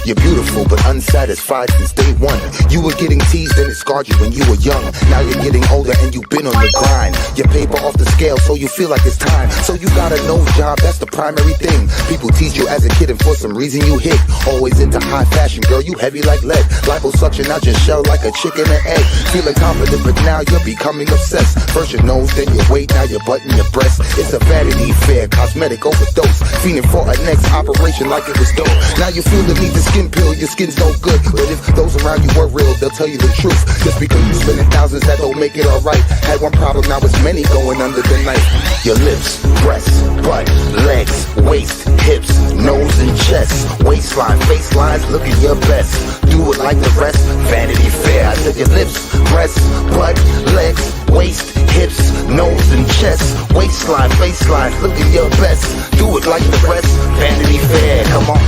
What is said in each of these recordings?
You're beautiful but unsatisfied since day one. You were getting teased and it scarred you when you were young. Now you're getting older and you've been on the grind. Your paper off the scale so you feel like it's time. So you got a nose job, that's the primary thing. People tease you as a kid and for some reason you hit. Always into high fashion, girl, you heavy like lead. Liposuction out your shell like a chicken and egg. Feeling confident but now you're becoming obsessed. First your nose, then your weight, now your butt and your breast. It's a vanity fair, cosmetic overdose. Fiending for a next operation like it was dope. Now you feel the need to skin pill, your skin's no good. But if those around you were real, they'll tell you the truth. Just because you spending thousands, that don't make it alright. Had one problem, now it's many going under the knife. Your lips, breasts, butt, legs, waist, hips, nose and chest, waistline, face lines, looking your best. Do it like the rest, Vanity Fair. I said your lips, breasts, butt, legs, waist, hips, nose and chest, waistline, face lines, looking your best. Do it like the rest, Vanity Fair. Come on.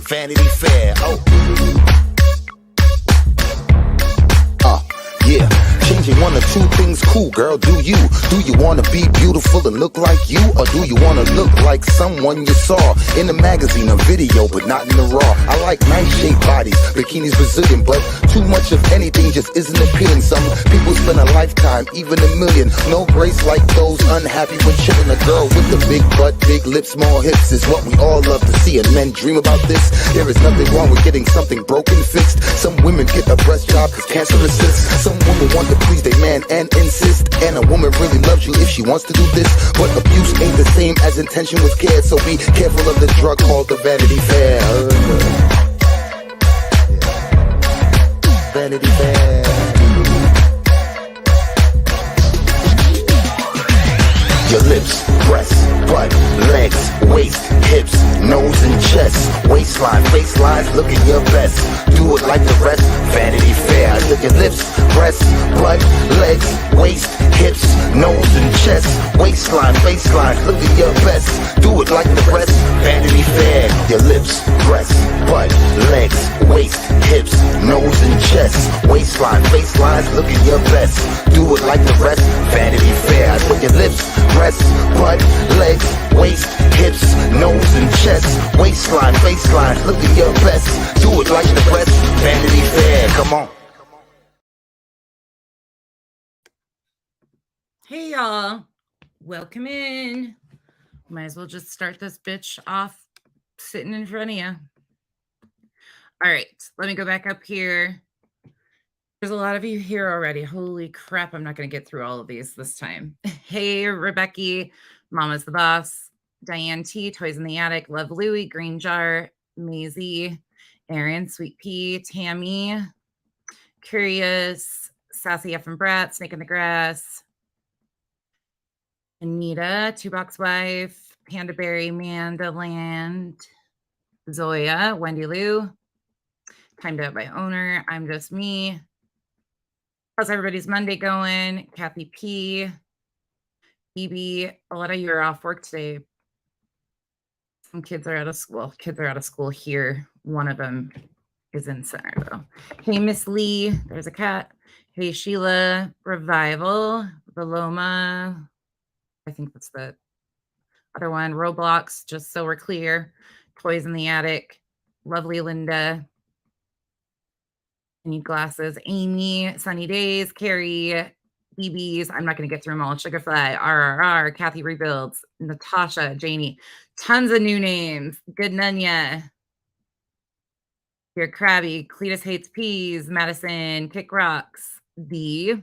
Vanity Fair, yeah. Changing one or two things, cool, girl, do you? Do you wanna be beautiful and look like you? Or do you wanna look like someone you saw in a magazine or video, but not in the raw? I like nice shaped bodies, bikinis Brazilian, but too much of anything just isn't appealing. Some people spend a lifetime, even a million. No grace like those unhappy with chilling. A girl with a big butt, big lips, small hips is what we all love to see, and men dream about this. There is nothing wrong with getting something broken fixed. Some women get a breast job cause cancer assists. Some women want to please their man and insist. And a woman really loves you if she wants to do this. But abuse ain't the same as intention with care. So be careful of the drug called the Vanity Fair. Vanity Fair. Your lips, breasts, butt, legs, waist, hips, nose and chest, waistline, face lines, looking your best. Do it like the rest, Vanity Fair. I said your lips, breasts, butt, legs, waist, hips, nose and chest, waistline, face lines, looking your best. Do it like the rest, Vanity Fair. Your lips, breasts, butt, legs, waist, hips, nose and chest, waistline, face lines, looking your best. Do it like the rest, Vanity Fair. I said your lips, breasts, butt, legs, waist, hips, nose and chest, waistline, face lines, look at your best. Do it like the rest, Vanity Fair. Come on. Hey y'all, welcome in. Might as well just start this bitch off sitting in front of you. All right, let me go back up here. There's a lot of you here already. Holy crap, I'm not going to get through all of these this time. Hey, Rebecca, Mama's the Boss, Diane T, Toys in the Attic, Love Louie, Green Jar, Maisie, Aaron, Sweet Pea, Tammy, Curious, Sassy F and Brat, Snake in the Grass, Anita, Two Box Wife, Panda Berry, Mandaland, Zoya, Wendy Lou, Timed Out by Owner, I'm Just Me. How's everybody's Monday going? Kathy P. BB, a lot of you are off work today. Some kids are out of school. Kids are out of school here. One of them is in Centerville. Hey, Miss Lee. There's a cat. Hey, Sheila. Revival. Veloma. I think that's the other one. Roblox, just so we're clear. Toys in the Attic. Lovely Linda. Need glasses. Amy, Sunny Days, Carrie, BBs. I'm not going to get through them all. Sugarfly, RRR, Kathy Rebuilds, Natasha, Janie. Tons of new names. Good Nunya. You're Crabby. Cletus Hates Peas. Madison, Kick Rocks. The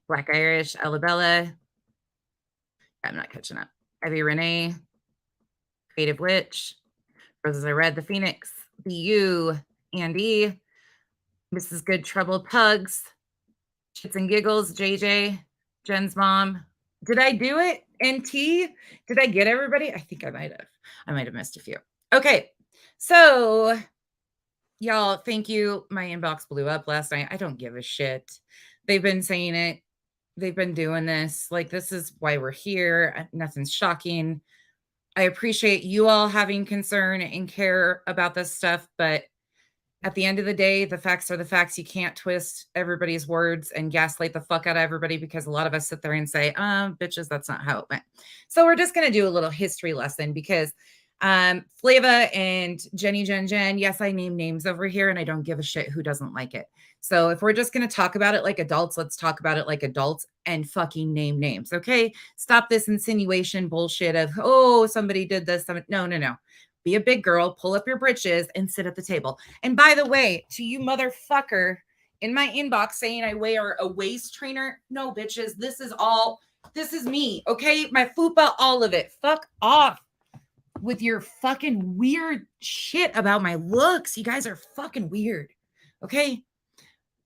Black Irish, Ellabella. I'm not catching up. Ivy Renee. Creative Witch. Roses I Read, The Phoenix. The You. Andy. Mrs. Good Trouble Pugs, Shits and Giggles, JJ, Jen's mom. Did I do it? NT? Did I get everybody? I think I might have. I might have missed a few. Okay. So, y'all, thank you. My inbox blew up last night. I don't give a shit. They've been saying it. They've been doing this. Like, this is why we're here. Nothing's shocking. I appreciate you all having concern and care about this stuff, but at the end of the day, the facts are the facts. You can't twist everybody's words and gaslight the fuck out of everybody, because a lot of us sit there and say, bitches, that's not how it went. So we're just going to do a little history lesson, because Flava and Jenny Jen. Yes, I name names over here and I don't give a shit who doesn't like it. So if we're just going to talk about it like adults, let's talk about it like adults and fucking name names. Okay. Stop this insinuation bullshit of, oh, somebody did this. No. Be a big girl, pull up your britches and sit at the table. And by the way, to you motherfucker in my inbox saying I wear a waist trainer. No, bitches. This is me. Okay. My fupa, all of it. Fuck off with your fucking weird shit about my looks. You guys are fucking weird. Okay.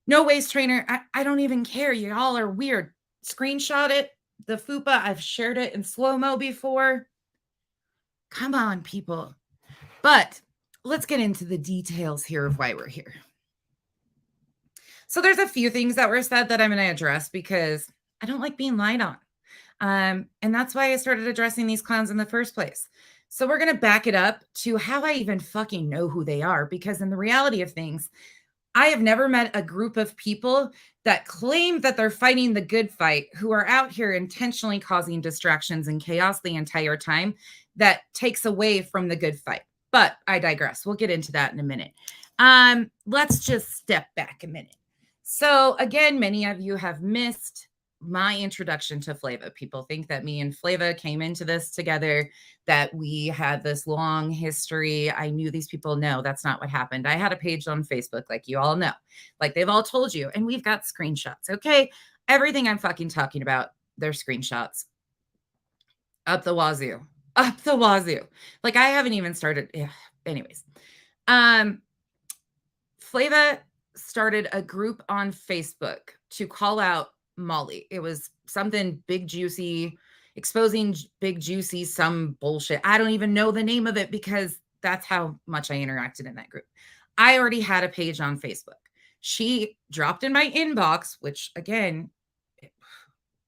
No waist trainer. I don't even care. You all are weird. Screenshot it. The fupa, I've shared it in slow-mo before. Come on, people. But let's get into the details here of why we're here. So there's a few things that were said that I'm going to address because I don't like being lied on. And that's why I started addressing these clowns in the first place. So we're going to back it up to how I even fucking know who they are, because in the reality of things, I have never met a group of people that claim that they're fighting the good fight who are out here intentionally causing distractions and chaos the entire time that takes away from the good fight. But I digress. We'll get into that in a minute. Let's just step back a minute. So again, many of you have missed my introduction to Flava. People think that me and Flava came into this together, that we had this long history. I knew these people. No, that's not what happened. I had a page on Facebook, like you all know, like they've all told you, and we've got screenshots. Okay. Everything I'm fucking talking about, they're screenshots. Up the wazoo. Like I haven't even started. Yeah. Anyways. Flava started a group on Facebook to call out Molly. It was something big, juicy, exposing big, juicy, some bullshit. I don't even know the name of it because that's how much I interacted in that group. I already had a page on Facebook. She dropped in my inbox, which again,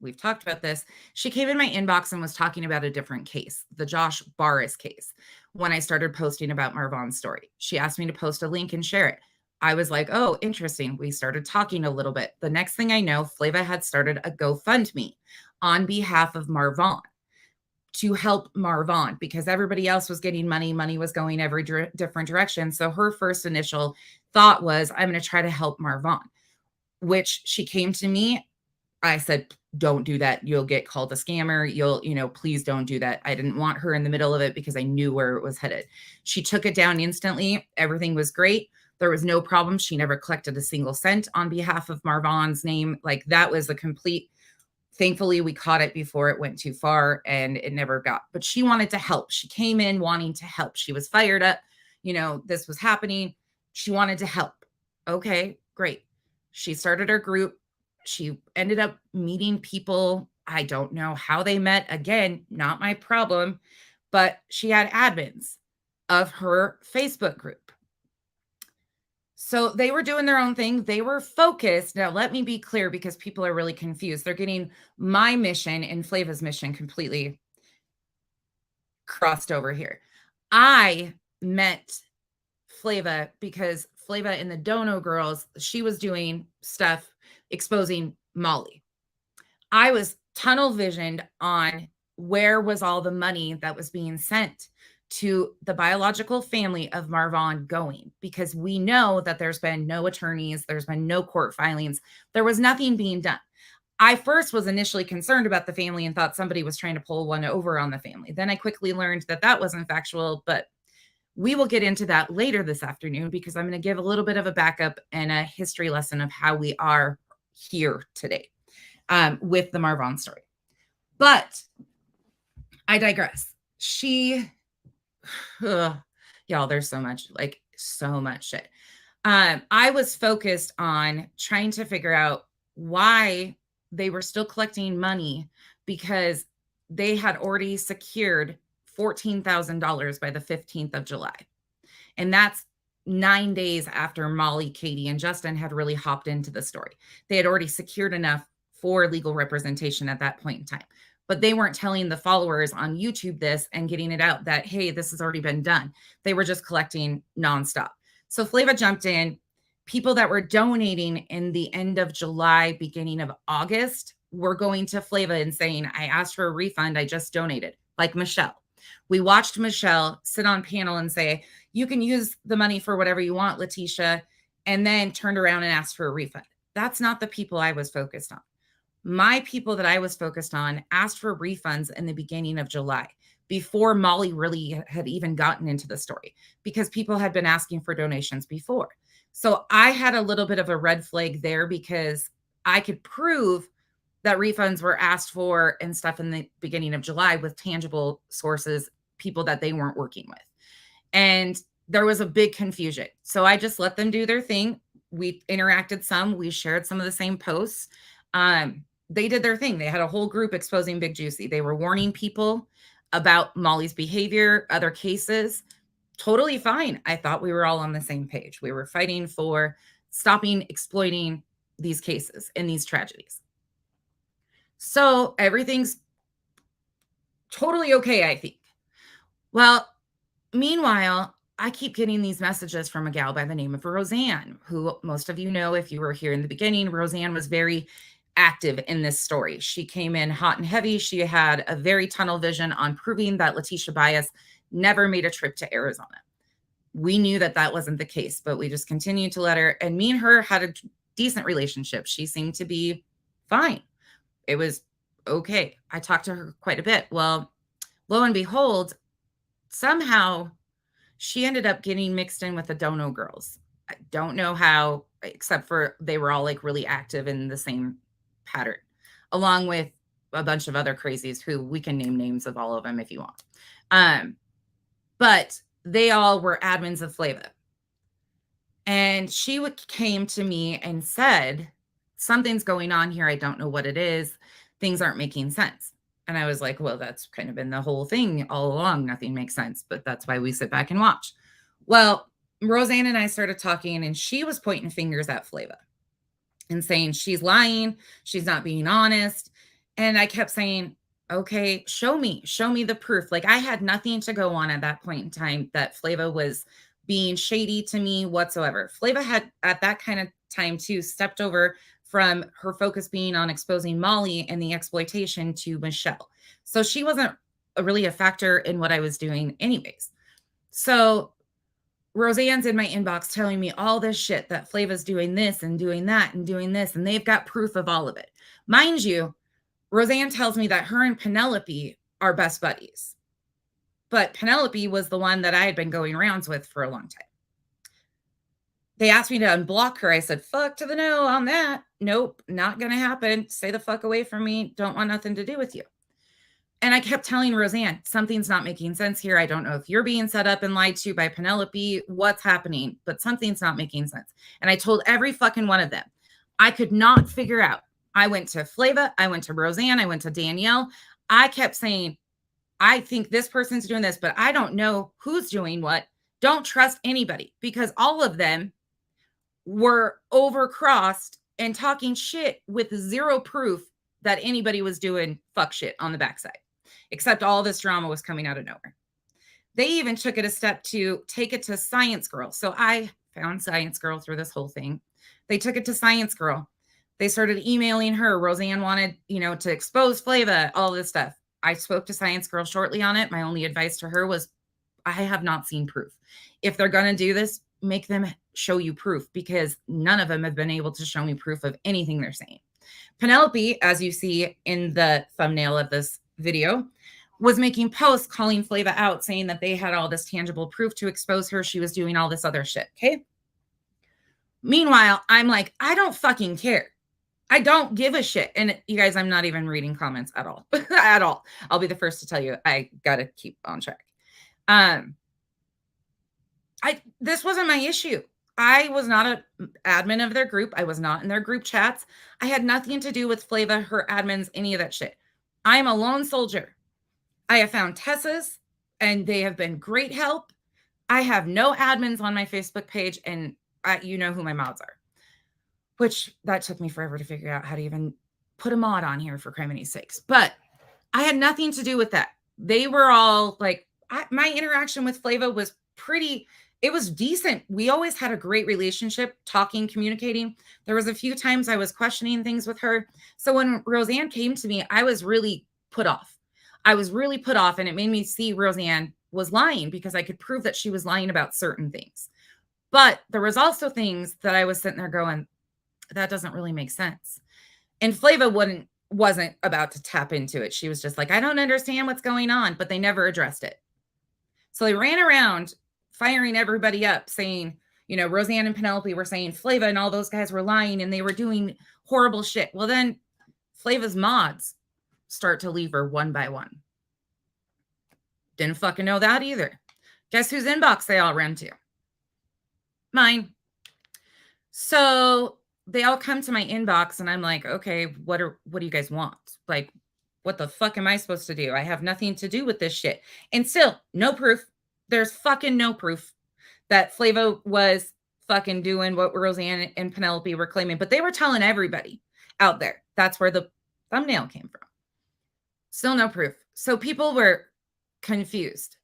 we've talked about this. She came in my inbox and was talking about a different case, the Josh Barris case. When I started posting about Marvon's story, she asked me to post a link and share it. I was like, oh, interesting. We started talking a little bit. The next thing I know, Flava had started a GoFundMe on behalf of Marvon to help Marvon because everybody else was getting money. Money was going every different direction. So her first initial thought was, I'm going to try to help Marvon, which she came to me. I said, don't do that. You'll get called a scammer. Please don't do that. I didn't want her in the middle of it because I knew where it was headed. She took it down instantly. Everything was great. There was no problem. She never collected a single cent on behalf of Marvon's name. Like that was a complete, thankfully we caught it before it went too far and it never got, but she wanted to help. She came in wanting to help. She was fired up. This was happening. She wanted to help. Okay, great. She started her group. She ended up meeting people. I don't know how they met. Again, not my problem, but she had admins of her Facebook group. So they were doing their own thing. They were focused. Now, let me be clear because people are really confused. They're getting my mission and Flava's mission completely crossed over here. I met Flava because Flava and the Dono girls, she was doing stuff exposing Molly. I was tunnel visioned on where was all the money that was being sent to the biological family of Marvon going, because we know that there's been no attorneys, there's been no court filings, there was nothing being done. I first was initially concerned about the family and thought somebody was trying to pull one over on the family. Then I quickly learned that that wasn't factual, but we will get into that later this afternoon because I'm going to give a little bit of a backup and a history lesson of how we are here today with the Marvon story. But I digress. Y'all, there's so much shit. I was focused on trying to figure out why they were still collecting money because they had already secured $14,000 by the 15th of July. And that's 9 days after Molly, Katie, and Justin had really hopped into the story. They had already secured enough for legal representation at that point in time. But they weren't telling the followers on YouTube this and getting it out that, hey, this has already been done. They were just collecting nonstop. So Flava jumped in. People that were donating in the end of July, beginning of August, were going to Flava and saying, I asked for a refund. I just donated, like Michelle. We watched Michelle sit on panel and say, you can use the money for whatever you want, Letitia, and then turned around and asked for a refund. That's not the people I was focused on. My people that I was focused on asked for refunds in the beginning of July, before Molly really had even gotten into the story, because people had been asking for donations before. So I had a little bit of a red flag there, because I could prove that refunds were asked for and stuff in the beginning of July with tangible sources, people that they weren't working with. And there was a big confusion. So I just let them do their thing. We interacted some, we shared some of the same posts. They did their thing. They had a whole group exposing Big Juicy. They were warning people about Molly's behavior, other cases. Totally fine. I thought we were all on the same page. We were fighting for stopping exploiting these cases and these tragedies. So everything's totally okay, I think. Well, meanwhile, I keep getting these messages from a gal by the name of Roseanne, who most of you know, if you were here in the beginning. Roseanne was very active in this story. She came in hot and heavy. She had a very tunnel vision on proving that Letitia Bias never made a trip to Arizona. We knew that that wasn't the case, but we just continued to let her. And me and her had a decent relationship. She seemed to be fine. It was okay. I talked to her quite a bit. Well, lo and behold, somehow she ended up getting mixed in with the Dono girls. I don't know how, except for they were all like really active in the same pattern, along with a bunch of other crazies who we can name names of all of them if you want. But they all were admins of Flava. And she came to me and said, something's going on here. I don't know what it is. Things aren't making sense. And I was like, well, that's kind of been the whole thing all along. Nothing makes sense, but that's why we sit back and watch. Well, Roseanne and I started talking, and she was pointing fingers at Flava and saying she's lying. She's not being honest. And I kept saying, okay, show me the proof. Like, I had nothing to go on at that point in time that Flava was being shady to me whatsoever. Flava had at that kind of time too stepped over from her focus being on exposing Molly and the exploitation to Michelle. So she wasn't really a factor in what I was doing anyways. So Roseanne's in my inbox telling me all this shit that Flava's doing this and doing that and doing this, and they've got proof of all of it. Mind you, Roseanne tells me that her and Penelope are best buddies. But Penelope was the one that I had been going rounds with for a long time. They asked me to unblock her. I said, fuck to the no on that. Nope, not going to happen. Stay the fuck away from me. Don't want nothing to do with you. And I kept telling Roseanne, something's not making sense here. I don't know if you're being set up and lied to by Penelope, what's happening, but something's not making sense. And I told every fucking one of them. I could not figure out. I went to Flava. I went to Roseanne. I went to Danielle. I kept saying, I think this person's doing this, but I don't know who's doing what. Don't trust anybody, because all of them were overcrossed and talking shit with zero proof that anybody was doing fuck shit on the backside, except all this drama was coming out of nowhere. They even took it a step to take it to Science Girl. So I found Science Girl through this whole thing. They took it to Science Girl. They started emailing her. Roseanne wanted, to expose Flava, all this stuff. I spoke to Science Girl shortly on it. My only advice to her was, I have not seen proof. If they're going to do this, make them show you proof, because none of them have been able to show me proof of anything they're saying. Penelope, as you see in the thumbnail of this video, was making posts calling Flava out, saying that they had all this tangible proof to expose her. She was doing all this other shit. Okay. Meanwhile, I'm like, I don't fucking care. I don't give a shit. And you guys, I'm not even reading comments at all. At all. I'll be the first to tell you, I got to keep on track. This wasn't my issue. I was not an admin of their group. I was not in their group chats. I had nothing to do with Flava, her admins, any of that shit. I'm a lone soldier. I have found Tessa's, and they have been great help. I have no admins on my Facebook page, and you know who my mods are, which that took me forever to figure out how to even put a mod on here, for criminity's sakes. But I had nothing to do with that. They were all like, my interaction with Flava was it was decent. We always had a great relationship, talking, communicating. There was a few times I was questioning things with her. So when Roseanne came to me, I was really put off. I was really put off, and it made me see Roseanne was lying because I could prove that she was lying about certain things. But there was also things that I was sitting there going, that doesn't really make sense. And Flava wasn't about to tap into it. She was just like, I don't understand what's going on, but they never addressed it. So they ran around firing everybody up, saying, Roseanne and Penelope were saying Flava and all those guys were lying and they were doing horrible shit. Well, then Flava's mods start to leave her one by one. Didn't fucking know that either. Guess whose inbox they all ran to? Mine. So they all come to my inbox and I'm like, okay, what do you guys want? Like, what the fuck am I supposed to do? I have nothing to do with this shit. And still, no proof. There's fucking no proof that Flava was fucking doing what Roseanne and Penelope were claiming. But they were telling everybody out there. That's where the thumbnail came from. Still no proof. So people were confused.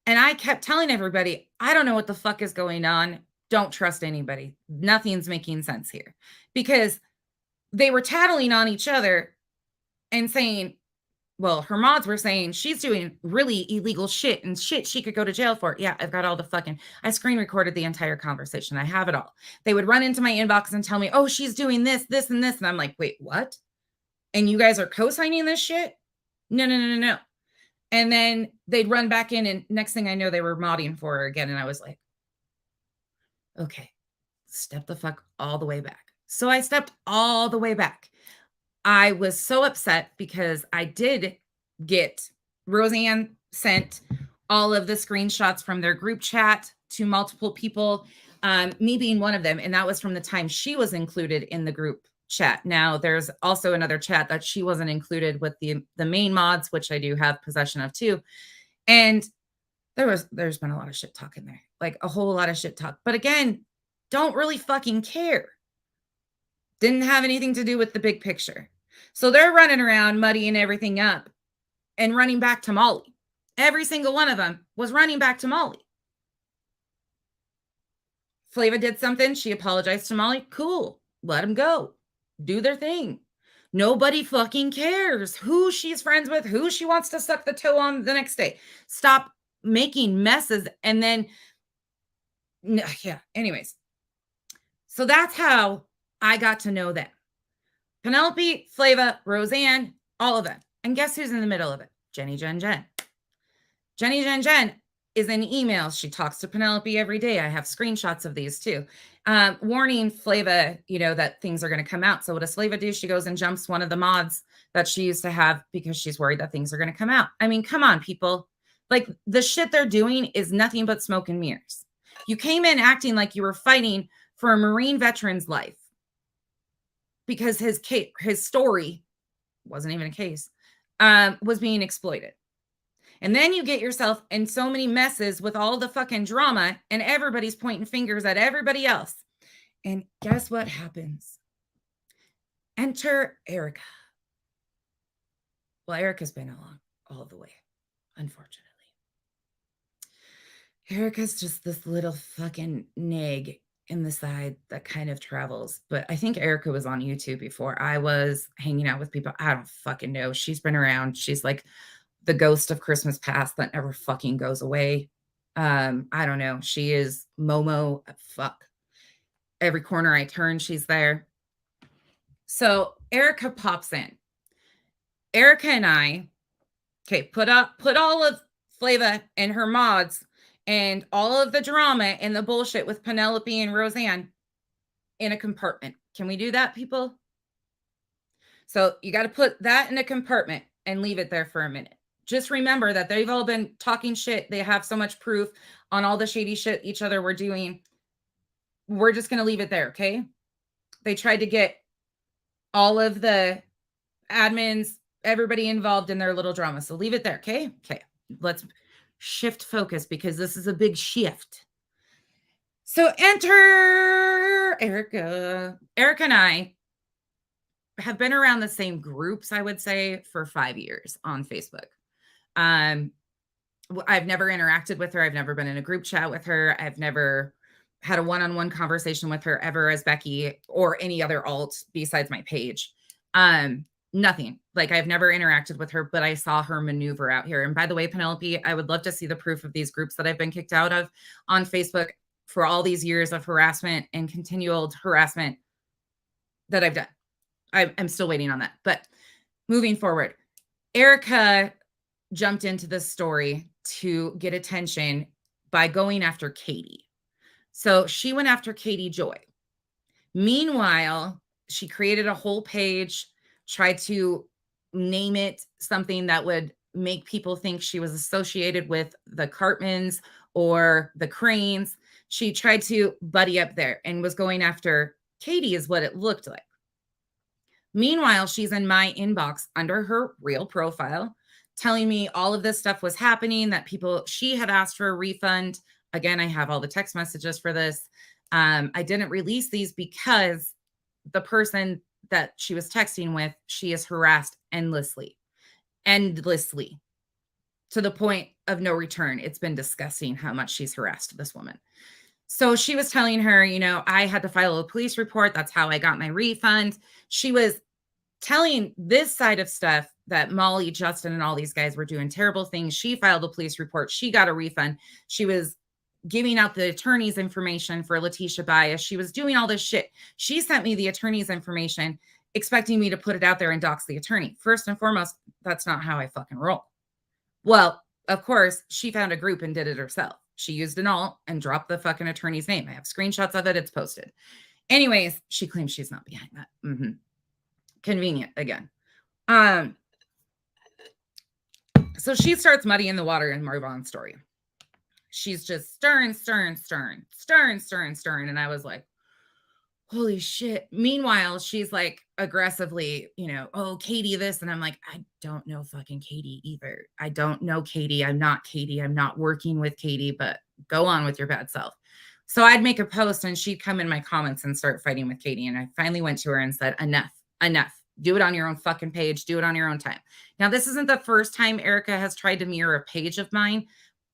And I kept telling everybody, I don't know what the fuck is going on. Don't trust anybody. Nothing's making sense here. Because they were tattling on each other and saying, well, her mods were saying she's doing really illegal shit and shit she could go to jail for. Yeah, I've got all the fucking, I screen recorded the entire conversation. I have it all. They would run into my inbox and tell me, oh, she's doing this, this, and this. And I'm like, wait, what? And you guys are co-signing this shit? No. And then they'd run back in and next thing I know, they were modding for her again. And I was like, okay, step the fuck all the way back. So I stepped all the way back. I was so upset because I did get Roseanne sent all of the screenshots from their group chat to multiple people, me being one of them. And that was from the time she was included in the group chat. Now there's also another chat that she wasn't included with the main mods, which I do have possession of too. And there's been a lot of shit talk in there, like a whole lot of shit talk. But again, don't really fucking care. Didn't have anything to do with the big picture. So they're running around muddying everything up and running back to Molly. Every single one of them was running back to Molly. Flava did something. She apologized to Molly. Cool. Let them go. Do their thing. Nobody fucking cares who she's friends with, who she wants to suck the toe on the next day. Stop making messes. And then, yeah, anyways. So that's how I got to know them. Penelope, Flava, Roseanne, all of them. And guess who's in the middle of it? Jenny Jen Jen. Jenny Jen Jen is in emails. She talks to Penelope every day. I have screenshots of these too. Warning Flava, that things are going to come out. So what does Flava do? She goes and jumps one of the mods that she used to have because she's worried that things are going to come out. I mean, come on, people. Like, the shit they're doing is nothing but smoke and mirrors. You came in acting like you were fighting for a Marine veteran's life because his story wasn't even a case, was being exploited. And then you get yourself in so many messes with all the fucking drama and everybody's pointing fingers at everybody else. And guess what happens? Enter Erica. Well, Erica's been along all the way, unfortunately. Erica's just this little fucking nig in the side that kind of travels. But I think Erica was on YouTube before I was hanging out with people. I don't fucking know. She's been around. She's like the ghost of Christmas past that never fucking goes away. I don't know. She is Momo. Fuck. Every corner I turn, she's there. So Erica pops in. Erica and I, put all of Flava and her mods and all of the drama and the bullshit with Penelope and Roseanne in a compartment. Can we do that, people? So you got to put that in a compartment and leave it there for a minute. Just remember that they've all been talking shit. They have so much proof on all the shady shit each other were doing. We're just going to leave it there, okay? They tried to get all of the admins, everybody involved in their little drama. So leave it there, okay? Okay, let's shift focus because this is a big shift. So enter Erica. Erica and I have been around the same groups, I would say, for 5 years on Facebook. I've never interacted with her. I've never been in a group chat with her. I've never had a one-on-one conversation with her ever as Becky or any other alt besides my page. Nothing. Like, I've never interacted with her, but I saw her maneuver out here. And by the way, Penelope, I would love to see the proof of these groups that I've been kicked out of on Facebook for all these years of harassment and continual harassment that I've done. I'm still waiting on that. But moving forward, Erica jumped into this story to get attention by going after Katie. So she went after Katie Joy. Meanwhile, she created a whole page, tried to name it something that would make people think she was associated with the Cartmans or the Cranes. She tried to buddy up there and was going after Katie, is what it looked like. Meanwhile, she's in my inbox under her real profile, telling me all of this stuff was happening, that she had asked for a refund. Again, I have all the text messages for this. I didn't release these because the person that she was texting with, she is harassed endlessly, to the point of no return. It's been disgusting how much she's harassed this woman. So she was telling her, I had to file a police report. That's how I got my refund. She was telling this side of stuff, that Molly, Justin, and all these guys were doing terrible things. She filed a police report. She got a refund. She was giving out the attorney's information for Letitia Bias. She was doing all this shit. She sent me the attorney's information, expecting me to put it out there and dox the attorney. First and foremost, that's not how I fucking roll. Well, of course, she found a group and did it herself. She used an alt and dropped the fucking attorney's name. I have screenshots of it. It's posted. Anyways, she claims she's not behind that. Convenient again. So she starts muddying the water in Marvon's story. She's just stirring. And I was like, holy shit. Meanwhile, she's like aggressively, oh, Katie this. And I'm like, I don't know fucking Katie either. I don't know Katie. I'm not Katie. I'm not working with Katie, but go on with your bad self. So I'd make a post and she'd come in my comments and start fighting with Katie. And I finally went to her and said, enough. Do it on your own fucking page. Do it on your own time. Now, this isn't the first time Erica has tried to mirror a page of mine.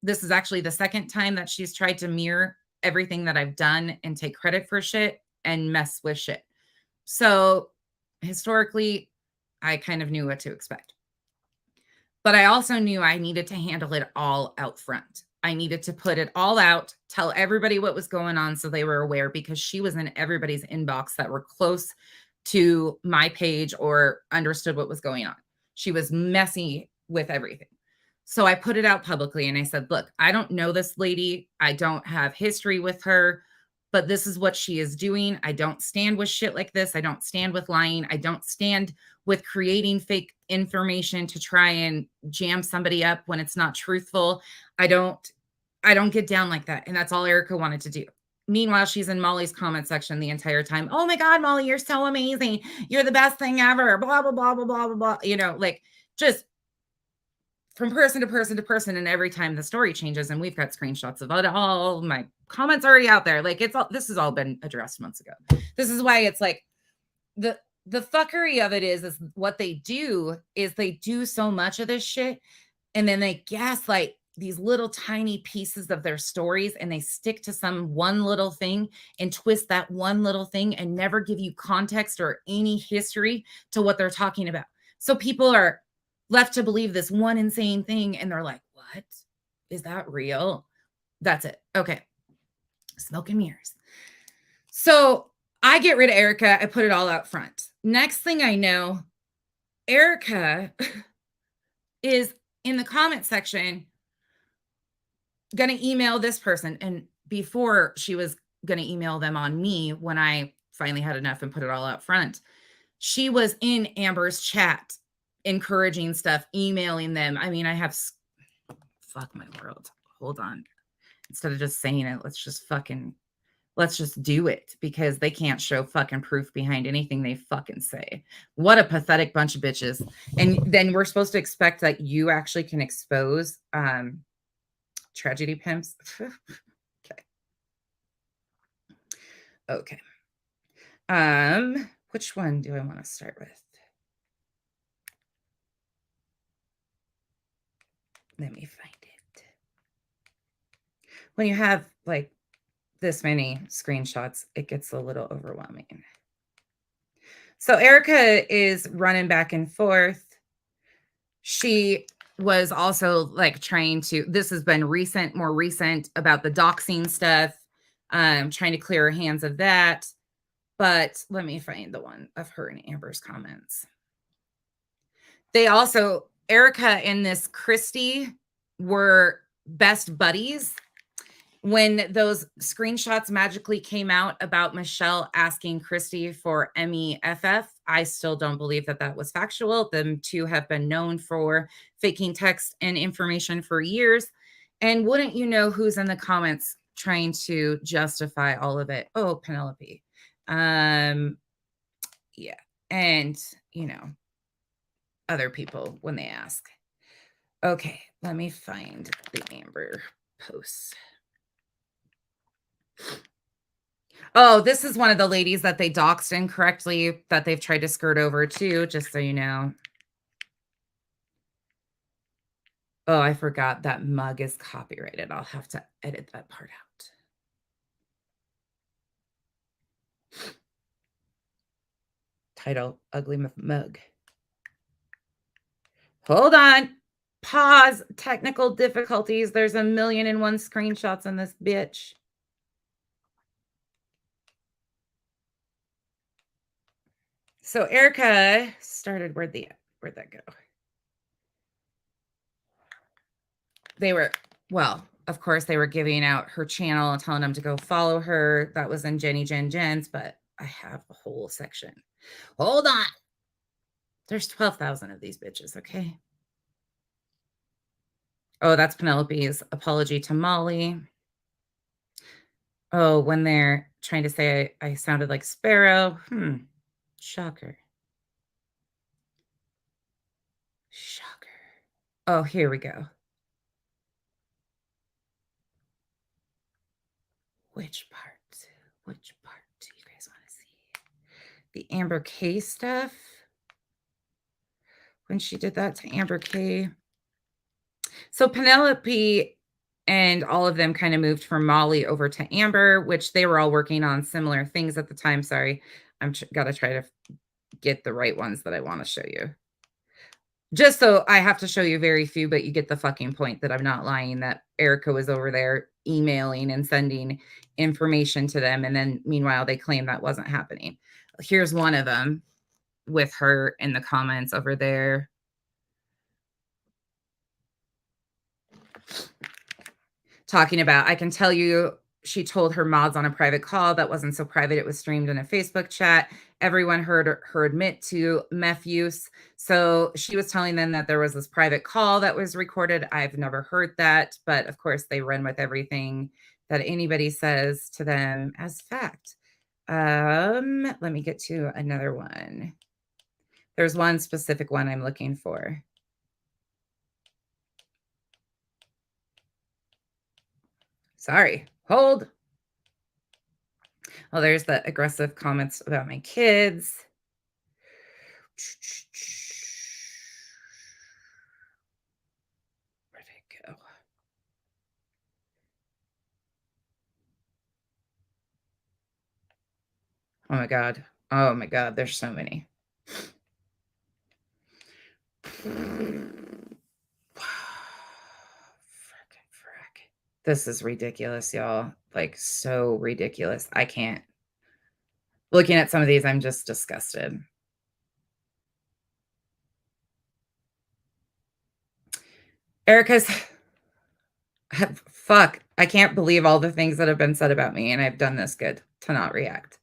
This is actually the second time that she's tried to mirror everything that I've done and take credit for shit and mess with shit. So historically, I kind of knew what to expect. But I also knew I needed to handle it all out front. I needed to put it all out, tell everybody what was going on so they were aware, because she was in everybody's inbox that were close to my page or understood what was going on. She was messy with everything. So I put it out publicly and I said, look, I don't know this lady. I don't have history with her, but this is what she is doing. I don't stand with shit like this. I don't stand with lying. I don't stand with creating fake information to try and jam somebody up when it's not truthful. I don't get down like that. And that's all Erica wanted to do. Meanwhile, she's in Molly's comment section the entire time. Oh my God, Molly, you're so amazing. You're the best thing ever. Blah, blah, blah, blah, blah, blah, blah. Like just from person to person to person. And every time the story changes, and we've got screenshots of it all, my comments already out there. Like this has all been addressed months ago. This is why it's like the fuckery of it is what they do is they do so much of this shit. And then they gaslight these little tiny pieces of their stories, and they stick to some one little thing and twist that one little thing and never give you context or any history to what they're talking about. So people are left to believe this one insane thing, and they're like, what? Is that real? That's it. Okay. Smoke and mirrors. So I get rid of Erica. I put it all out front. Next thing I know, Erica is in the comment section going to email this person. And before, she was going to email them on me when I finally had enough and put it all out front. She was in Amber's chat, encouraging stuff, emailing them. I mean, I have, fuck my world. Hold on. Instead of just saying it, let's just do it, because they can't show fucking proof behind anything they fucking say. What a pathetic bunch of bitches. And then we're supposed to expect that you actually can expose tragedy pimps. Okay. Which one do I want to start with? Let me find it. When you have like this many screenshots, it gets a little overwhelming. So Erica is running back and forth. She was also like trying to, this has been more recent about the doxing stuff, trying to clear her hands of that. But let me find the one of her and Amber's comments. They also, Erica and this Christy were best buddies. When those screenshots magically came out about Michelle asking Christy for MEFF, I still don't believe that that was factual. Them two have been known for faking text and information for years. And wouldn't you know who's in the comments trying to justify all of it? Oh, Penelope. Yeah. And, other people when they ask. Okay, let me find the Amber posts. Oh, this is one of the ladies that they doxed incorrectly that they've tried to skirt over too, just so you know. Oh, I forgot that mug is copyrighted. I'll have to edit that part out. Title, Ugly Mug. Hold on. Pause. Technical difficulties. There's 1,000,001 screenshots on this bitch. So Erica started, where'd that go? They were, well, of course, they were giving out her channel and telling them to go follow her. That was in Jen's, but I have a whole section. Hold on. There's 12,000 of these bitches, okay? Oh, that's Penelope's apology to Molly. Oh, when they're trying to say I sounded like Sparrow. Shocker. Shocker. Oh, here we go. Which part? Which part do you guys want to see? The Amber K stuff? When she did that to Amber K. So Penelope and all of them kind of moved from Molly over to Amber, which they were all working on similar things at the time. Sorry, I'm got to try to get the right ones that I want to show you. Just so I have to show you very few, but you get the fucking point that I'm not lying, that Erica was over there emailing and sending information to them. And then meanwhile, they claim that wasn't happening. Here's one of them with her in the comments over there. Talking about, I can tell you, she told her mods on a private call that wasn't so private. It was streamed in a Facebook chat. Everyone heard her admit to meth use. So she was telling them that there was this private call that was recorded. I've never heard that, but of course they run with everything that anybody says to them as fact. Let me get to another one. There's one specific one I'm looking for. Sorry, hold. Oh, there's the aggressive comments about my kids. Where'd it go? Oh my God. Oh my God. There's so many. Frick. This is ridiculous, y'all. Like, so ridiculous. I can't. Looking at some of these, I'm just disgusted. Erica's, fuck. I can't believe all the things that have been said about me, and I've done this good to not react.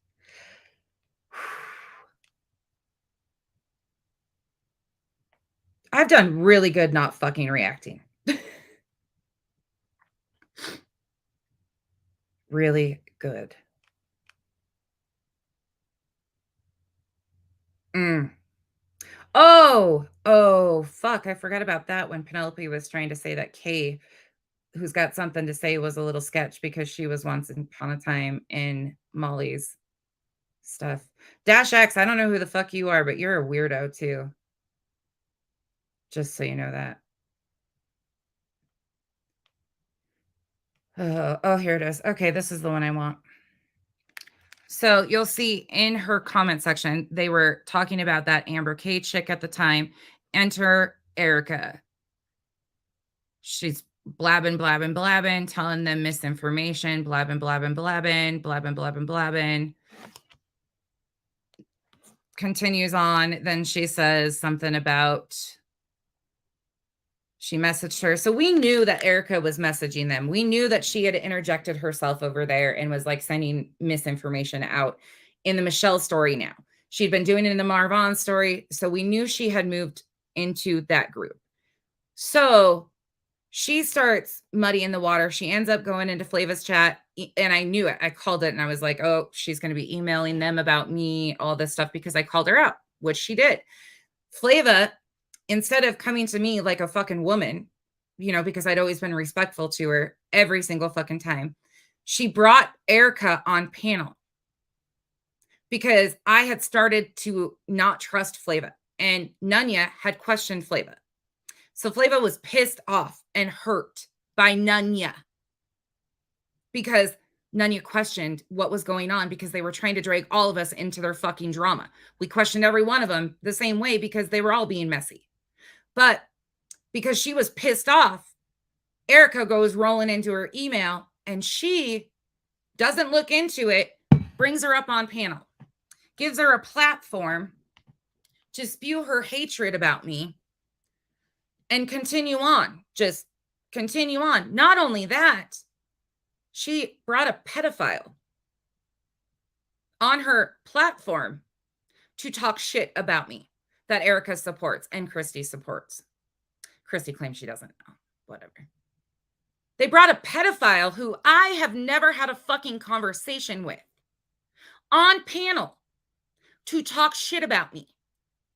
I've done really good not fucking reacting. Really good. Oh, fuck. I forgot about that when Penelope was trying to say that Kay, who's got something to say, was a little sketch because she was once upon a time in Molly's stuff. Dash X, I don't know who the fuck you are, but you're a weirdo too. Just so you know that. Oh, here it is. Okay, this is the one I want. So you'll see in her comment section, they were talking about that Amber K chick at the time. Enter Erica. She's blabbing, blabbing, blabbing, telling them misinformation, blabbing, blabbing, blabbing, blabbing, blabbing, blabbing. Continues on. Then she says something about she messaged her. So we knew that Erica was messaging them. We knew that she had interjected herself over there and was like sending misinformation out in the Michelle story now. She'd been doing it in the Marvon story. So we knew she had moved into that group. So she starts muddying the water. She ends up going into Flava's chat. And I knew it. I called it and I was like, oh, she's going to be emailing them about me, all this stuff, because I called her out, which she did. Flava, instead of coming to me like a fucking woman, you know, because I'd always been respectful to her every single fucking time, she brought Erica on panel because I had started to not trust Flava and Nunya had questioned Flava. So Flava was pissed off and hurt by Nunya because Nunya questioned what was going on because they were trying to drag all of us into their fucking drama. We questioned every one of them the same way because they were all being messy. But because she was pissed off, Erica goes rolling into her email and she doesn't look into it, brings her up on panel, gives her a platform to spew her hatred about me and continue on. Just continue on. Not only that, she brought a pedophile on her platform to talk shit about me that Erica supports and Christy supports. Christy claims she doesn't know. Whatever. They brought a pedophile who I have never had a fucking conversation with on panel to talk shit about me.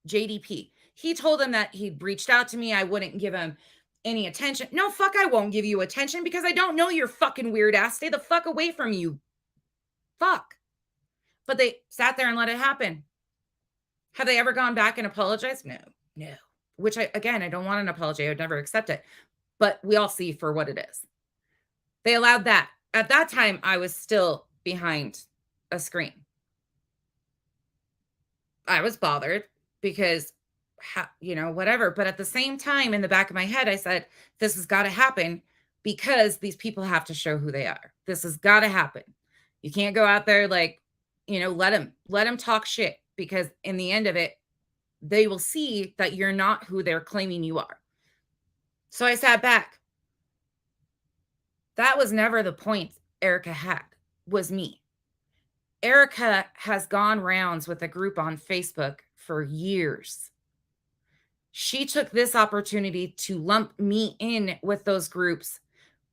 JDP. He told them that he'd reached out to me. I wouldn't give him any attention. No, fuck, I won't give you attention because I don't know your fucking weird ass. Stay the fuck away from you. Fuck. But they sat there and let it happen. Have they ever gone back and apologized? No. Which I don't want an apology. I would never accept it. But we all see for what it is. They allowed that. At that time, I was still behind a screen. I was bothered because, whatever. But at the same time, in the back of my head, I said, this has got to happen because these people have to show who they are. This has got to happen. You can't go out there like, let them talk shit because in the end of it, they will see that you're not who they're claiming you are. So I sat back. That was never the point Erica had, was me. Erica has gone rounds with a group on Facebook for years. She took this opportunity to lump me in with those groups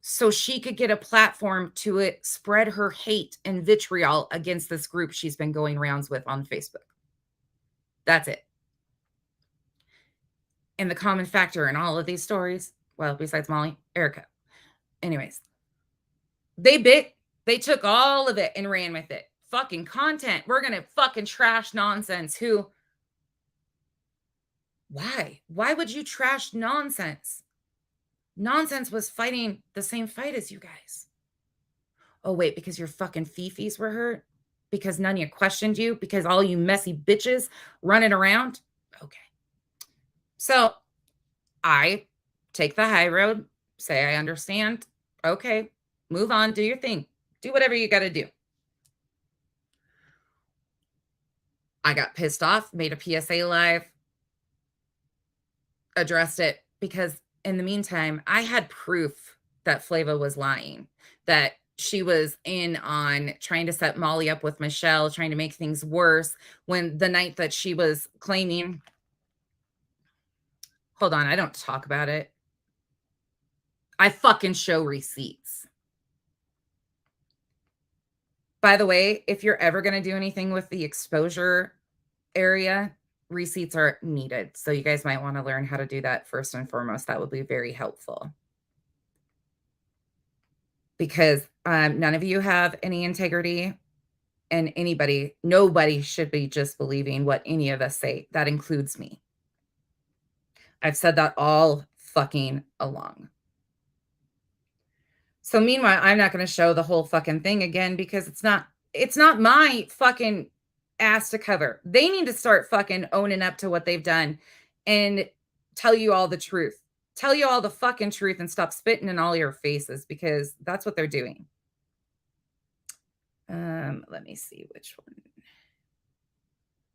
so she could get a platform to spread her hate and vitriol against this group she's been going rounds with on Facebook. That's it. And the common factor in all of these stories, well, besides Molly, Erica. Anyways, they took all of it and ran with it. Fucking content. We're going to fucking trash nonsense. Who? Why? Why would you trash nonsense? Nonsense was fighting the same fight as you guys. Oh, wait, because your fucking fifis were hurt? Because none of you questioned you? Because all you messy bitches running around? Okay. So I take the high road, say I understand. Okay, move on, do your thing. Do whatever you got to do. I got pissed off, made a PSA live, addressed it because in the meantime, I had proof that Flava was lying, that she was in on trying to set Molly up with Michelle, trying to make things worse when the night that she was claiming. Hold on, I don't talk about it. I fucking show receipts. By the way, if you're ever going to do anything with the exposure area, receipts are needed. So you guys might want to learn how to do that first and foremost. That would be very helpful. Because none of you have any integrity and nobody should be just believing what any of us say. That includes me. I've said that all fucking along. So meanwhile, I'm not going to show the whole fucking thing again because it's not It's not my fucking ass to cover. They need to start fucking owning up to what they've done and tell you all the truth. Tell you all the fucking truth and stop spitting in all your faces because that's what they're doing. Let me see which one.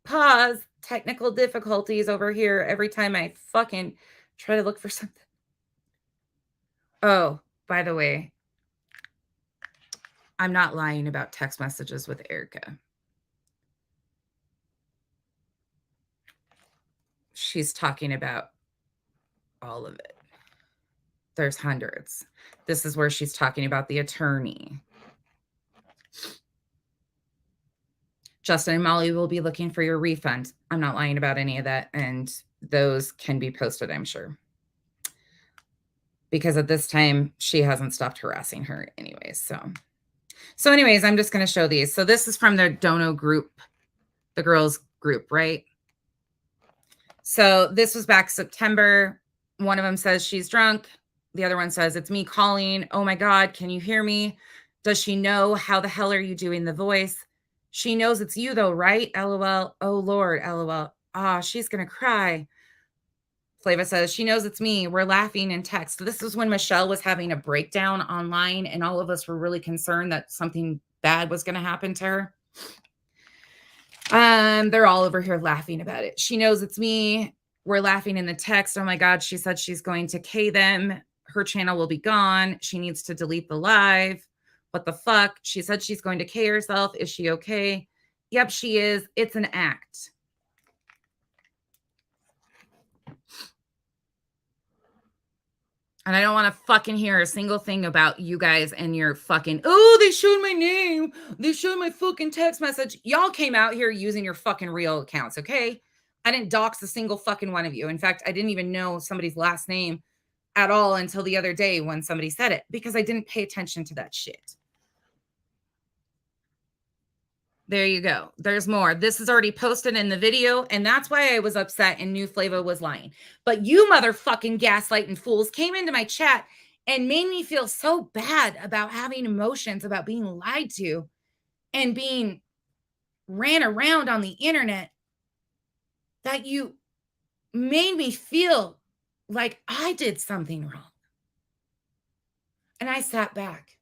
Pause. Technical difficulties over here every time I fucking try to look for something. Oh, by the way, I'm not lying about text messages with Erica. She's talking about all of it. There's hundreds. This is where she's talking about the attorney. Justin and Molly will be looking for your refund. I'm not lying about any of that. And those can be posted, I'm sure. Because at this time, she hasn't stopped harassing her anyways. So anyways, I'm just going to show these. So this is from their Dono group, the girls group, right? So this was back September. One of them says she's drunk. The other one says, it's me calling. Oh my God, can you hear me? Does she know? How the hell are you doing the voice? She knows it's you though, right? LOL. Oh Lord, LOL. Ah, she's going to cry. Flava says, she knows it's me. We're laughing in text. So this was when Michelle was having a breakdown online and all of us were really concerned that something bad was going to happen to her. They're all over here laughing about it. She knows it's me. We're laughing in the text. Oh my God. She said she's going to K them. Her channel will be gone. She needs to delete the live. What the fuck? She said she's going to K herself. Is she okay? Yep, she is. It's an act. And I don't want to fucking hear a single thing about you guys and your fucking, oh, they showed my name. They showed my fucking text message. Y'all came out here using your fucking real accounts, okay? I didn't dox a single fucking one of you. In fact, I didn't even know somebody's last name at all until the other day when somebody said it because I didn't pay attention to that shit. There you go. There's more. This is already posted in the video, and that's why I was upset and knew Flava was lying. But you motherfucking gaslighting fools came into my chat and made me feel so bad about having emotions, about being lied to and being ran around on the internet, that you made me feel like I did something wrong. And I sat back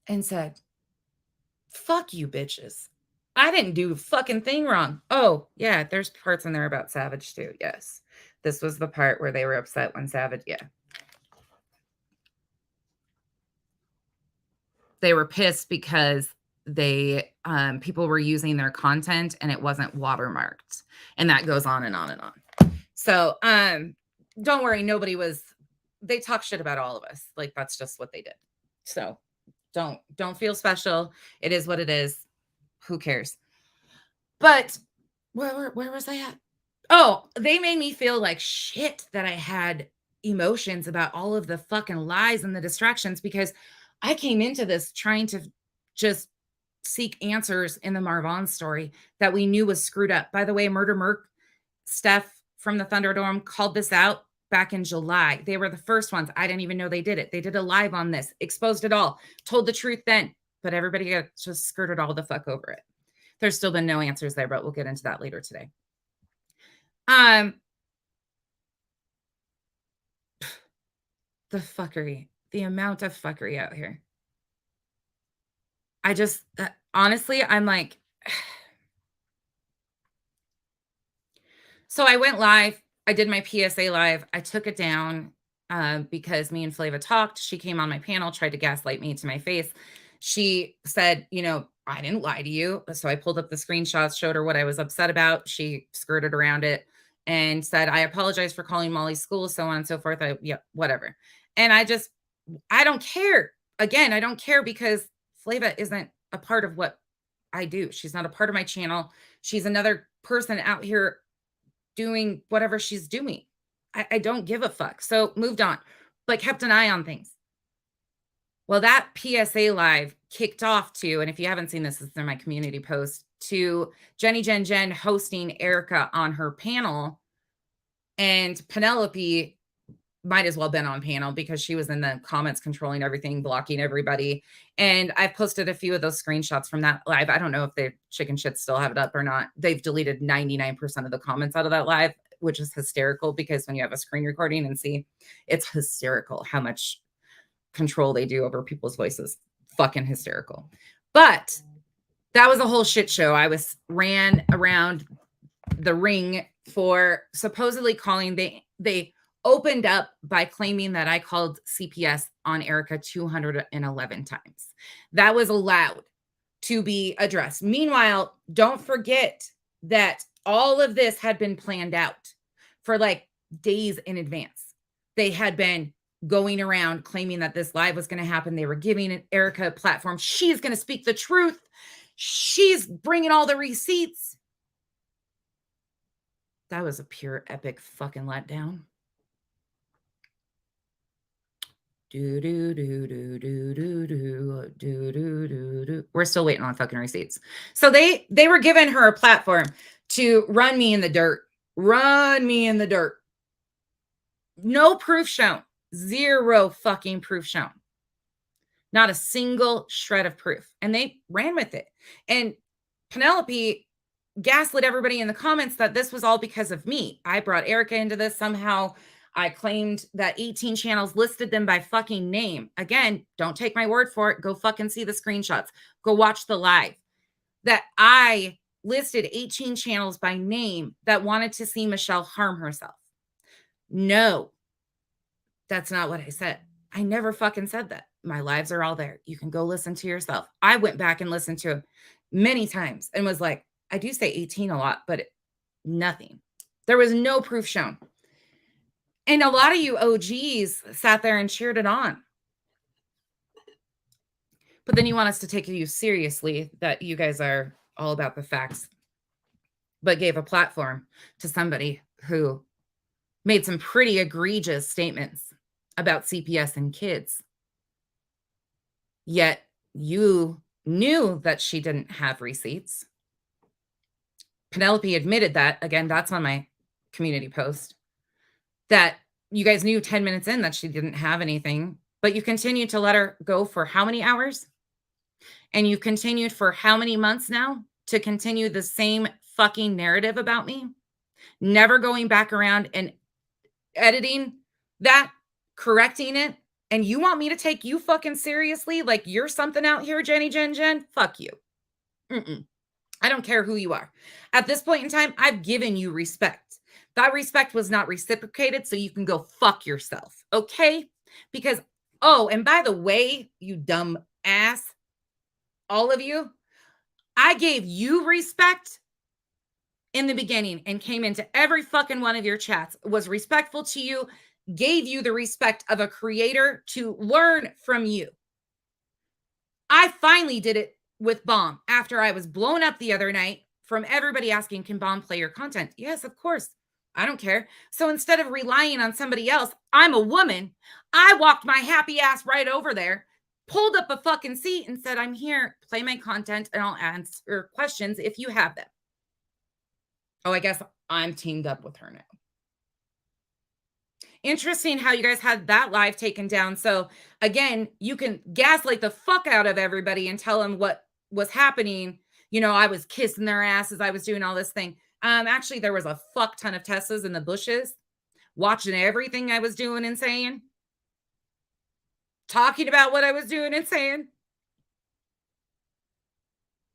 and said, fuck you bitches. I didn't do a fucking thing wrong. Oh, yeah, there's parts in there about Savage too. Yes. This was the part where they were upset when Savage, yeah. They were pissed because they people were using their content and it wasn't watermarked. And that goes on and on and on. So don't worry, they talk shit about all of us. Like that's just what they did. So don't feel special. It is what it is. Who cares? But where was I at? Oh, they made me feel like shit that I had emotions about all of the fucking lies and the distractions because I came into this trying to just seek answers in the Marvon story that we knew was screwed up. By the way, Murder Merc, Steph from the Thunderdome called this out back in July. They were the first ones. I didn't even know they did it. They did a live on this, exposed it all, told the truth then, but everybody just skirted all the fuck over it. There's still been no answers there, but we'll get into that later today. The fuckery, the amount of fuckery out here. I just, honestly, I'm like, so I went live. I did my PSA live. I took it down because me and Flava talked. She came on my panel, tried to gaslight me to my face. She said, I didn't lie to you. So I pulled up the screenshots, showed her what I was upset about. She skirted around it and said, I apologize for calling Molly's school, so on and so forth. Yeah, whatever. And I don't care. Again, I don't care because Flava isn't a part of what I do. She's not a part of my channel. She's another person out here doing whatever she's doing. I don't give a fuck. So moved on, but kept an eye on things. Well, that PSA live kicked off to, and if you haven't seen this, it's in my community post, to Jenny Jen hosting Erica on her panel and Penelope might as well been on panel because she was in the comments controlling everything, blocking everybody. And I've posted a few of those screenshots from that live. I don't know if the chicken shits still have it up or not. They've deleted 99% of the comments out of that live, which is hysterical because when you have a screen recording and see, it's hysterical how much control they do over people's voices. Fucking hysterical. But that was a whole shit show. I ran around the ring for supposedly calling. They opened up by claiming that I called CPS on Erica 211 times. That was allowed to be addressed. Meanwhile, don't forget that all of this had been planned out for like days in advance. They had been going around claiming that this live was going to happen. They were giving Erica a platform. She's going to speak the truth. She's bringing all the receipts. That was a pure epic fucking letdown. We're still waiting on fucking receipts. So they were giving her a platform to run me in the dirt. Run me in the dirt. No proof shown. Zero fucking proof shown. Not a single shred of proof. And they ran with it. And Penelope gaslit everybody in the comments that this was all because of me. I brought Erica into this somehow. I claimed that 18 channels listed them by fucking name. Again, don't take my word for it. Go fucking see the screenshots. Go watch the live. That I listed 18 channels by name that wanted to see Michelle harm herself. No, that's not what I said. I never fucking said that. My lives are all there. You can go listen to yourself. I went back and listened to them many times and was like, I do say 18 a lot, but nothing. There was no proof shown. And a lot of you OGs sat there and cheered it on. But then you want us to take you seriously, that you guys are all about the facts, but gave a platform to somebody who made some pretty egregious statements about CPS and kids. Yet you knew that she didn't have receipts. Penelope admitted that. Again, that's on my community post. That you guys knew 10 minutes in that she didn't have anything, but you continued to let her go for how many hours? And you continued for how many months now to continue the same fucking narrative about me? Never going back around and editing that, correcting it. And you want me to take you fucking seriously? Like you're something out here, Jenny Jen? Fuck you. I don't care who you are. At this point in time, I've given you respect. That respect was not reciprocated, so you can go fuck yourself, okay? Because, oh, and by the way, you dumb ass, all of you, I gave you respect in the beginning and came into every fucking one of your chats, was respectful to you, gave you the respect of a creator to learn from you. I finally did it with Bomb after I was blown up the other night from everybody asking, can Bomb play your content? Yes, of course. I don't care. So instead of relying on somebody else, I'm a woman. I walked my happy ass right over there, pulled up a fucking seat and said, I'm here, play my content, and I'll answer questions if you have them. Oh, I guess I'm teamed up with her now. Interesting how you guys had that live taken down. So again, you can gaslight the fuck out of everybody and tell them what was happening. You know, I was kissing their asses. I was doing all this thing. Actually, there was a fuck ton of Tessas in the bushes watching everything I was doing and saying, talking about what I was doing and saying.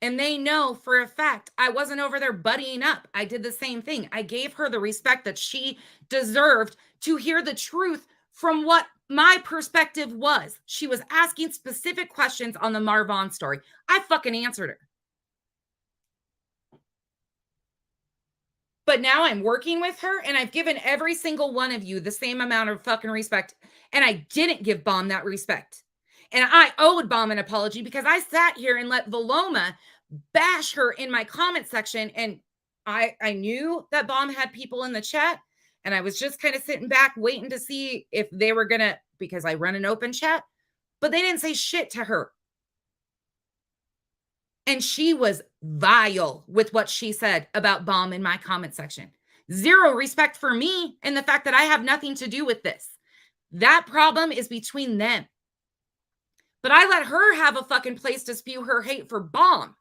And they know for a fact I wasn't over there buddying up. I did the same thing. I gave her the respect that she deserved to hear the truth from what my perspective was. She was asking specific questions on the Marvon story. I fucking answered her. But now I'm working with her and I've given every single one of you the same amount of fucking respect. And I didn't give Bomb that respect. And I owed Bomb an apology because I sat here and let Valoma bash her in my comment section. And I knew that Bomb had people in the chat. And I was just kind of sitting back waiting to see if they were going to, because I run an open chat. But they didn't say shit to her. And she was vile with what she said about Bomb in my comment section. Zero respect for me and the fact that I have nothing to do with this. That problem is between them. But I let her have a fucking place to spew her hate for Bomb.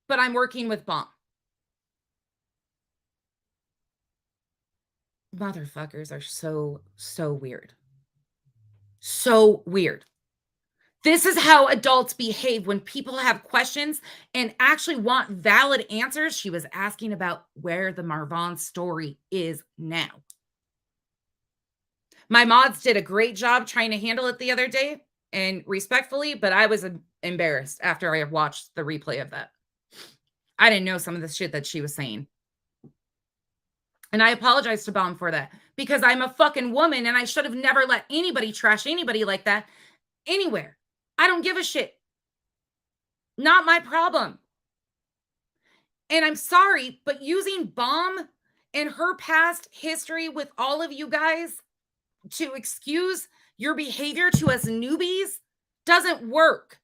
But I'm working with Bomb. Motherfuckers are so weird. So weird. This is how adults behave when people have questions and actually want valid answers. She was asking about where the Marvon story is now. My mods did a great job trying to handle it the other day and respectfully, but I was embarrassed after I watched the replay of that. I didn't know some of the shit that she was saying. And I apologize to Bomb for that because I'm a fucking woman and I should have never let anybody trash anybody like that anywhere. I don't give a shit. Not my problem. And I'm sorry, but using Bomb and her past history with all of you guys to excuse your behavior to us newbies doesn't work.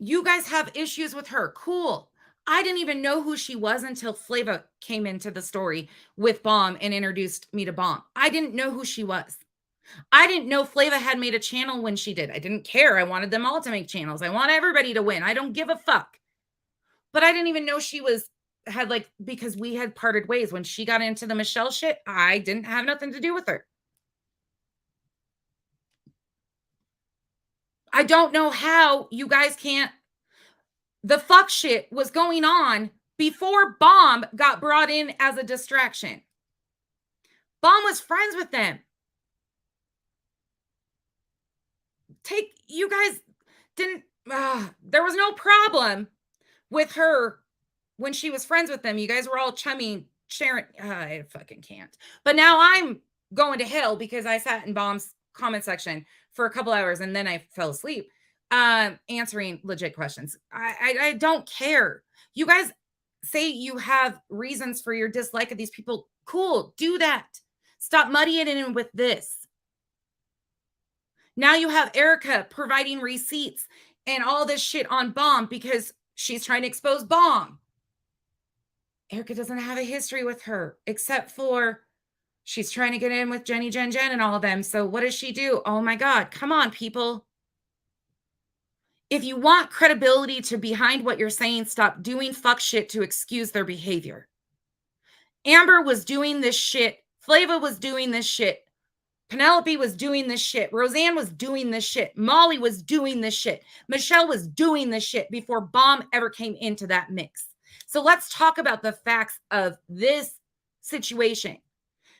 You guys have issues with her. Cool. I didn't even know who she was until Flava came into the story with Bomb and introduced me to Bomb. I didn't know who she was. I didn't know Flava had made a channel when she did. I didn't care. I wanted them all to make channels. I want everybody to win. I don't give a fuck. But I didn't even know she had because we had parted ways. When she got into the Michelle shit, I didn't have nothing to do with her. I don't know how you guys can't. The fuck shit was going on before Bomb got brought in as a distraction. Bomb was friends with them. You guys didn't, there was no problem with her when she was friends with them. You guys were all chummy, sharing. I fucking can't. But now I'm going to hell because I sat in Bomb's comment section for a couple hours and then I fell asleep answering legit questions. I don't care. You guys say you have reasons for your dislike of these people. Cool, do that. Stop muddying it in with this. Now you have Erica providing receipts and all this shit on Bomb because she's trying to expose Bomb. Erica doesn't have a history with her except for she's trying to get in with Jenny, Jen, and all of them. So what does she do? Oh my God, come on, people. If you want credibility to behind what you're saying, stop doing fuck shit to excuse their behavior. Amber was doing this shit. Flava was doing this shit. Penelope was doing this shit. Roseanne was doing this shit. Molly was doing this shit. Michelle was doing this shit before Bomb ever came into that mix. So let's talk about the facts of this situation,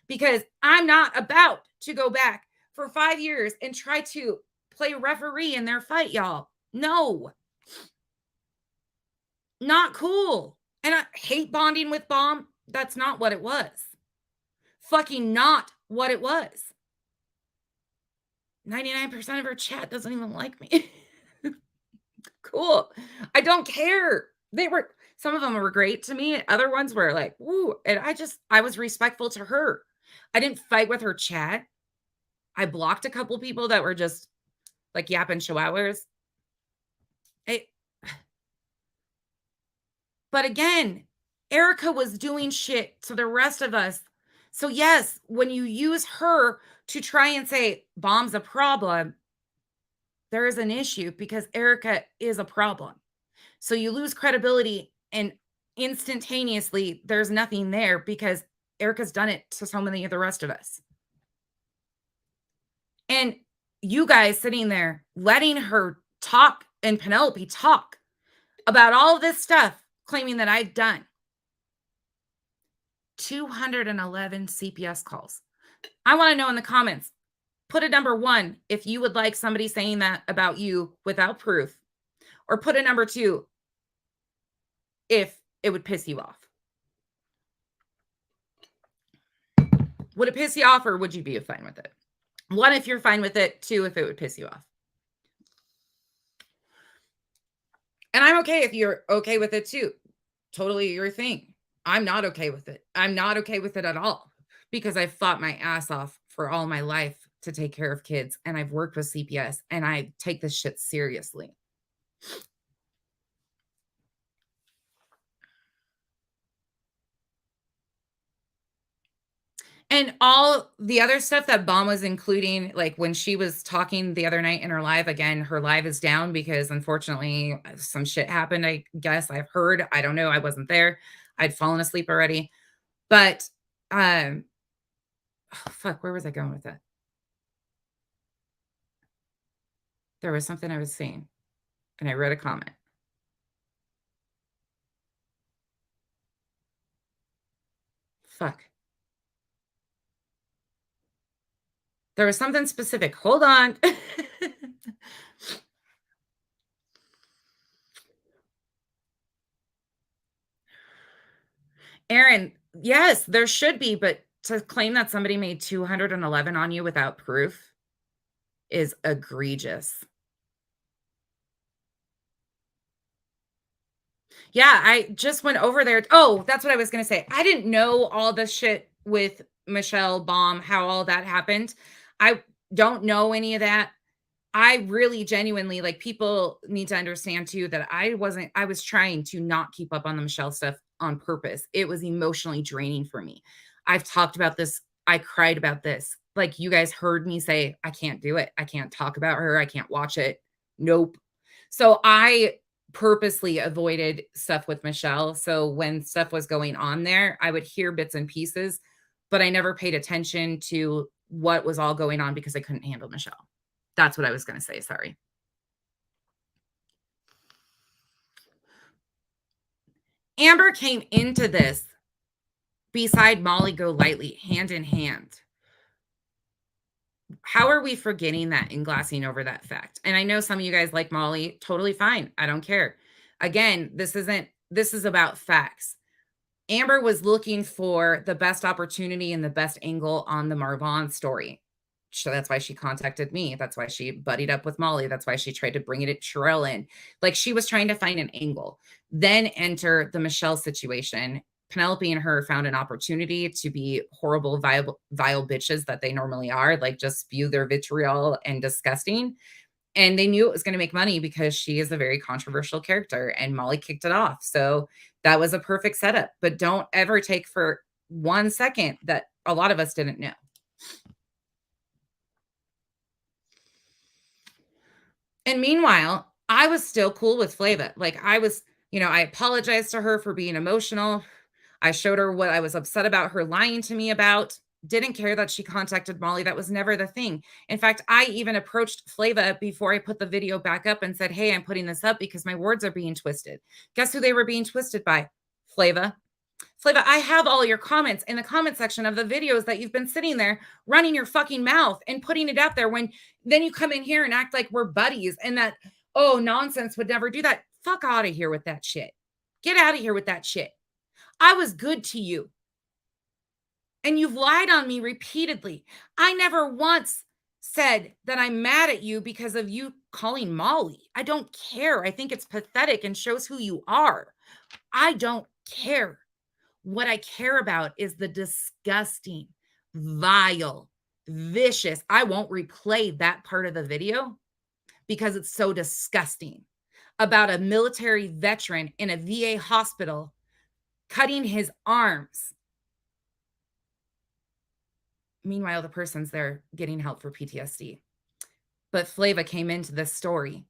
because I'm not about to go back for 5 years and try to play referee in their fight, y'all. No. Not cool. And I hate bonding with Bomb. That's not what it was. Fucking not what it was. 99% of her chat doesn't even like me. Cool. I don't care. Some of them were great to me. Other ones were like, woo. And I was respectful to her. I didn't fight with her chat. I blocked a couple people that were just like yapping chihuahuas. But again, Erica was doing shit to the rest of us. So yes, when you use her to try and say Bomb's a problem, there is an issue because Erica is a problem. So you lose credibility and instantaneously there's nothing there because Erica's done it to so many of the rest of us. And you guys sitting there letting her talk and Penelope talk about all of this stuff, claiming that I've done 211 CPS calls. I want to know in the comments, put a number 1 if you would like somebody saying that about you without proof, or put a number 2 if it would piss you off. Would it piss you off, or would you be fine with it? 1 if you're fine with it, 2 if it would piss you off. And I'm okay if you're okay with it too. Totally your thing. I'm not okay with it. I'm not okay with it at all because I've fought my ass off for all my life to take care of kids, and I've worked with CPS, and I take this shit seriously. And all the other stuff that Bomb was including, like, when she was talking the other night in her live, again, her live is down because unfortunately, some shit happened, I guess, I've heard, I don't know, I wasn't there. I'd fallen asleep already. But, oh, fuck, where was I going with it? There was something I was saying, and I read a comment. Fuck. There was something specific. Hold on. Aaron, yes, there should be, but to claim that somebody made 211 on you without proof is egregious. Yeah, I just went over there. Oh, that's what I was gonna say. I didn't know all the shit with Michelle Baum, how all that happened. I don't know any of that. I really genuinely like people need to understand too that I was trying to not keep up on the Michelle stuff on purpose. It was emotionally draining for me. I've talked about this. I cried about this. Like you guys heard me say, I can't do it. I can't talk about her. I can't watch it. Nope. So I purposely avoided stuff with Michelle. So when stuff was going on there, I would hear bits and pieces, but I never paid attention to what was all going on because I couldn't handle Michelle. That's what I was gonna say, sorry. Amber came into this beside Molly Golightly, hand in hand. How are we forgetting that and glassing over that fact? And I know some of you guys like Molly, totally fine. I don't care. Again, this is about facts. Amber was looking for the best opportunity and the best angle on the Marvon story. So that's why she contacted me. That's why she buddied up with Molly. That's why she tried to bring it at Sherelle in. Like she was trying to find an angle. Then enter the Michelle situation. Penelope and her found an opportunity to be horrible, vile bitches that they normally are, like just spew their vitriol and disgusting. And they knew it was going to make money because she is a very controversial character and Molly kicked it off. So that was a perfect setup. But don't ever take for 1 second that a lot of us didn't know. And meanwhile, I was still cool with Flava. Like I was, I apologized to her for being emotional. I showed her what I was upset about her lying to me about. Didn't care that she contacted Molly. That was never the thing. In fact, I even approached Flava before I put the video back up and said, hey, I'm putting this up because my words are being twisted. Guess who they were being twisted by? Flava. Flava, I have all your comments in the comment section of the videos that you've been sitting there running your fucking mouth and putting it out there when then you come in here and act like we're buddies and that, oh, nonsense would never do that. Fuck out of here with that shit. Get out of here with that shit. I was good to you. And you've lied on me repeatedly. I never once said that I'm mad at you because of you calling Molly. I don't care. I think it's pathetic and shows who you are. I don't care. What I care about is the disgusting, vile, vicious. I won't replay that part of the video because it's so disgusting about a military veteran in a VA hospital cutting his arms. Meanwhile, the person's there getting help for PTSD. But Flava came into this story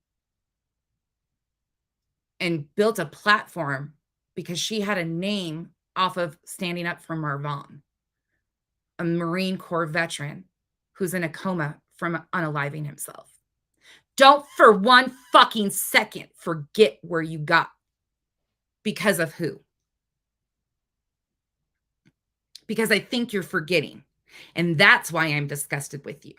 and built a platform because she had a name off of standing up for Marvon, a Marine Corps veteran who's in a coma from unaliving himself. Don't for 1 fucking second forget where you got because of who. Because I think you're forgetting. And that's why I'm disgusted with you.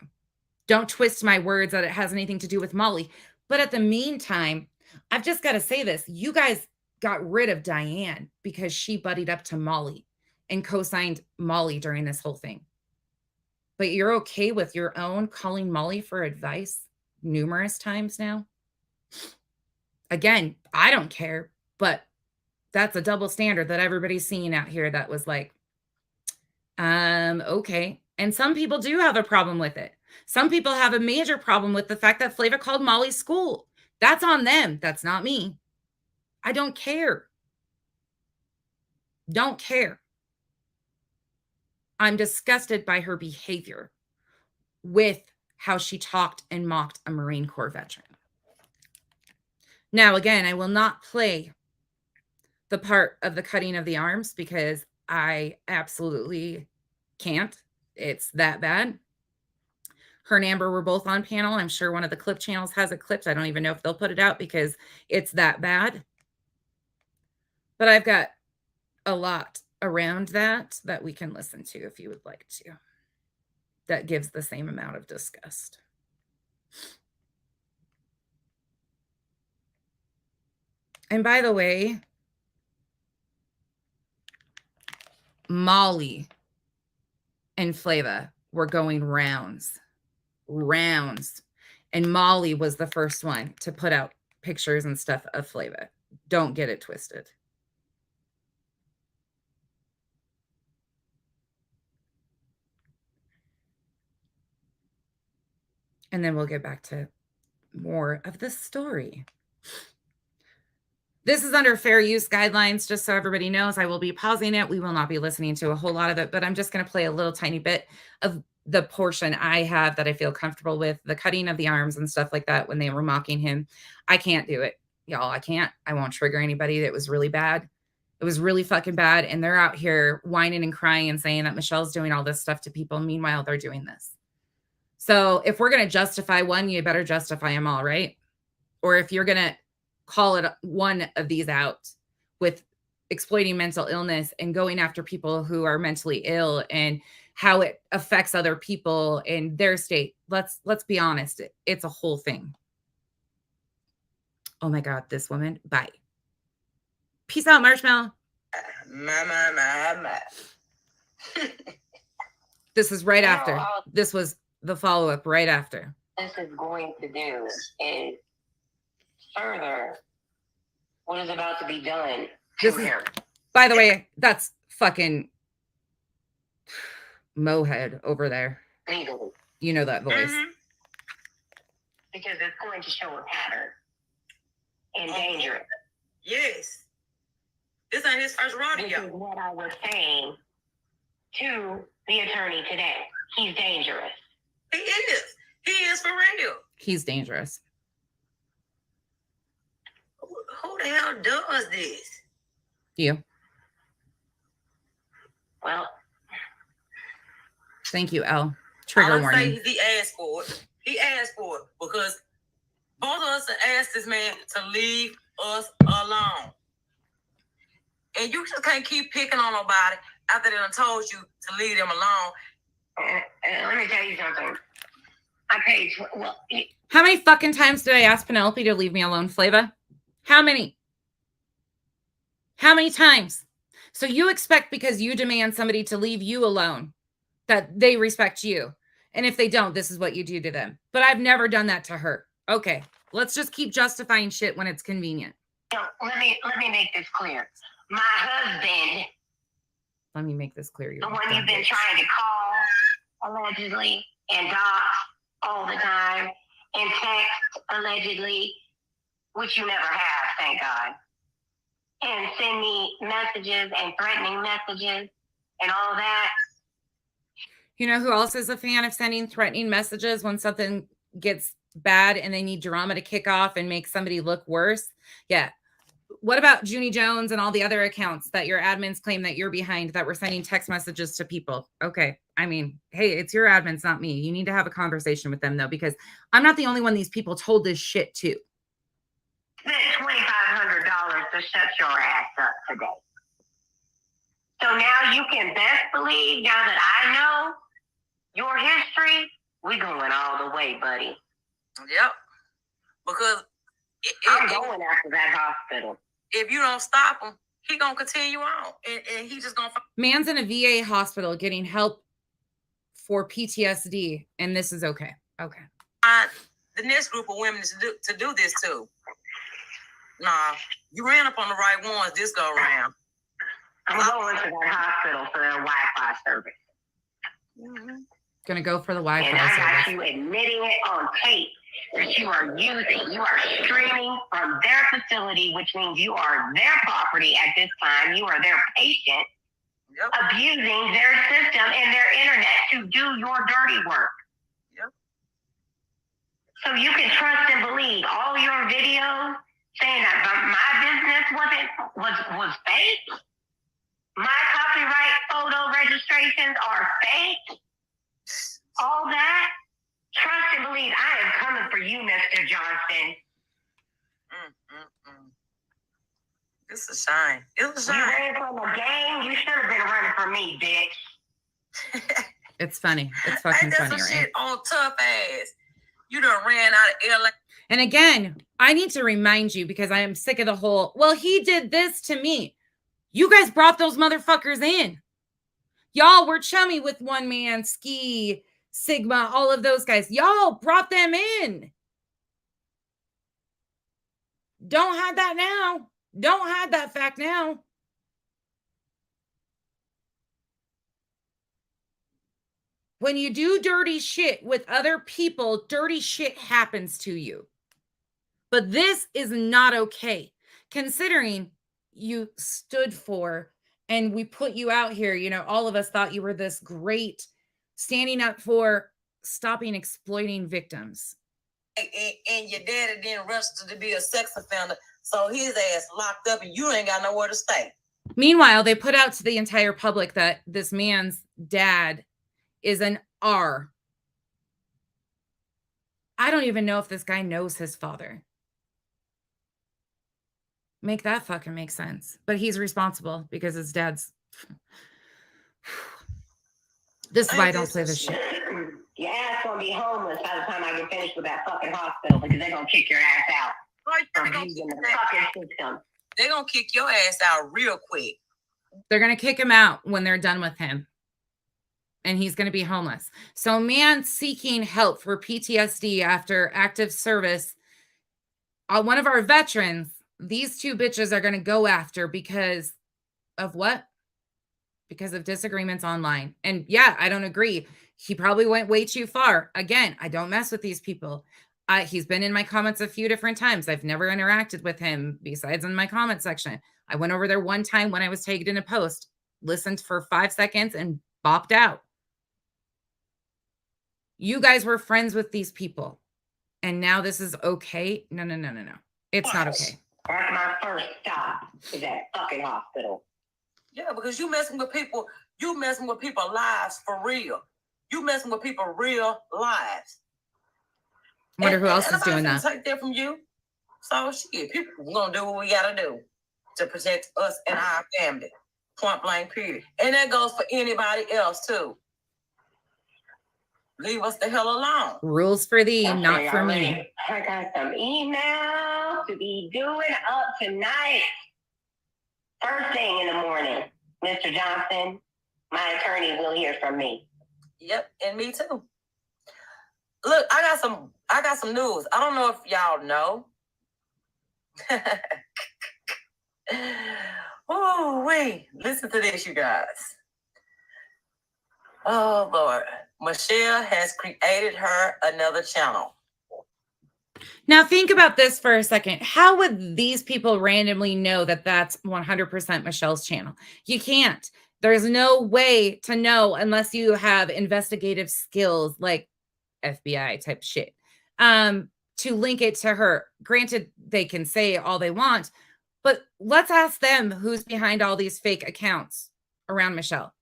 Don't twist my words that it has anything to do with Molly. But at the meantime, I've just got to say this. You guys got rid of Diane because she buddied up to Molly and co-signed Molly during this whole thing. But you're okay with your own calling Molly for advice numerous times now? Again, I don't care, but that's a double standard that everybody's seeing out here that was like, okay. And some people do have a problem with it. Some people have a major problem with the fact that Flava called Molly's school. That's on them. That's not me. I don't care. Don't care. I'm disgusted by her behavior with how she talked and mocked a Marine Corps veteran. Now, again, I will not play the part of the cutting of the arms because I absolutely can't. It's that bad. Her and Amber were both on panel. I'm sure one of the clip channels has it clipped. I don't even know if they'll put it out because it's that bad. But I've got a lot around that we can listen to if you would like to. That gives the same amount of disgust. And by the way, Molly and Flava were going rounds. And Molly was the first one to put out pictures and stuff of Flava. Don't get it twisted. And then we'll get back to more of the story. This is under fair use guidelines, just so everybody knows. I will be pausing it. We will not be listening to a whole lot of it, but I'm just going to play a little tiny bit of the portion I have that I feel comfortable with, the cutting of the arms and stuff like that when they were mocking him. I can't do it, y'all. I can't. I won't trigger anybody. It was really bad. It was really fucking bad. And they're out here whining and crying and saying that Michelle's doing all this stuff to people. Meanwhile, they're doing this. So if we're going to justify one, you better justify them all, right? Or if you're going to call it one of these out with exploiting mental illness and going after people who are mentally ill and how it affects other people in their state, let's be honest. It's a whole thing. Oh my God, this woman. Bye. Peace out, Marshmallow. This is right after. This was the follow-up right after. This is going to do is further what is about to be done to him. By the way, that's fucking Mohead over there. Legally. You know that voice. Mm-hmm. Because it's going to show a pattern and danger. Yes. This ain't his first rodeo. This is what I was saying to the attorney today. He's dangerous. He is. He is for real. He's dangerous. Who the hell does this? You. Well, thank you, Elle. Trigger warning. He asked for it. He asked for it because both of us asked this man to leave us alone. And you just can't keep picking on nobody after they done told you to leave them alone. Let me tell you something. I paid. How many fucking times did I ask Penelope to leave me alone, Flava? How many? How many times? So you expect because you demand somebody to leave you alone that they respect you. And if they don't, this is what you do to them. But I've never done that to her. Okay, let's just keep justifying shit when it's convenient. Let me make this clear. My husband. Let me make this clear. The one you've been trying to call, allegedly, and dox all the time, and text, allegedly, which you never have, thank God. And send me messages and threatening messages and all that. You know who else is a fan of sending threatening messages when something gets bad and they need drama to kick off and make somebody look worse? Yeah. What about Junie Jones and all the other accounts that your admins claim that you're behind that were sending text messages to people? Okay. I mean, hey, it's your admins, not me. You need to have a conversation with them, though, because I'm not the only one these people told this shit to. Spent $2,500 to shut your ass up today. So now you can best believe, now that I know your history, we're going all the way, buddy. Yep. Because I'm going after that hospital. If you don't stop him, he gonna continue on, and he just gonna. Man's in a VA hospital getting help for PTSD, and this is okay. Okay. The next group of women to do this too. Nah, you ran up on the right ones this go around. I'm going to that hospital for their Wi-Fi service. Mm-hmm. Gonna go for the Wi-Fi and I got service. you admitting it on tape that you are streaming from their facility, which means you are their property at this time. You are their patient. abusing their system and their internet to do your dirty work. Yep. So you can trust and believe all your videos saying that my business was fake. My copyright photo registrations are fake. All that. Trust and believe. I am coming for you, Mr. Johnston. It's a shame. It's a You shame. ran from a game. You should have been running for me, bitch. It's funny. It's fucking Ain't that funny, some right? shit on tough ass? You done ran out of LA. And again, I need to remind you because I am sick of the whole, well, he did this to me. You guys brought those motherfuckers in. Y'all were chummy with One Man, Ski, Sigma, all of those guys. Y'all brought them in. Don't hide that now. Don't hide that fact now. When you do dirty shit with other people, dirty shit happens to you. But this is not okay, considering you stood for and we put you out here. You know, all of us thought you were this great standing up for stopping exploiting victims. And your daddy didn't register to be a sex offender, so his ass locked up and you ain't got nowhere to stay. Meanwhile, they put out to the entire public that this man's dad is an R. I don't even know if this guy knows his father. Make that fucking make sense. But he's responsible because his dad's... This is why I don't play this shit. Your ass gonna be homeless by the time I get finished with that fucking hospital because they're gonna kick your ass out from using the fucking system. They're gonna kick your ass out real quick. They're gonna kick him out when they're done with him. And he's gonna be homeless. So a man seeking help for PTSD after active service, one of our veterans, these two bitches are gonna go after because of what? Because of disagreements online. And yeah, I don't agree. He probably went way too far. Again, I don't mess with these people. He's been in my comments a few different times. I've never interacted with him besides in my comment section. I went over there one time when I was tagged in a post, listened for 5 seconds and bopped out. You guys were friends with these people. And now this is okay? No. It's not okay. That's my first stop to that fucking hospital. Yeah, because you messing with people, people's lives for real. You messing with people's real lives. Wonder who else is doing that. Take that from you. So shit, people gonna do what we gotta do to protect us and our family. Point blank, period. And that goes for anybody else too. Leave us the hell alone. Rules for thee, not for me. I got some emails to be doing up tonight. First thing in the morning, Mr. Johnson, my attorney will hear from me. Yep, and me too. Look, I got some news. I don't know if y'all know. Oh, wait. Listen to this, you guys. Oh, Lord. Michelle has created her another channel. Now think about this for a second. How would these people randomly know that that's 100% Michelle's channel? You can't. There's no way to know unless you have investigative skills like FBI type shit to link it to her. Granted, they can say all they want, but let's ask them who's behind all these fake accounts around Michelle.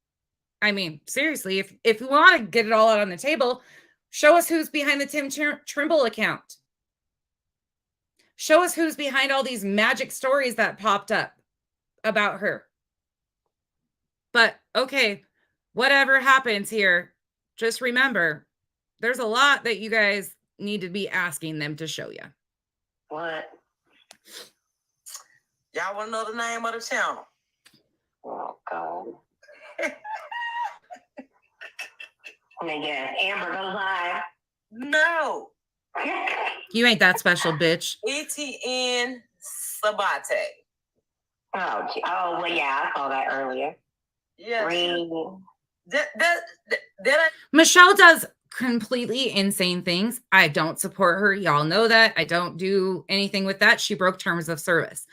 I mean, seriously, if you want to get it all out on the table, show us who's behind the Tim Trimble account. Show us who's behind all these magic stories that popped up about her. But okay, whatever happens here, just remember, there's a lot that you guys need to be asking them to show you. What? Y'all want to know the name of the channel? Oh, God. I mean, yeah, Amber goes live. No. You ain't that special, bitch. ETN Sabate. Oh, well, yeah, I saw that earlier. Yeah. That Michelle does completely insane things. I don't support her. Y'all know that. I don't do anything with that. She broke terms of service.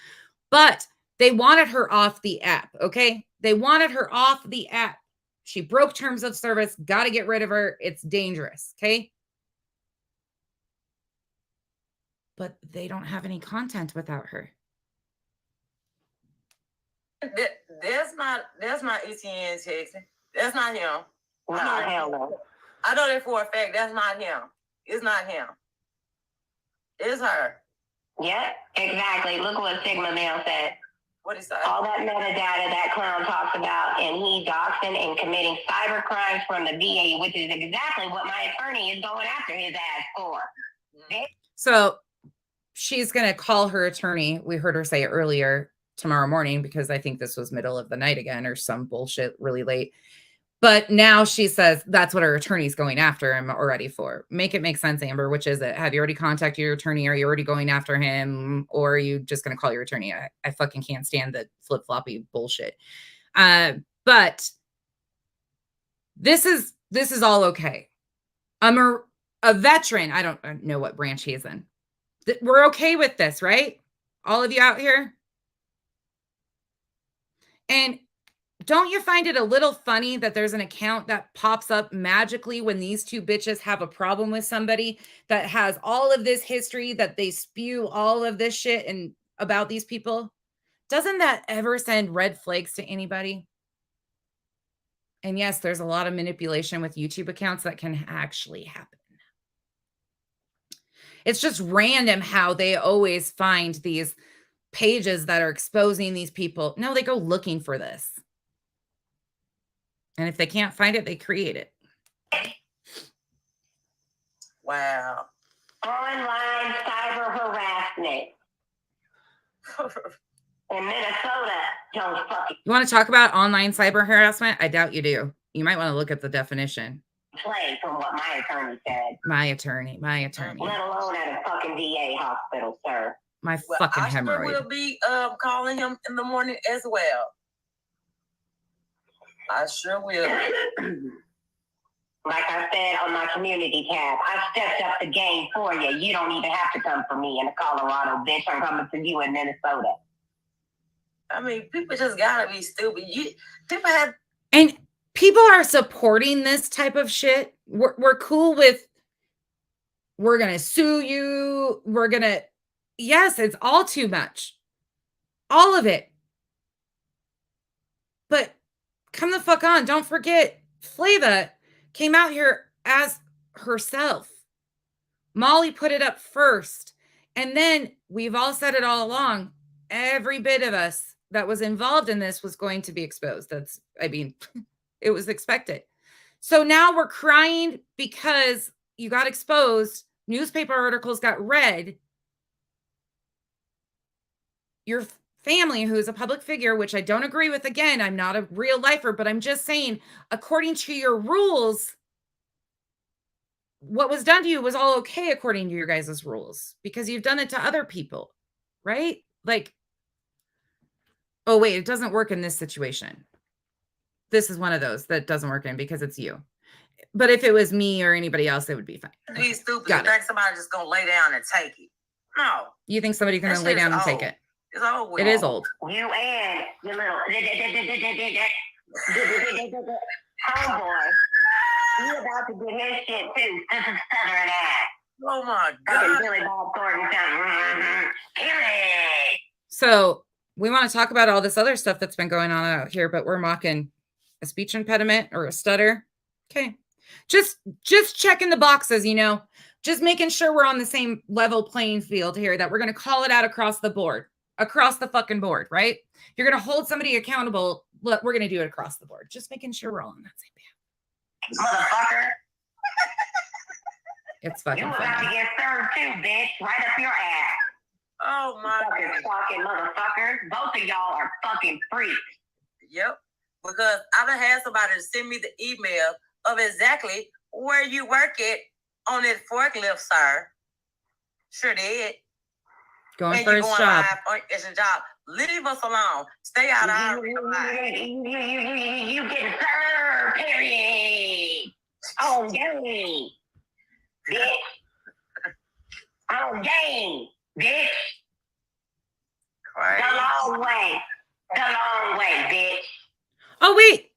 But They wanted her off the app, okay? They wanted her off the app. She broke terms of service. Got to get rid of her. It's dangerous, okay? But they don't have any content without her. That's not ETN texting. That's not him. No, hell no. I know that for a fact. That's not him. It's not him. It's her. Yep, exactly. Look what Sigma Male said. What is that? All that metadata that clown talks about, and he doxing and committing cyber crimes from the VA, which is exactly what my attorney is going after his ass for. So she's going to call her attorney. We heard her say it earlier tomorrow morning, because I think this was middle of the night again or some bullshit really late. But now she says that's what her attorney's going after him already for. Make it make sense, Amber. Which is it? Have you already contacted your attorney? Are you already going after him? Or are you just going to call your attorney? I fucking can't stand the flip-floppy bullshit. But this is all okay. I'm a veteran. I don't know what branch he is in. We're okay with this, right? All of you out here? And don't you find it a little funny that there's an account that pops up magically when these two bitches have a problem with somebody that has all of this history, that they spew all of this shit and about these people? Doesn't that ever send red flags to anybody? And yes, there's a lot of manipulation with YouTube accounts that can actually happen. It's just random how they always find these pages that are exposing these people. No, they go looking for this. And if they can't find it, they create it. Wow. Online cyber harassment. In Minnesota, don't fucking You want to talk about online cyber harassment? I doubt you do. You might want to look at the definition. play from what my attorney said. My attorney. Let alone at a fucking VA hospital, sir. My fucking hemorrhoid. I sure will be calling him in the morning as well. I sure will. Like I said on my community tab, I stepped up the game for you. You don't even have to come for me in Colorado, bitch. I'm coming for you in Minnesota. I mean, people just gotta be stupid. And people are supporting this type of shit. We're cool with, we're gonna sue you. Yes, it's all too much. All of it. But come the fuck on. Don't forget, Flava came out here as herself. Molly put it up first. And then we've all said it all along. Every bit of us that was involved in this was going to be exposed. It was expected. So now we're crying because you got exposed. Newspaper articles got read. Your family, who is a public figure, which I don't agree with. Again, I'm not a real lifer, but I'm just saying, according to your rules, what was done to you was all okay according to your guys' rules, because you've done it to other people, right? Like, oh, wait, it doesn't work in this situation. This is one of those that doesn't work in because it's you. But if it was me or anybody else, it would be fine. Be stupid. You think somebody's just going to lay down and take it. No. You think somebody's going to lay down and take it? It's old. It is old. You and your little homeboy, you about to get his shit too. This is Southern ass. Oh my God. Billy Bob Thornton sound. So we want to talk about all this other stuff that's been going on out here, but we're mocking a speech impediment or a stutter. Okay. Just checking the boxes, just making sure we're on the same level playing field here, that we're going to call it out across the board. Across the fucking board, right? You're going to hold somebody accountable. Look, we're going to do it across the board. Just making sure we're all on that same page. Motherfucker. It's fucking funny. You about to get served too, bitch. Right up your ass. Oh my God. Fucking motherfucker. Both of y'all are fucking freaks. Yep. Because I done had somebody to send me the email of exactly where you work at on that forklift, sir. Sure did. Going for his job. It's a job. Leave us alone. Stay out of our life. You get served, period. On game, bitch. On game, bitch. Crazy. The long way. The long way, bitch. Oh, wait.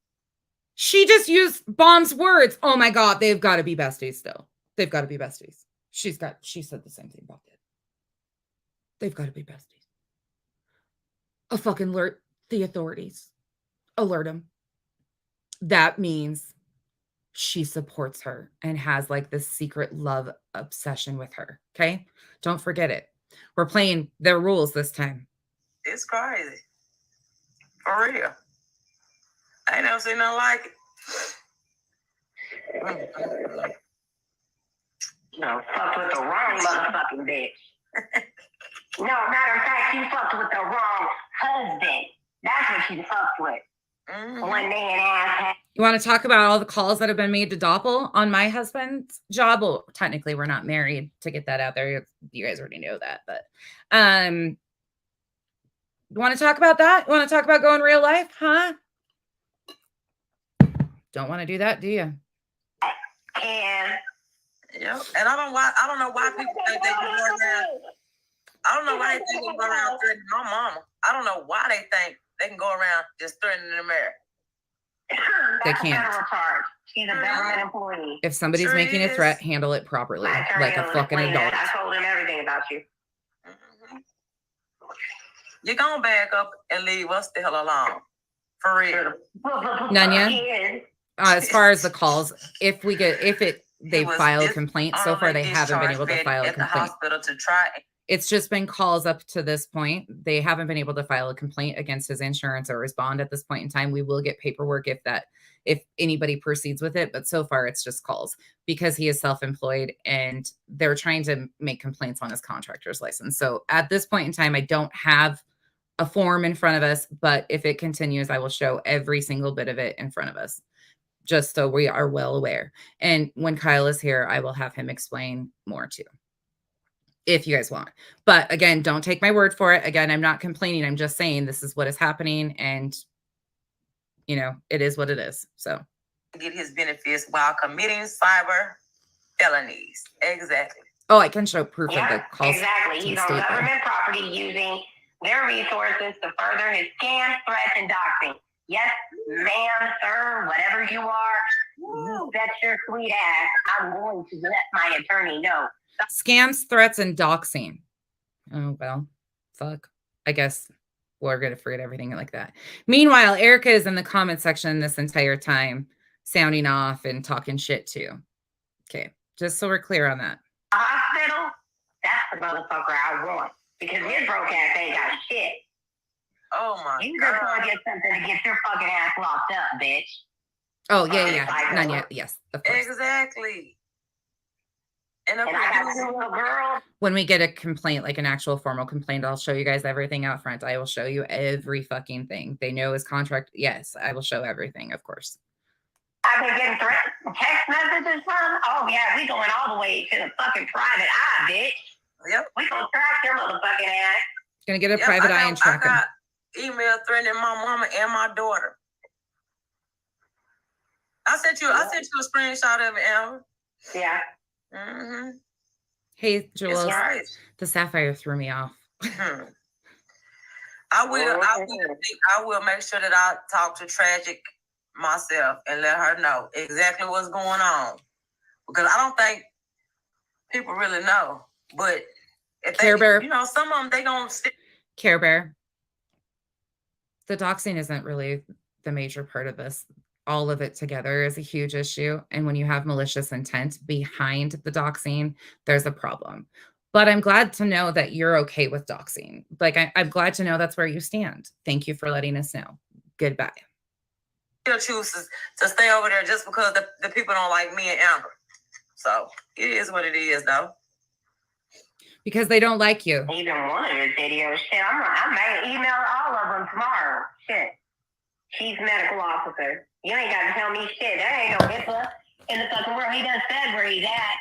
She just used Bomb's words. Oh my God. They've got to be besties still. They've got to be besties. She said the same thing about it. They've got to be besties. A fucking alert the authorities. Alert them. That means she supports her and has like this secret love obsession with her. Okay. Don't forget it. We're playing their rules this time. It's crazy. For real. I ain't never seen nothing like it. No, fucked with the wrong motherfucking bitch. No, matter of fact, you fucked with the wrong husband. That's what you fucked with. One day an ass. You want to talk about all the calls that have been made to Doppel on my husband's job? Well, technically, we're not married, to get that out there. You guys already know that, but you want to talk about that? You want to talk about going real life, huh? Don't want to do that, do you? And yeah, and I don't know why people think they can go around. I don't know why they think they can go around threatening my mama. I don't know why they think they can go around just threatening the mayor. They can't. She's a government employee. If somebody's making a threat, handle it properly, like a fucking adult. I told him everything about you. You're gonna back up and leave us the hell alone. For real. Nanya, as far as the calls, they file a complaint. So far, they haven't been able to file a complaint. It's just been calls up to this point. They haven't been able to file a complaint against his insurance or respond at this point in time. We will get paperwork if anybody proceeds with it. But so far, it's just calls because he is self-employed and they're trying to make complaints on his contractor's license. So at this point in time, I don't have a form in front of us, but if it continues, I will show every single bit of it in front of us, just so we are well aware. And when Kyle is here, I will have him explain more too, if you guys want. But again, don't take my word for it. Again, I'm not complaining. I'm just saying this is what is happening. And, you know, it is what it is. So get his benefits while committing cyber felonies. Exactly. Oh, I can show proof of the calls. Exactly. He's on government property using their resources to further his scam, threats, and doxing. Yes, ma'am, sir, whatever you are, that's your sweet ass. I'm going to let my attorney know. Scams, threats, and doxing. Oh, well, fuck. I guess we're going to forget everything like that. Meanwhile, Erica is in the comment section this entire time, sounding off and talking shit too. Okay, just so we're clear on that. Hospital, that's the motherfucker I want. Because his broke ass ain't got shit. Oh my God. You just want to get something to get your fucking ass locked up, bitch. Oh, yeah. Not yet. Yes, of course. Exactly. And I got two little girls. When we get a complaint, like an actual formal complaint, I'll show you guys everything out front. I will show you every fucking thing. They know his contract. Yes, I will show everything, of course. I've been getting text messages from. Oh, yeah, we going all the way to the fucking private eye, bitch. Yep. We gonna track your motherfucking ass. Gonna get a private eye and track him. I got email threatening my mama and my daughter. I sent you a screenshot of it, Amber. Yeah. Mm-hmm. Hey, Jules. Right. The sapphire threw me off. I will make sure that I talk to Tragic myself and let her know exactly what's going on. Because I don't think people really know. But if Care Bear, you know, some of them, they gonna stick. Care Bear. The doxing isn't really the major part of this. All of it together is a huge issue. And when you have malicious intent behind the doxing, there's a problem. But I'm glad to know that you're okay with doxing. Like, I'm glad to know that's where you stand. Thank you for letting us know. Goodbye. Still chooses to stay over there just because the people don't like me and Amber. So it is what it is, though. Because they don't like you. Even one of his videos, shit, I may email all of them tomorrow. Shit. Chief medical officer. You ain't got to tell me shit. There ain't no HIPAA in the fucking world. He done said where he's at.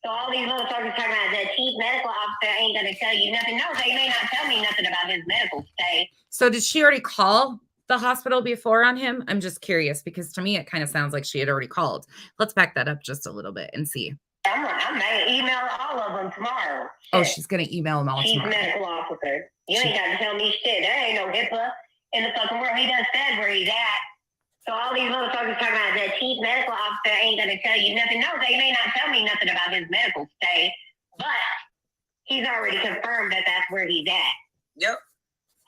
So all these motherfuckers talking about the chief medical officer ain't going to tell you nothing. No, they may not tell me nothing about his medical stay. So did she already call the hospital before on him? I'm just curious because to me, it kind of sounds like she had already called. Let's back that up just a little bit and see. I'm going to email all of them tomorrow. Oh, she's going to email them all Chief tomorrow. medical officer. You ain't got to tell me shit. There ain't no HIPAA in the fucking world. He done said where he's at. So all these motherfuckers talking about the chief medical officer ain't gonna tell you nothing. No, they may not tell me nothing about his medical stay, but he's already confirmed that that's where he's at. Yep.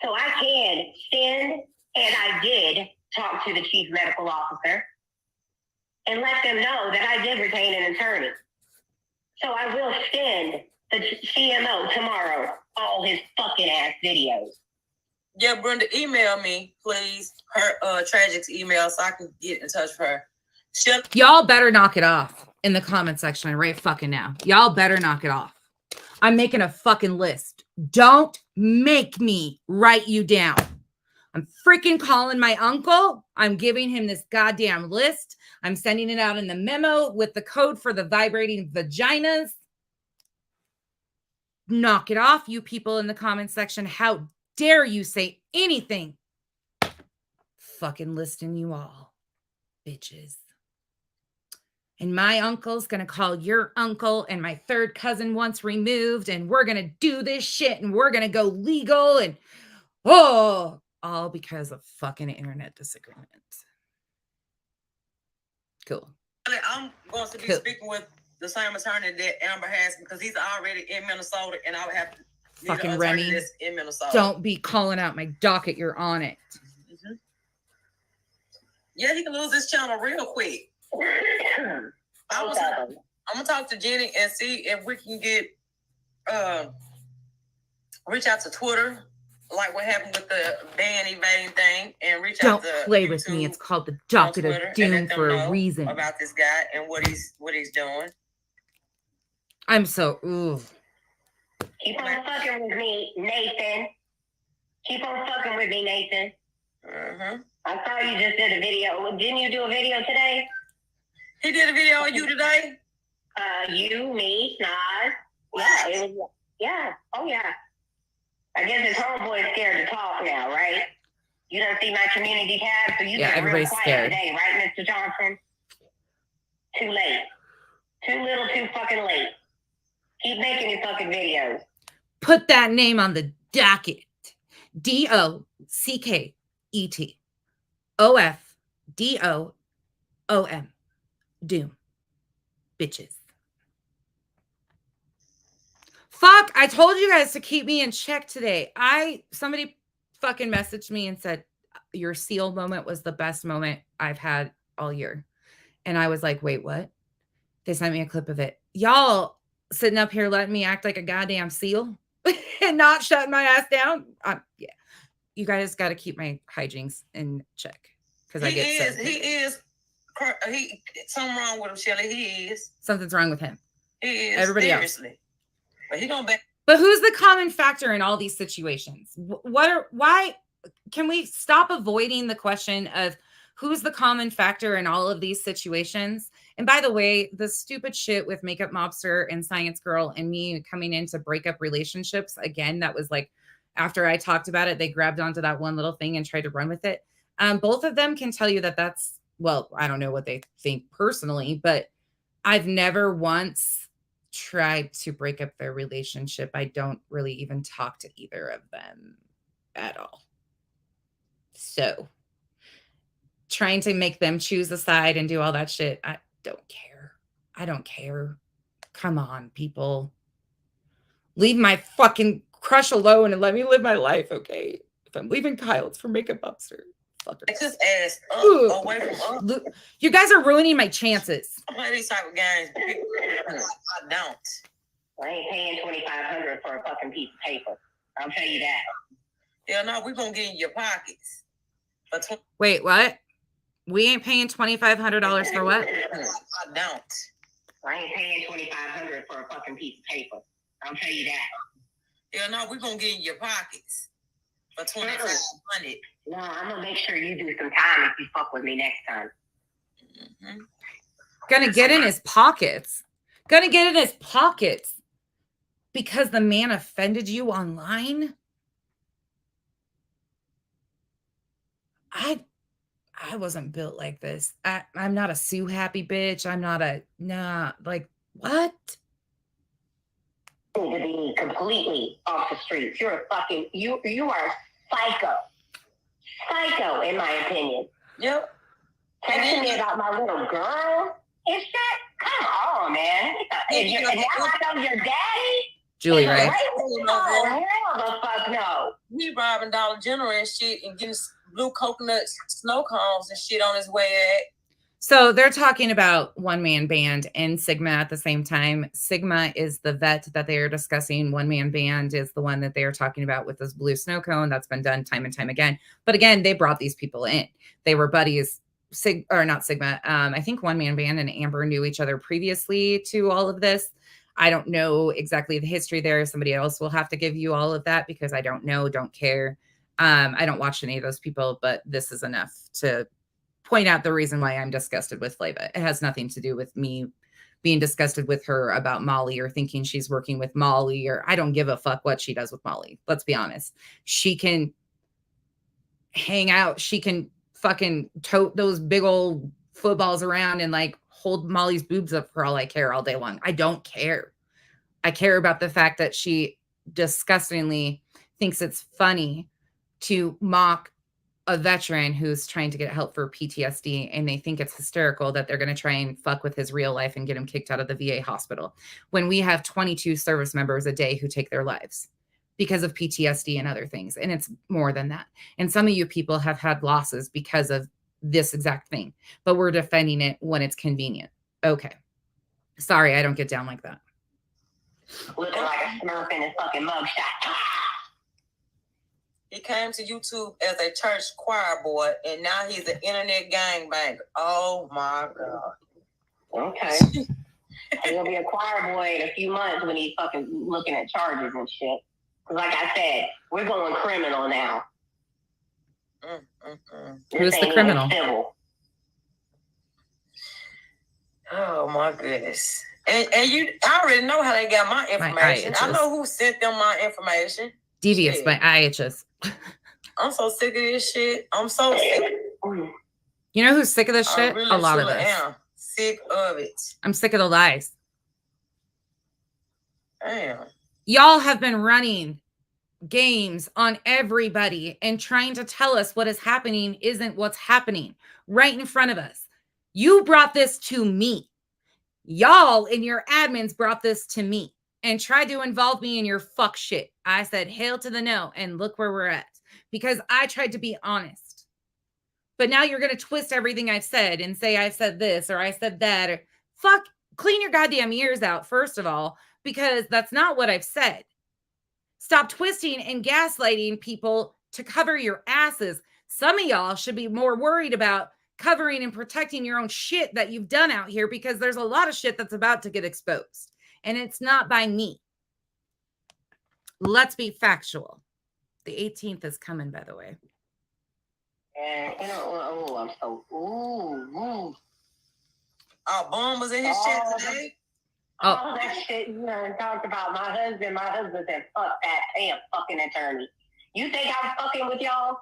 So I can send, and I did talk to the chief medical officer and let them know that I did retain an attorney. So I will send the CMO tomorrow all his fucking ass videos. Yeah, Brenda, email me, please, her Tragic's email so I can get in touch with her. Y'all better knock it off in the comment section right fucking now. Y'all better knock it off. I'm making a fucking list. Don't make me write you down. I'm freaking calling my uncle. I'm giving him this goddamn list. I'm sending it out in the memo with the code for the vibrating vaginas. Knock it off, you people in the comment section. How dare you say anything? Fucking listing you all, bitches. And my uncle's going to call your uncle and my third cousin once removed. And we're going to do this shit. And we're going to go legal. And all because of fucking internet disagreement. Cool. I'm going to be speaking with the same attorney that Amber has because he's already in Minnesota. And I would have to fucking Remy, in Minnesota. Don't be calling out my docket. You're on it. Mm-hmm. Yeah, he can lose his channel real quick. I'm gonna talk to Jenny and see if we can get reach out to Twitter, like what happened with the ban evading thing, and reach out to play YouTube with me. It's called the docket of doom for a reason. About this guy and what he's doing. I'm so ooh. Keep on fucking with me, Nathan. Keep on fucking with me, Nathan. Mm-hmm. I saw you just did a video. Didn't you do a video today? He did a video on you today? You, me, Nas. Yeah, it was, yeah. Oh, yeah. I guess his homeboy is scared to talk now, right? You don't see my community tab, so you get real quiet scared today, right, Mr. Johnson? Too late. Too little, too fucking late. Keep making your fucking videos. Put that name on the docket. DOCKET. OFDOOM. Doom. Bitches. Fuck, I told you guys to keep me in check today. Somebody fucking messaged me and said, your seal moment was the best moment I've had all year. And I was like, wait, what? They sent me a clip of it. Y'all sitting up here letting me act like a goddamn seal and not shutting my ass down. Yeah. You guys got to keep my hijinks in check. Because I get sick. Something wrong with him, Shelly. He is. Something's wrong with him. He is. Everybody seriously. else. But he gonna back. But who's the common factor in all these situations? Why can we stop avoiding the question of who's the common factor in all of these situations? And by the way, the stupid shit with Makeup Mobster and Science Girl and me coming in to break up relationships, again, that was like, after I talked about it, they grabbed onto that one little thing and tried to run with it. Both of them can tell you that that's, well, I don't know what they think personally, but I've never once tried to break up their relationship. I don't really even talk to either of them at all. So trying to make them choose a side and do all that shit, I don't care. I don't care. Come on, people. Leave my fucking crush alone and let me live my life, okay? If I'm leaving Kyle, it's for Makeup Mobster. It's just ass up, away from up. You guys are ruining my chances. I play these type of games. I don't. I ain't paying $2,500 for a fucking piece of paper. I'll tell you that. Yeah, no, we're gonna get in your pockets. Wait, what? We ain't paying $2,500 for what? I don't. I ain't paying $2,500 for a fucking piece of paper. I'll tell you that. Yeah, no, we're gonna get in your pockets for $2,500. No, I'm gonna make sure you do some time if you fuck with me next time. Mm-hmm. Gonna get in his pockets. Gonna get in his pockets because the man offended you online. I wasn't built like this. I'm not a sue happy bitch. I'm not like what? You need to be completely off the streets. You're a fucking you are a psycho. psycho, in my opinion. Yep. Texting me about my little girl. It's that. Come on, man. And now I know your daddy. Julie, right? Oh, hell the fuck no. He robbing Dollar General and shit and getting blue coconuts, snow cones and shit on his way at. So they're talking about one man band and Sigma at the same time. Sigma is the vet that they are discussing. One man band is the one that they are talking about with this blue snow cone. That's been done time and time again. But again, they brought these people in. They were buddies. Not Sigma. I think one man band and Amber knew each other previously to all of this. I don't know exactly the history there. Somebody else will have to give you all of that because I don't know, don't care. I don't watch any of those people, but this is enough to point out the reason why I'm disgusted with Flava. It has nothing to do with me being disgusted with her about Molly or thinking she's working with Molly, or I don't give a fuck what she does with Molly. Let's be honest. She can hang out. She can fucking tote those big old footballs around and like hold Molly's boobs up for all I care all day long. I don't care. I care about the fact that she disgustingly thinks it's funny to mock a veteran who's trying to get help for PTSD, and they think it's hysterical that they're going to try and fuck with his real life and get him kicked out of the VA hospital when we have 22 service members a day who take their lives because of PTSD and other things. And it's more than that. And some of you people have had losses because of this exact thing, but we're defending it when it's convenient. Okay. Sorry, I don't get down like that. Looking like a Smurf in his fucking mugshot. He came to YouTube as a church choir boy, and now he's an internet gangbanger. Oh my God. Okay. He's gonna be a choir boy in a few months when he's fucking looking at charges and shit. Like I said, we're going criminal now. Who's the criminal? Civil. Oh my goodness. And I already know how they got my information. I know who sent them my information. Devious by IHS. I'm so sick of this shit. I'm so sick. You know who's sick of this shit? Really a lot of us. Am sick of it. I'm sick of the lies. Damn. Y'all have been running games on everybody and trying to tell us what is happening isn't what's happening right in front of us. You brought this to me. Y'all and your admins brought this to me and tried to involve me in your fuck shit. I said, hail to the no, and look where we're at. Because I tried to be honest. But now you're going to twist everything I've said and say I said this or I said that. Or fuck, clean your goddamn ears out, first of all, because that's not what I've said. Stop twisting and gaslighting people to cover your asses. Some of y'all should be more worried about covering and protecting your own shit that you've done out here, because there's a lot of shit that's about to get exposed. And it's not by me. Let's be factual. The 18th is coming, by the way. And I'm so Oh, Boom was in his shit today. All that shit you talked about my husband. My husband said, fuck that, pay a fucking attorney. You think I'm fucking with y'all?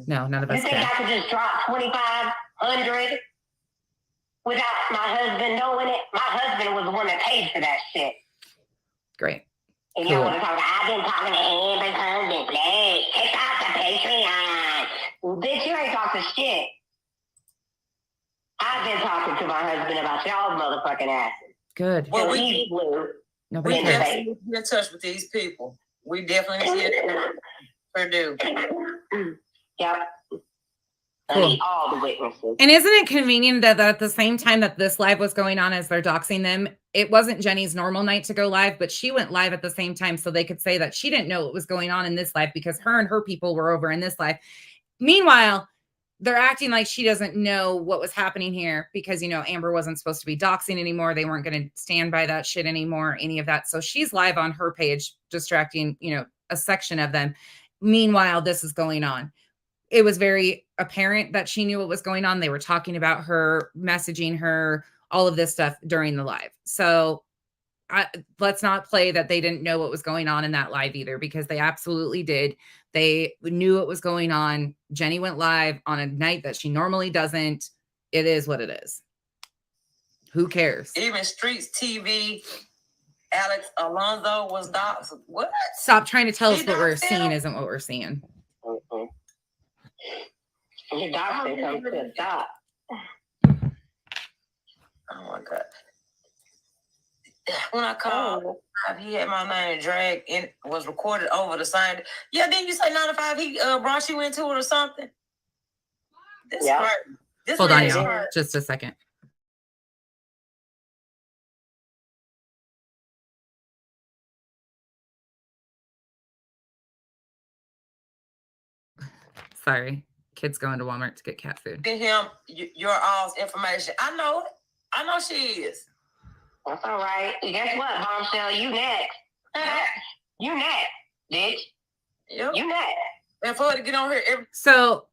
No, none of us. You think I could just drop $2,500 without my husband knowing it? My husband was the one that paid for that shit. Great. And y'all want to talk about, I've been talking to Amber's husband. Hey, check out the Patreon. Well, bitch, you ain't talking shit. I've been talking to my husband about y'all motherfucking asses. Good. Well, he's blue. Nobody we definitely need to be in touch with these people. We definitely need to Purdue. Yep. I need all the witnesses. And isn't it convenient that at the same time that this live was going on as they're doxing them, it wasn't Jenny's normal night to go live, but she went live at the same time so they could say that she didn't know what was going on in this live because her and her people were over in this live. Meanwhile, they're acting like she doesn't know what was happening here because, you know, Amber wasn't supposed to be doxing anymore. They weren't going to stand by that shit anymore, any of that. So she's live on her page, distracting, you know, a section of them. Meanwhile, this is going on. It was very apparent that she knew what was going on. They were talking about her, messaging her, all of this stuff during the live. So let's not play that they didn't know what was going on in that live either, because they absolutely did. They knew what was going on. Jenny went live on a night that she normally doesn't. It is what it is. Who cares? Even Streets TV, Alex Alonso was doxed. What? Stop trying to tell us what we're seeing isn't what we're seeing. Your doctor comes to a stop. Oh my God. When I called, he had my name dragged and was recorded over the sign. Yeah, didn't you say 9 to 5 he brought you into it or something? This Yeah. hurt. This Hold on, really y'all. hurt. Just a second. Sorry. Kids going to Walmart to get cat food. Get him your all's information. I know it. I know she is. That's all right. Guess what, Bombshell? You next. You next, bitch. Yep. You next. And for her to get on here So,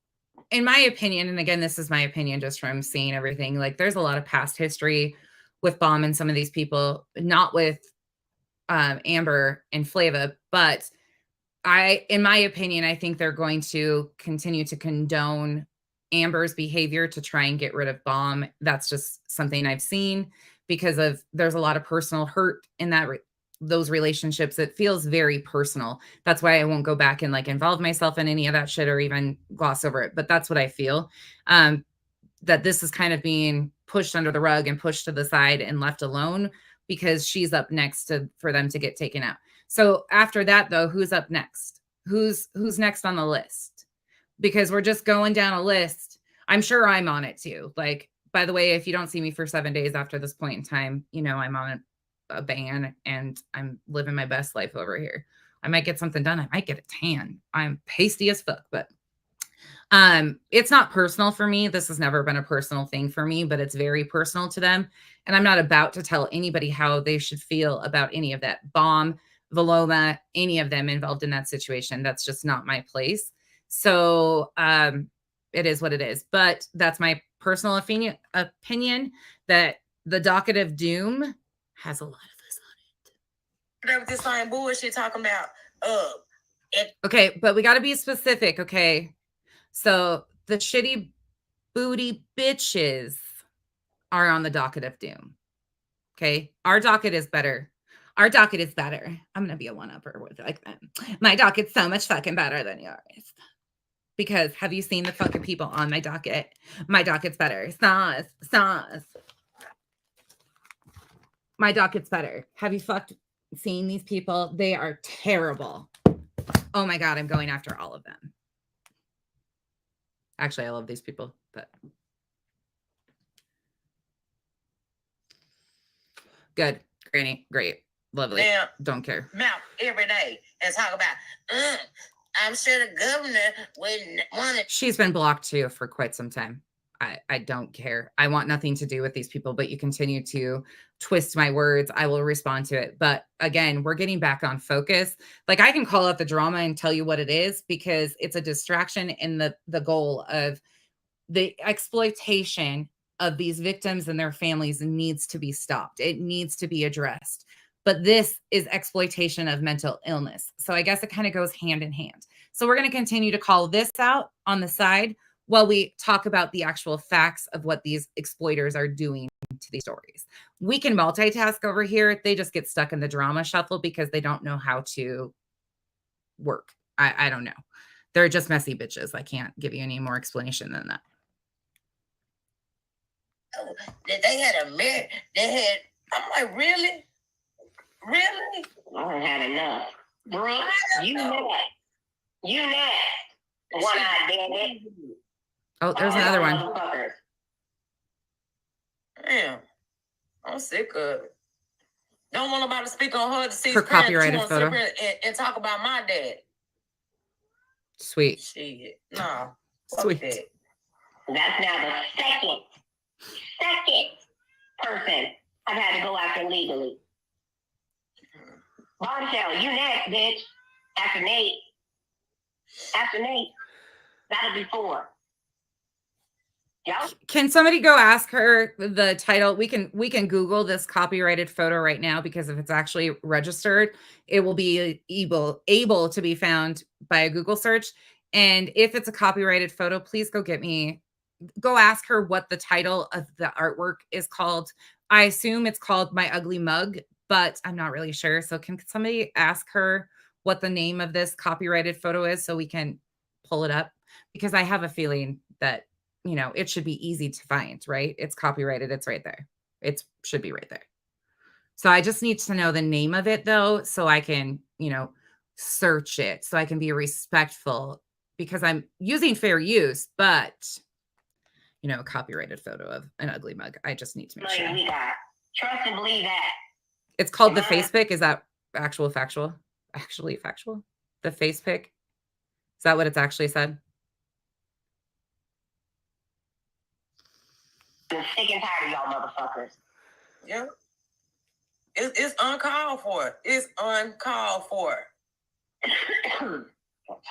in my opinion, and again, this is my opinion just from seeing everything, like there's a lot of past history with Bomb and some of these people, not with Amber and Flava, but in my opinion, I think they're going to continue to condone Amber's behavior to try and get rid of Bomb. That's just something I've seen because there's a lot of personal hurt in those relationships. It feels very personal. That's why I won't go back and like involve myself in any of that shit or even gloss over it. But that's what I feel. That this is kind of being pushed under the rug and pushed to the side and left alone because she's up next for them to get taken out. So after that, though, who's up next? Who's next on the list? Because we're just going down a list. I'm sure I'm on it too. Like, by the way, if you don't see me for 7 days after this point in time, you know, I'm on a ban and I'm living my best life over here. I might get something done. I might get a tan. I'm pasty as fuck, but it's not personal for me. This has never been a personal thing for me, but it's very personal to them. And I'm not about to tell anybody how they should feel about any of that. Bomb, Valoma, any of them involved in that situation. That's just not my place. So it is what it is. But that's my personal opinion that the docket of doom has a lot of this on it. That was this same bullshit talking about okay, but we got to be specific, okay? So the shitty booty bitches are on the docket of doom. Okay. Our docket is better. Our docket is better. I'm going to be a one-upper with like them. My docket's so much fucking better than yours. Because have you seen the fucking people on my docket? My docket's better. Sauce. My docket's better. Have you seen these people? They are terrible. Oh my God, I'm going after all of them. Actually, I love these people, but good, Granny, great, lovely. Damn. Don't care. Mouth every day and talk about. I'm sure the governor wouldn't want it. She's been blocked too for quite some time. I don't care. I want nothing to do with these people, but you continue to twist my words. I will respond to it. But again, we're getting back on focus. Like I can call out the drama and tell you what it is because it's a distraction in the goal of the exploitation of these victims and their families needs to be stopped. It needs to be addressed. But this is exploitation of mental illness. So I guess it kind of goes hand in hand. So we're going to continue to call this out on the side while we talk about the actual facts of what these exploiters are doing to these stories. We can multitask over here. They just get stuck in the drama shuffle because they don't know how to work. I don't know. They're just messy bitches. I can't give you any more explanation than that. They had a mirror. I'm like, really? Really? I done had enough. Bro, you next. One-eyed bandit. Oh, there's another one. Damn. I'm sick of it. Don't want nobody to speak on her to see her copyrighted photo and talk about my dad. Sweet. Shit. No. Sweet. That's now the second person I've had to go after legally. Bombshell, you next, bitch. After Nate. That'll be 4. Yep. Can somebody go ask her the title? We can Google this copyrighted photo right now because if it's actually registered, it will be able to be found by a Google search. And if it's a copyrighted photo, please go ask her what the title of the artwork is called. I assume it's called My Ugly Mug, but I'm not really sure. So can somebody ask her what the name of this copyrighted photo is so we can pull it up because I have a feeling that, you know, it should be easy to find, right? It's copyrighted. It's right there. It should be right there. So I just need to know the name of it though, so I can, you know, search it so I can be respectful because I'm using fair use, but you know, a copyrighted photo of an ugly mug. I just need to make sure. We got. Trust and believe that. It's called the face pick. Is that actually factual? The face pick? Is that what it's actually said? I'm sick and tired of y'all motherfuckers. Yeah. It's uncalled for. It's uncalled for.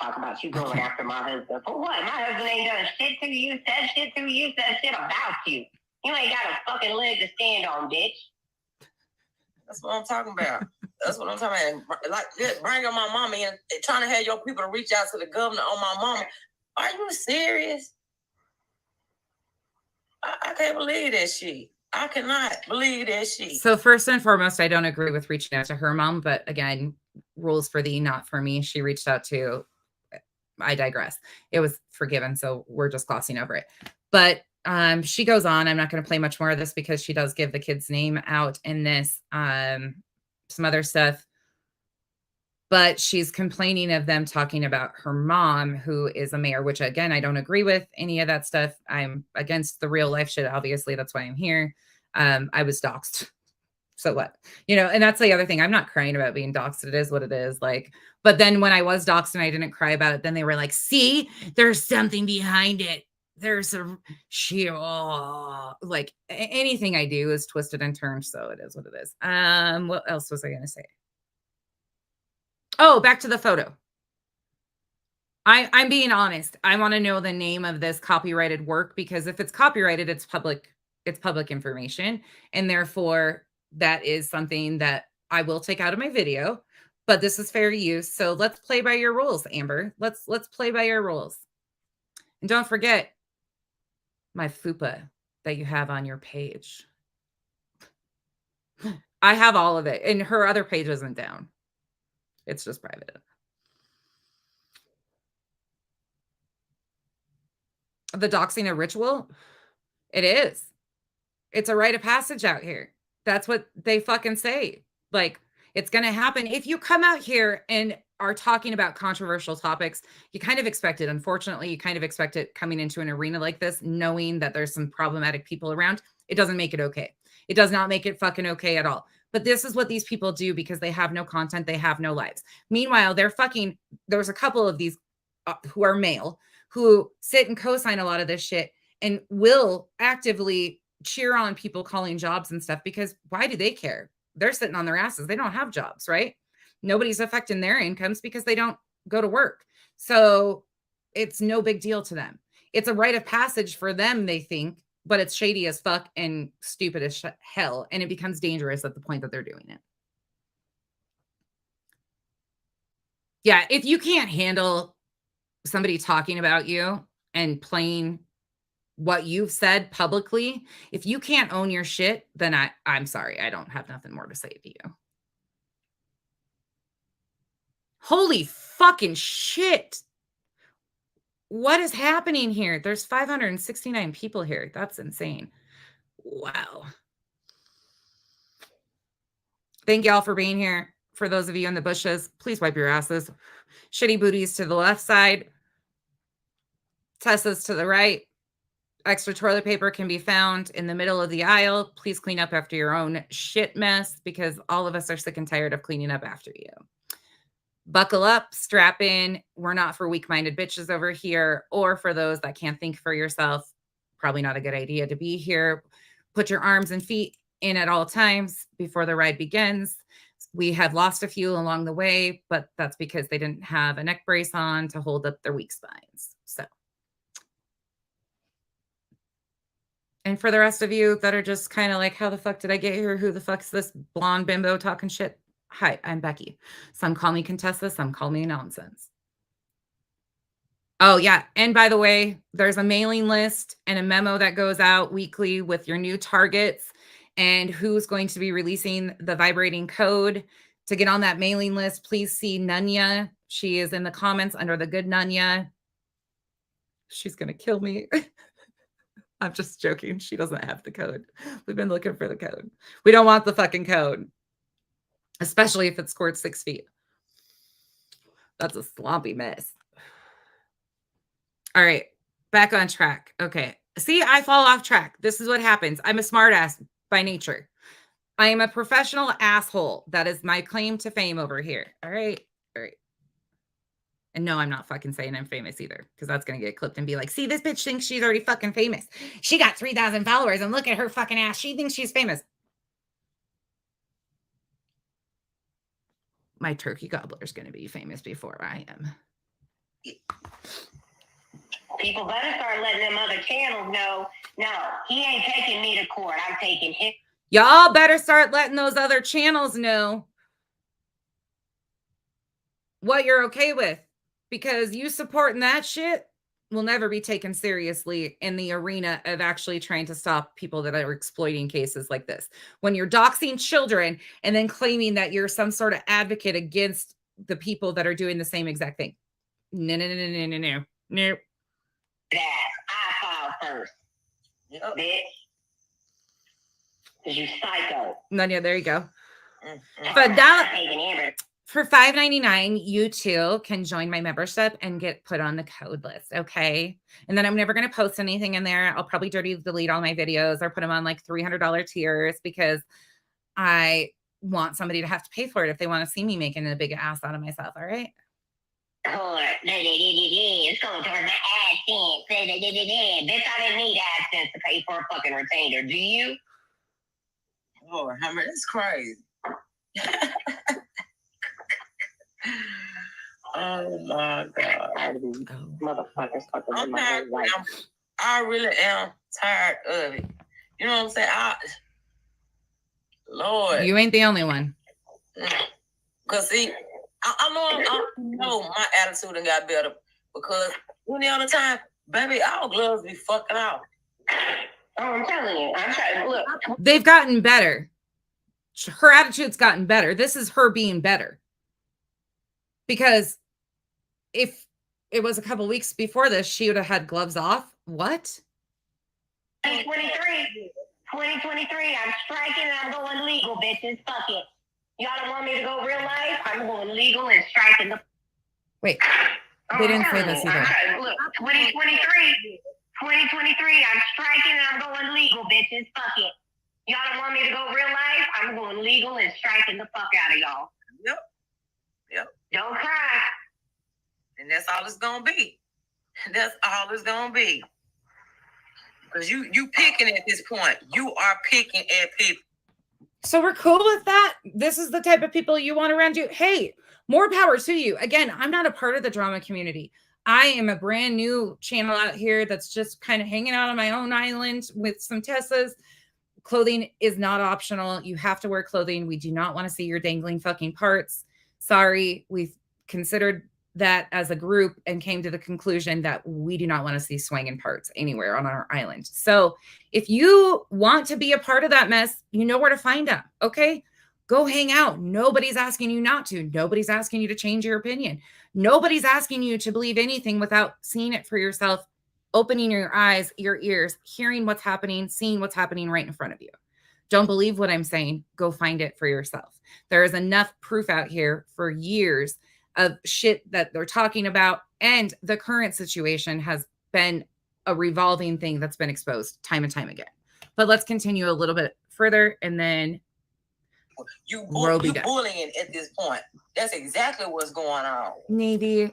Talk about you going after my husband. For what? My husband ain't done shit to you, said shit to you, said shit about you. You ain't got a fucking leg to stand on, bitch. That's what I'm talking about. That's what I'm talking about. Like, bringing my mama in, trying to have your people to reach out to the governor on my mama. Are you serious? I can't believe that shit. I cannot believe that shit. So first and foremost, I don't agree with reaching out to her mom, but again, rules for thee, not for me. She reached out to, I digress. It was forgiven, so we're just glossing over it. But she goes on. I'm not going to play much more of this because she does give the kid's name out in this, some other stuff. But she's complaining of them talking about her mom, who is a mayor, which again, I don't agree with any of that stuff. I'm against the real life shit. Obviously, that's why I'm here. I was doxxed. So what? You know, and that's the other thing. I'm not crying about being doxxed. It is what it is. Like, but then when I was doxxed and I didn't cry about it, then they were like, see, there's something behind it. There's a like anything I do is twisted and turned. So it is what it is. What else was I going to say? Oh, back to the photo. I'm being honest. I want to know the name of this copyrighted work because if it's copyrighted, it's public information. And therefore that is something that I will take out of my video, but this is fair use. So let's play by your rules, Amber. Let's play by your rules. And don't forget my fupa that you have on your page. I have all of it and her other page isn't down. It's just private. The doxing a ritual? It is. It's a rite of passage out here. That's what they fucking say. Like, it's going to happen. If you come out here and are talking about controversial topics, you kind of expect it. Unfortunately, you kind of expect it coming into an arena like this, knowing that there's some problematic people around. It doesn't make it okay. It does not make it fucking okay at all. But this is what these people do because they have no content. They have no lives. Meanwhile, there's a couple of these who are male who sit and co-sign a lot of this shit and will actively cheer on people calling jobs and stuff because why do they care? They're sitting on their asses. They don't have jobs, right? Nobody's affecting their incomes because they don't go to work. So it's no big deal to them. It's a rite of passage for them, they think, but it's shady as fuck and stupid as hell. And it becomes dangerous at the point that they're doing it. Yeah, if you can't handle somebody talking about you and playing what you've said publicly, if you can't own your shit, then I'm sorry. I don't have nothing more to say to you. Holy fucking shit. What is happening here? There's 569 people here. That's insane. Wow. Thank y'all for being here. For those of you in the bushes, please wipe your asses. Shitty booties to the left side. Tessa's to the right. Extra toilet paper can be found in the middle of the aisle. Please clean up after your own shit mess because all of us are sick and tired of cleaning up after you. Buckle up, strap in. We're not for weak-minded bitches over here or for those that can't think for yourself. Probably not a good idea to be here. Put your arms and feet in at all times before the ride begins. We have lost a few along the way, but that's because they didn't have a neck brace on to hold up their weak spines. So. And for the rest of you that are just kind of like, how the fuck did I get here? Who the fuck's this blonde bimbo talking shit? Hi, I'm Becky. Some call me Contessa, some call me Nonsense. Oh, yeah. And by the way, there's a mailing list and a memo that goes out weekly with your new targets and who's going to be releasing the vibrating code. To get on that mailing list, please see Nunya. She is in the comments under the good Nunya. She's going to kill me. I'm just joking. She doesn't have the code. We've been looking for the code. We don't want the fucking code, especially if it scored 6 feet. That's a sloppy mess. All right, back on track. Okay. See, I fall off track. This is what happens. I'm a smartass by nature. I am a professional asshole. That is my claim to fame over here. All right. All right. And no, I'm not fucking saying I'm famous either, because that's going to get clipped and be like, see, this bitch thinks she's already fucking famous. She got 3,000 followers and look at her fucking ass. She thinks she's famous. My turkey gobbler is going to be famous before I am. People better start letting them other channels know, no, he ain't taking me to court. I'm taking him. Y'all better start letting those other channels know what you're okay with, because you supporting that shit will never be taken seriously in the arena of actually trying to stop people that are exploiting cases like this. When you're doxing children and then claiming that you're some sort of advocate against the people that are doing the same exact thing. No. That I filed first. Yep. Bitch. Because you psycho. No, there you go. But for $5.99, you too can join my membership and get put on the code list, okay? And then I'm never going to post anything in there. I'll probably delete all my videos or put them on like $300 tiers, because I want somebody to have to pay for it if they want to see me making a big ass out of myself, all right? It's going towards my AdSense. Bitch, I didn't need AdSense to pay for a fucking retainer. Do you? Lord, I mean, that's crazy. Oh my God. Motherfuckers fucking I'm tired. I really am tired of it. You know what I'm saying? Lord. You ain't the only one. Because see, I know my attitude and got better, because any other time, baby, our gloves be fucking out. Oh, I'm telling you. I'm trying. Look, they've gotten better. Her attitude's gotten better. This is her being better. Because if it was a couple weeks before this, she would have had gloves off. What? 2023, I'm striking and I'm going legal, bitches. Fuck it. Y'all don't want me to go real life? I'm going legal and striking the. Wait, they didn't say this either. Look, 2023, I'm striking and I'm going legal, bitches. Fuck it. Y'all don't want me to go real life? I'm going legal and striking the fuck out of y'all. Yep. Don't cry. And that's all it's gonna be. That's all it's gonna be. Because you picking at this point. You are picking at people. So we're cool with that. This is the type of people you want around you. Hey, more power to you. Again, I'm not a part of the drama community. I am a brand new channel out here that's just kind of hanging out on my own island with some Tessas. Clothing is not optional. You have to wear clothing. We do not want to see your dangling fucking parts. Sorry, we've considered that as a group and came to the conclusion that we do not want to see swinging parts anywhere on our island. So if you want to be a part of that mess, you know where to find them, okay? Go hang out. Nobody's asking you not to. Nobody's asking you to change your opinion. Nobody's asking you to believe anything without seeing it for yourself, opening your eyes, your ears, hearing what's happening, seeing what's happening right in front of you. Don't believe what I'm saying. Go find it for yourself. There is enough proof out here for years of shit that they're talking about. And the current situation has been a revolving thing that's been exposed time and time again. But let's continue a little bit further and then you bullying at this point. That's exactly what's going on. Navy,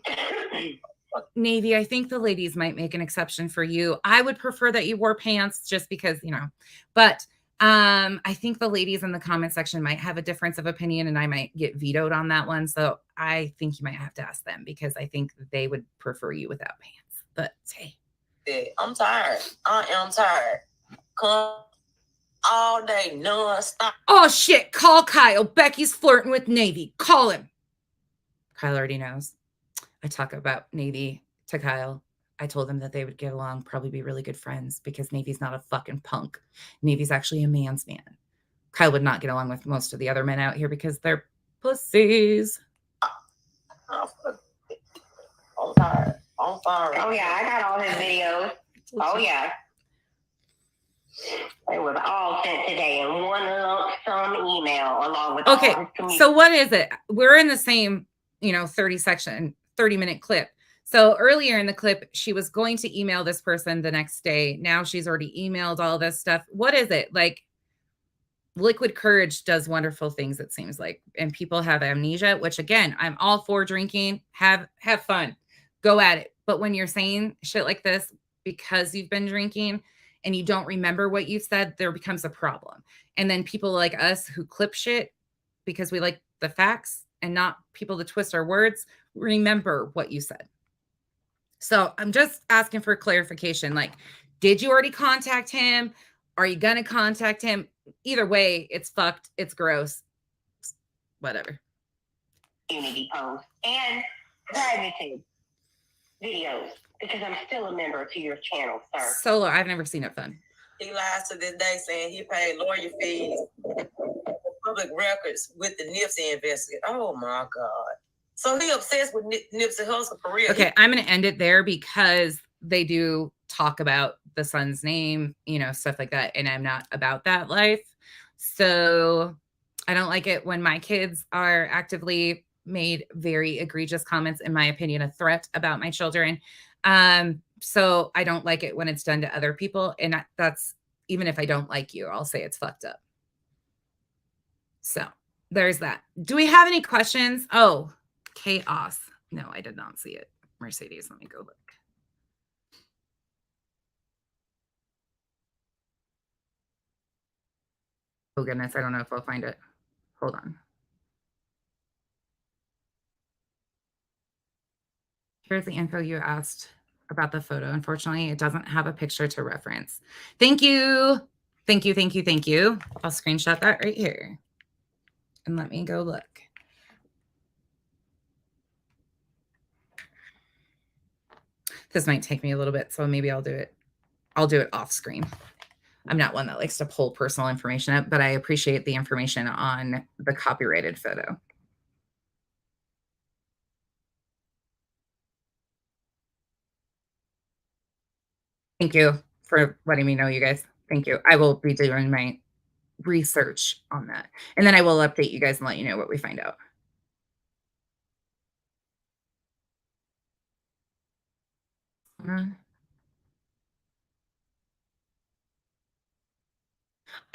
I think the ladies might make an exception for you. I would prefer that you wore pants just because, but I think the ladies in the comment section might have a difference of opinion and I might get vetoed on that one. So I think you might have to ask them because I think they would prefer you without pants. But hey. I'm tired. I am tired. Come all day, non-stop. Oh shit, call Kyle. Becky's flirting with Navy. Call him. Kyle already knows. I talk about Navy to Kyle. I told him that they would get along, probably be really good friends because Navy's not a fucking punk. Navy's actually a man's man. Kyle would not get along with most of the other men out here because they're pussies. I'm tired. On fire. Oh yeah, I got all his videos. Oh yeah. It was all sent today in one lump sum email along with Okay, all his communication. so what is it? We're in the same, 30-minute clip. So earlier in the clip, she was going to email this person the next day. Now she's already emailed all this stuff. What is it? Like, liquid courage does wonderful things, it seems like. And people have amnesia, which again, I'm all for drinking. Have fun. Go at it. But when you're saying shit like this because you've been drinking and you don't remember what you said, there becomes a problem. And then people like us who clip shit because we like the facts and not people to twist our words, remember what you said. So I'm just asking for clarification. Like, did you already contact him? Are you going to contact him? Either way, it's fucked. It's gross. Whatever. Community posts and privated videos because I'm still a member to your channel, sir. Solo, I've never seen it fun. He lies to this day saying he paid lawyer fees, public records with the Nipsey investigation. Oh my God. So he obsessed with Nipsey Hussle for real. Okay, I'm going to end it there because they do talk about the son's name, stuff like that. And I'm not about that life. So I don't like it when my kids are actively made very egregious comments, in my opinion, a threat about my children. So I don't like it when it's done to other people. And that's, even if I don't like you, I'll say it's fucked up. So there's that. Do we have any questions? Oh, chaos. No, I did not see it. Mercedes, let me go look. Oh goodness, I don't know if I'll find it. Hold on. Here's the info you asked about the photo. Unfortunately, it doesn't have a picture to reference. Thank you. Thank you, thank you, thank you. I'll screenshot that right here. And let me go look. This might take me a little bit, so maybe I'll do it. I'll do it off screen. I'm not one that likes to pull personal information up, but I appreciate the information on the copyrighted photo. Thank you for letting me know, you guys. Thank you. I will be doing my research on that. And then I will update you guys and let you know what we find out. I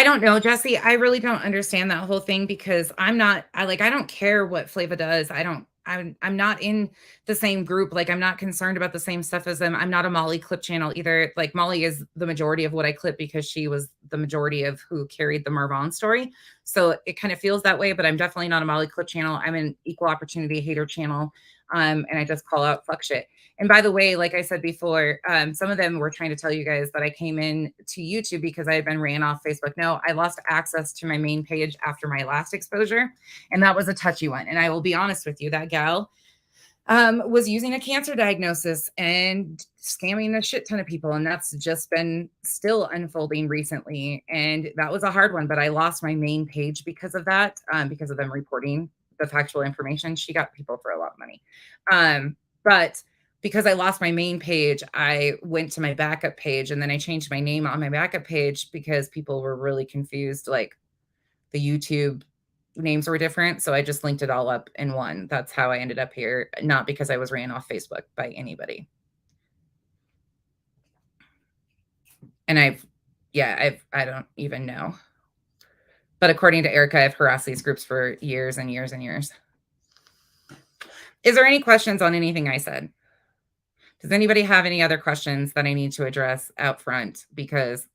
don't know, Jesse. I really don't understand that whole thing because I don't care what Flava does. I'm not in the same group. Like, I'm not concerned about the same stuff as them. I'm not a Molly clip channel either. Like, Molly is the majority of what I clip because she was the majority of who carried the Marvon story. So it kind of feels that way, but I'm definitely not a Molly clip channel. I'm an equal opportunity hater channel. And I just call out fuck shit. And by the way, like I said before, some of them were trying to tell you guys that I came in to YouTube because I had been ran off Facebook. No, I lost access to my main page after my last exposure. And that was a touchy one. And I will be honest with you, that gal was using a cancer diagnosis and scamming a shit ton of people. And that's just been still unfolding recently. And that was a hard one, but I lost my main page because of that, because of them reporting the factual information. She got people for a lot of money. But because I lost my main page, I went to my backup page and then I changed my name on my backup page because people were really confused. Like, the YouTube names were different. So I just linked it all up in one. That's how I ended up here. Not because I was ran off Facebook by anybody. And I don't even know. But according to Erica, I've harassed these groups for years and years and years. Is there any questions on anything I said? Does anybody have any other questions that I need to address out front? Because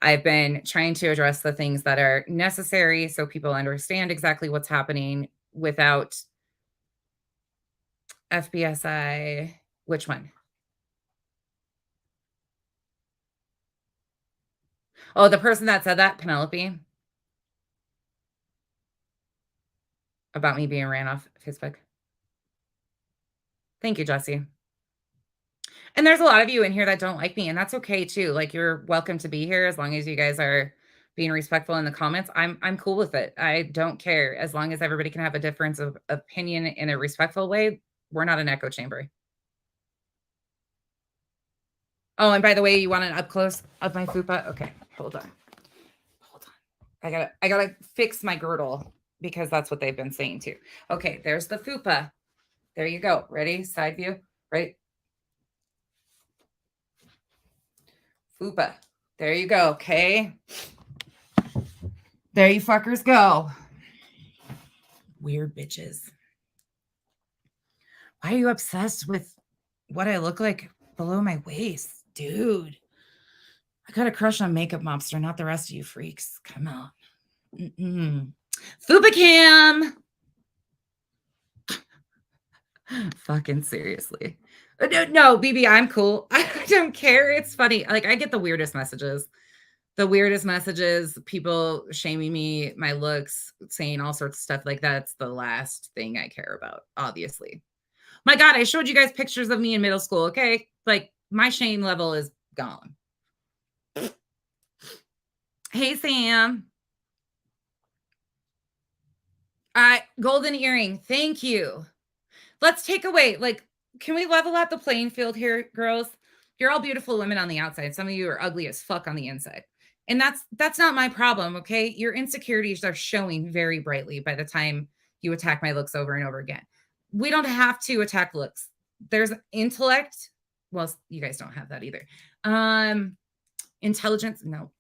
I've been trying to address the things that are necessary so people understand exactly what's happening without FBSI. Which one? Oh, the person that said that, Penelope, about me being ran off Facebook. Thank you, Jesse. And there's a lot of you in here that don't like me, and that's okay too. Like, you're welcome to be here as long as you guys are being respectful in the comments. I'm cool with it. I don't care. As long as everybody can have a difference of opinion in a respectful way, we're not an echo chamber. Oh, and by the way, you want an up close of my fupa? Okay, hold on. I gotta fix my girdle because that's what they've been saying too. Okay, there's the fupa. There you go. Ready? Side view. Right. Fupa. There you go. Okay. There you fuckers go. Weird bitches. Why are you obsessed with what I look like below my waist? Dude. I got a crush on Makeup Mobster, not the rest of you freaks. Come on. Fupa cam. Fucking seriously. No, BB, I'm cool. I don't care. It's funny. Like, I get the weirdest messages. People shaming me, my looks, saying all sorts of stuff like that's the last thing I care about, obviously. My God, I showed you guys pictures of me in middle school, okay? Like, my shame level is gone. Hey, Sam. Golden earring. Thank you. Let's take away, like, can we level out the playing field here, girls? You're all beautiful women on the outside. Some of you are ugly as fuck on the inside. And that's not my problem, okay? Your insecurities are showing very brightly by the time you attack my looks over and over again. We don't have to attack looks. There's intellect. Well, you guys don't have that either. Intelligence, no.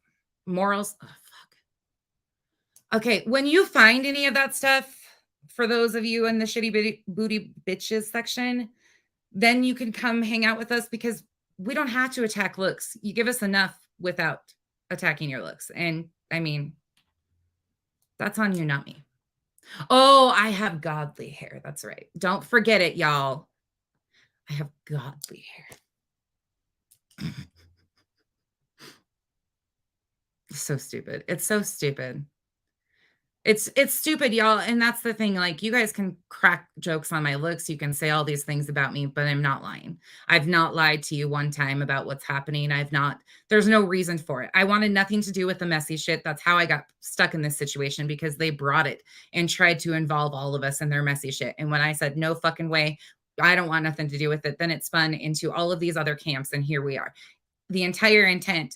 Morals, oh, fuck. Okay, when you find any of that stuff, for those of you in the shitty booty bitches section, then you can come hang out with us because we don't have to attack looks. You give us enough without attacking your looks. And I mean, that's on you, not me. Oh, I have godly hair. That's right. Don't forget it, y'all. I have godly hair. So stupid. It's so stupid. It's stupid, y'all. And that's the thing. Like, you guys can crack jokes on my looks. You can say all these things about me, but I'm not lying. I've not lied to you one time about what's happening. There's no reason for it. I wanted nothing to do with the messy shit. That's how I got stuck in this situation, because they brought it and tried to involve all of us in their messy shit. And when I said, no fucking way, I don't want nothing to do with it, then it spun into all of these other camps. And here we are. The entire intent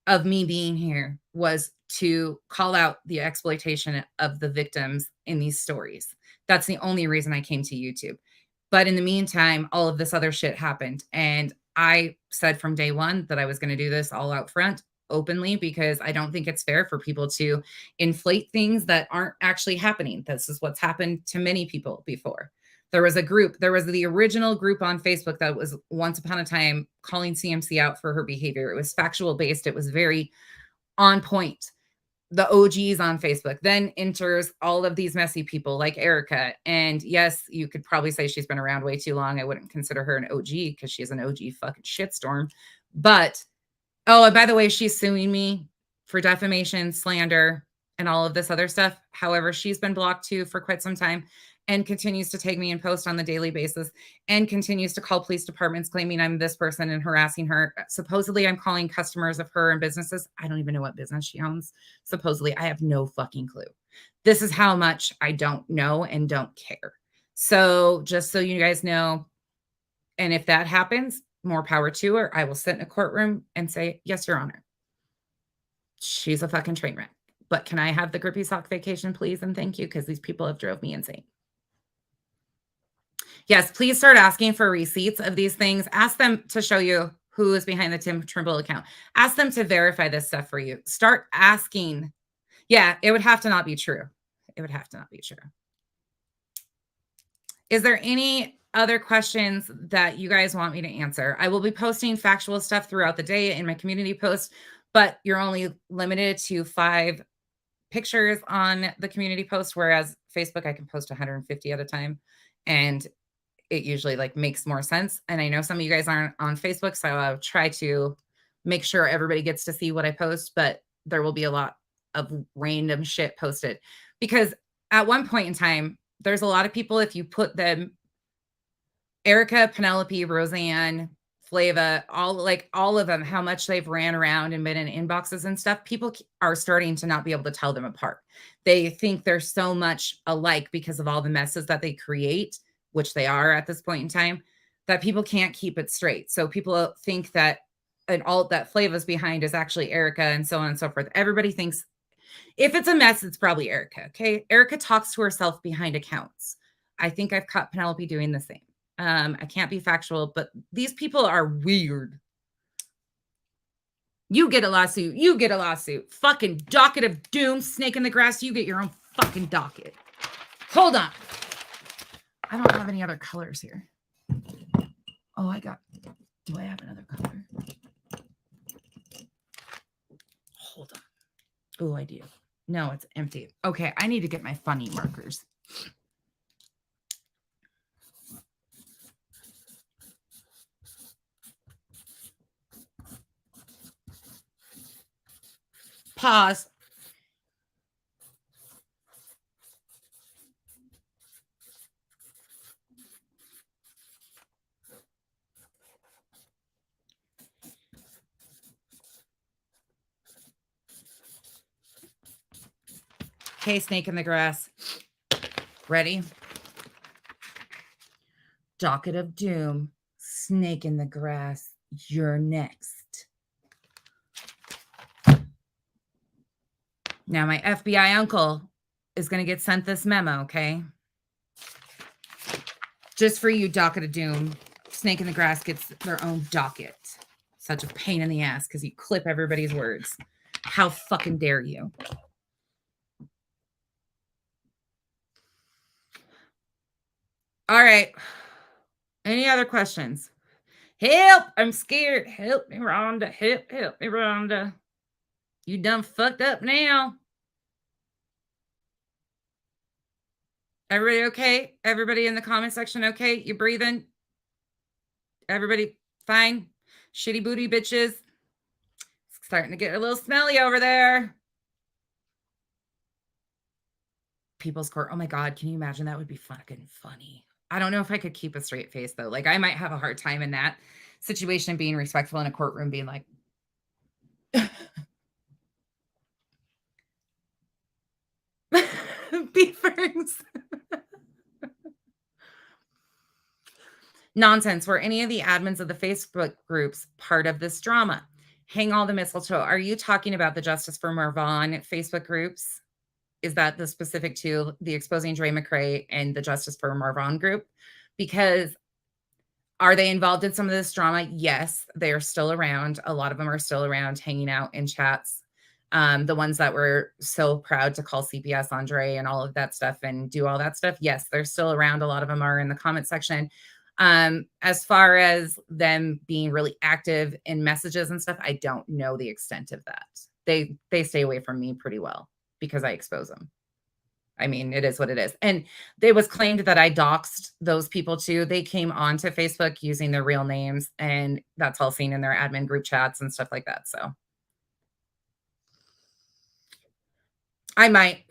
of me being here was to call out the exploitation of the victims in these stories. That's the only reason I came to YouTube. But in the meantime, all of this other shit happened. And I said from day one that I was going to do this all out front, openly, because I don't think it's fair for people to inflate things that aren't actually happening. This is what's happened to many people before. There was the original group on Facebook that was once upon a time calling CMC out for her behavior. It was factual based. It was very on point. The OGs on Facebook. Then enters all of these messy people like Erica. And yes, you could probably say she's been around way too long. I wouldn't consider her an OG because she's an OG fucking shitstorm. But, oh, and by the way, she's suing me for defamation, slander, and all of this other stuff. However, she's been blocked too for quite some time and continues to tag me and post on the daily basis and continues to call police departments claiming I'm this person and harassing her. Supposedly I'm calling customers of her and businesses. I don't even know what business she owns. Supposedly I have no fucking clue. This is how much I don't know and don't care. So just so you guys know, and if that happens, more power to her. I will sit in a courtroom and say, yes, Your Honor. She's a fucking train wreck. But can I have the grippy sock vacation, please? And thank you, because these people have drove me insane. Yes, please start asking for receipts of these things. Ask them to show you who is behind the Tim Trimble account. Ask them to verify this stuff for you. Start asking. Yeah, it would have to not be true. It would have to not be true. Is there any other questions that you guys want me to answer? I will be posting factual stuff throughout the day in my community post, but you're only limited to 5 pictures on the community post, whereas Facebook, I can post 150 at a time. And it usually like makes more sense. And I know some of you guys aren't on Facebook, so I'll try to make sure everybody gets to see what I post, but there will be a lot of random shit posted because at one point in time, there's a lot of people, if you put them, Erica, Penelope, Roseanne, Flava, all of them, how much they've ran around and been in inboxes and stuff, people are starting to not be able to tell them apart. They think they're so much alike because of all the messes that they create, which they are at this point in time, that people can't keep it straight. So people think that an alt that Flava's behind is actually Erica, and so on and so forth. Everybody thinks if it's a mess, it's probably Erica. Okay. Erica talks to herself behind accounts. I think I've caught Penelope doing the same. I can't be factual, but these people are weird. You get a lawsuit. You get a lawsuit. Fucking docket of doom, snake in the grass. You get your own fucking docket. Hold on. I don't have any other colors here. Oh, do I have another color? Hold on. Oh, I do. No, it's empty. Okay, I need to get my funny markers. Pause. Okay, snake in the grass. Ready? Docket of doom, snake in the grass. You're next. Now, my FBI uncle is going to get sent this memo, okay? Just for you, docket of doom. Snake in the grass gets their own docket. Such a pain in the ass because you clip everybody's words. How fucking dare you? All right. Any other questions? Help! I'm scared. Help me, Rhonda. Help me, Rhonda. You done fucked up now. Everybody okay? Everybody in the comment section okay? You breathing? Everybody fine? Shitty booty bitches. It's starting to get a little smelly over there. People's Court. Oh my God, can you imagine? That would be fucking funny. I don't know if I could keep a straight face though. Like I might have a hard time in that situation being respectful in a courtroom, being like, beefers. Nonsense. Were any of the admins of the Facebook groups part of this drama? Hang all the mistletoe. Are you talking about the Justice for Marvon Facebook groups? Is that the specific to the Exposing Dre McRae and the Justice for Marvon group? Because are they involved in some of this drama? Yes, they are still around. A lot of them are still around hanging out in chats. The ones that were so proud to call CPS Andre and all of that stuff and do all that stuff. Yes, they're still around. A lot of them are in the comment section. As far as them being really active in messages and stuff, I don't know the extent of that. They stay away from me pretty well because I expose them. I mean, it is what it is. And it was claimed that I doxed those people too. They came onto Facebook using their real names, and that's all seen in their admin group chats and stuff like that. So I might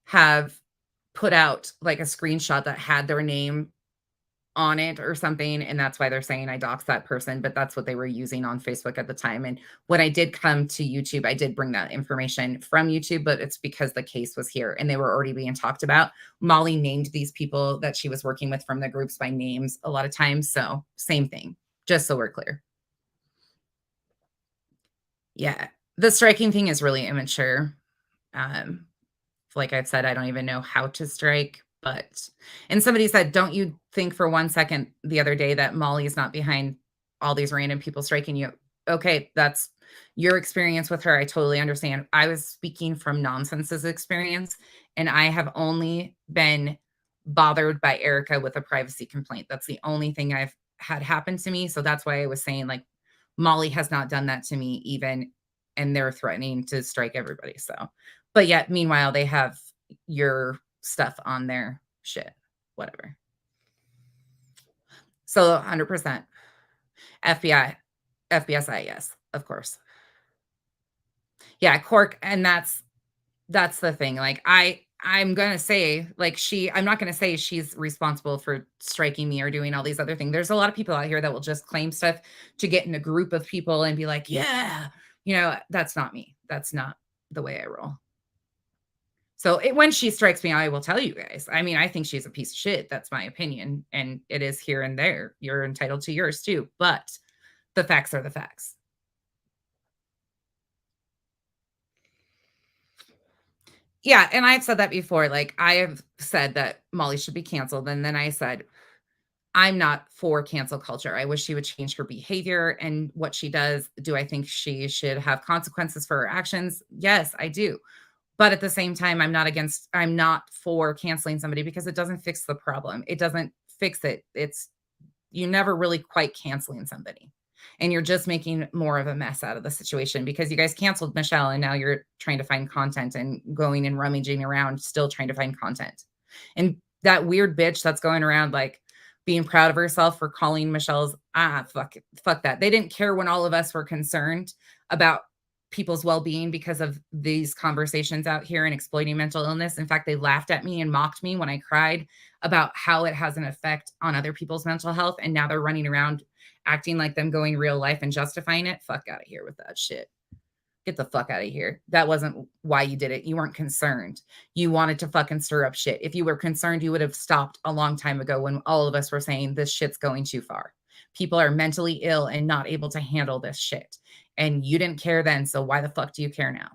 have put out like a screenshot that had their name on it or something, and that's why they're saying I doxed that person, but that's what they were using on Facebook at the time. And when I did come to YouTube, I did bring that information from YouTube, but it's because the case was here and they were already being talked about. Molly named these people that she was working with from the groups by names a lot of times. So same thing, just so we're clear. Yeah, the striking thing is really immature. Like I've said, I don't even know how to strike. And somebody said, don't you think for 1 second the other day that Molly is not behind all these random people striking you? Okay, that's your experience with her. I totally understand. I was speaking from Nonsense's experience, and I have only been bothered by Erica with a privacy complaint. That's the only thing I've had happen to me. So that's why I was saying like Molly has not done that to me even, and they're threatening to strike everybody. So, but yet meanwhile, they have your stuff on their shit, whatever. So 100% FBI, FBSI, yes, of course. Yeah, Cork, and that's the thing. Like I'm gonna say like I'm not gonna say she's responsible for striking me or doing all these other things. There's a lot of people out here that will just claim stuff to get in a group of people and be like, yeah, that's not me. That's not the way I roll. So when she strikes me, I will tell you guys. I mean, I think she's a piece of shit. That's my opinion. And it is here and there. You're entitled to yours too. But The facts are the facts. Yeah, and I've said that before. Like, I have said that Molly should be canceled, and then I said, I'm not for cancel culture. I wish she would change her behavior and what she does. Do I think she should have consequences for her actions? Yes, I do. But at the same time, I'm not for canceling somebody because it doesn't fix the problem. It doesn't fix it. You never really quite canceling somebody. And you're just making more of a mess out of the situation because you guys canceled Michelle and now you're trying to find content and going and rummaging around, still trying to find content. And that weird bitch that's going around like being proud of herself for calling Michelle's, fuck that. They didn't care when all of us were concerned about people's well-being because of these conversations out here and exploiting mental illness. In fact, they laughed at me and mocked me when I cried about how it has an effect on other people's mental health. And now they're running around acting like them going real life and justifying it. Fuck out of here with that shit. Get the fuck out of here. That wasn't why you did it. You weren't concerned. You wanted to fucking stir up shit. If you were concerned, you would have stopped a long time ago when all of us were saying this shit's going too far. People are mentally ill and not able to handle this shit. And you didn't care then, so why the fuck do you care now?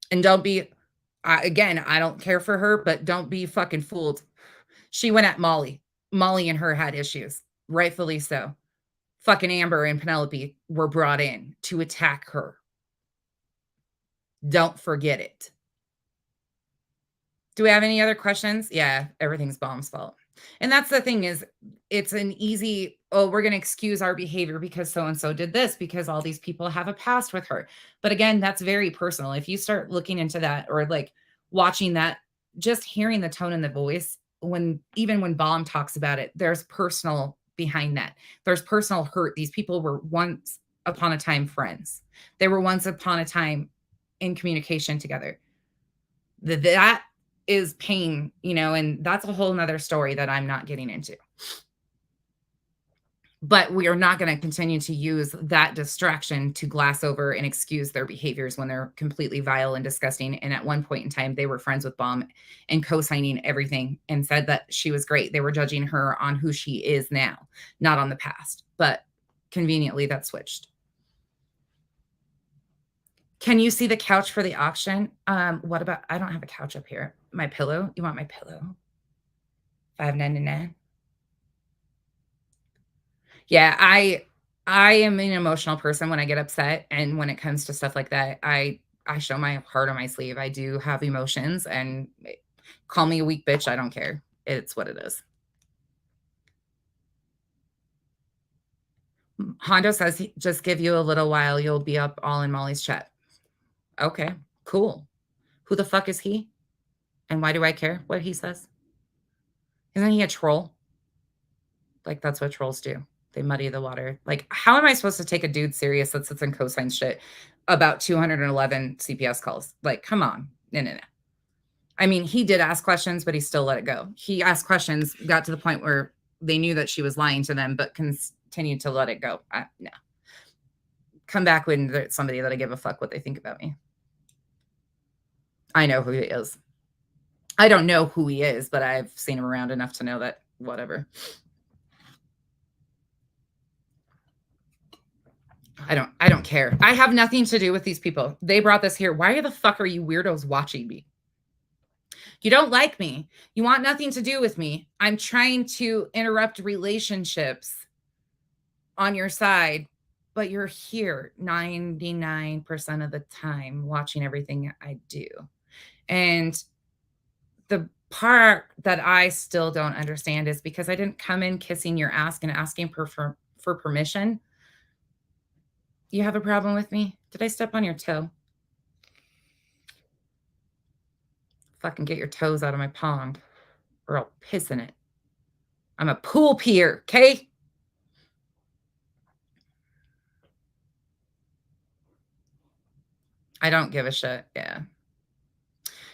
And don't be, again, I don't care for her, but don't be fucking fooled. She went at Molly. Molly and her had issues, rightfully so. Fucking Amber and Penelope were brought in to attack her. Don't forget it. Do we have any other questions? Yeah, everything's Bomb's fault. And that's the thing is, it's an easy, oh, we're going to excuse our behavior because so-and-so did this because all these people have a past with her. But again, that's very personal. If you start looking into that or like watching that, just hearing the tone and the voice, even when Bomb talks about it, there's personal behind that. There's personal hurt. These people were once upon a time friends. They were once upon a time in communication together. That is pain, and that's a whole nother story that I'm not getting into. But we are not going to continue to use that distraction to glass over and excuse their behaviors when they're completely vile and disgusting. And at one point in time, they were friends with Bomb and co-signing everything and said that she was great. They were judging her on who she is now, not on the past. But conveniently, that switched. Can you see the couch for the auction? What about, I don't have a couch up here. My pillow? You want my pillow? $5.99. Yeah, I am an emotional person when I get upset. And when it comes to stuff like that, I show my heart on my sleeve. I do have emotions, and call me a weak bitch. I don't care. It's what it is. Hondo says, just give you a little while. You'll be up all in Molly's chat. Okay, cool. Who the fuck is he? And why do I care what he says? Isn't he a troll? Like, that's what trolls do. They muddy the water. Like, how am I supposed to take a dude serious that sits and cosigns shit about 211 CPS calls? Like, come on. No. I mean, he did ask questions, but he still let it go. He asked questions, got to the point where they knew that she was lying to them, but continued to let it go. No. Come back when there's somebody that I give a fuck what they think about me. I know who he is. I don't know who he is, but I've seen him around enough to know that whatever. I don't care. I have nothing to do with these people. They brought this here. Why the fuck are you weirdos watching me? You don't like me. You want nothing to do with me. I'm trying to interrupt relationships on your side, but you're here 99% of the time watching everything I do. And the part that I still don't understand is because I didn't come in kissing your ass and asking for permission. You have a problem with me? Did I step on your toe? Fucking get your toes out of my pond or I'll piss in it. I'm a pool peer, okay? I don't give a shit. Yeah.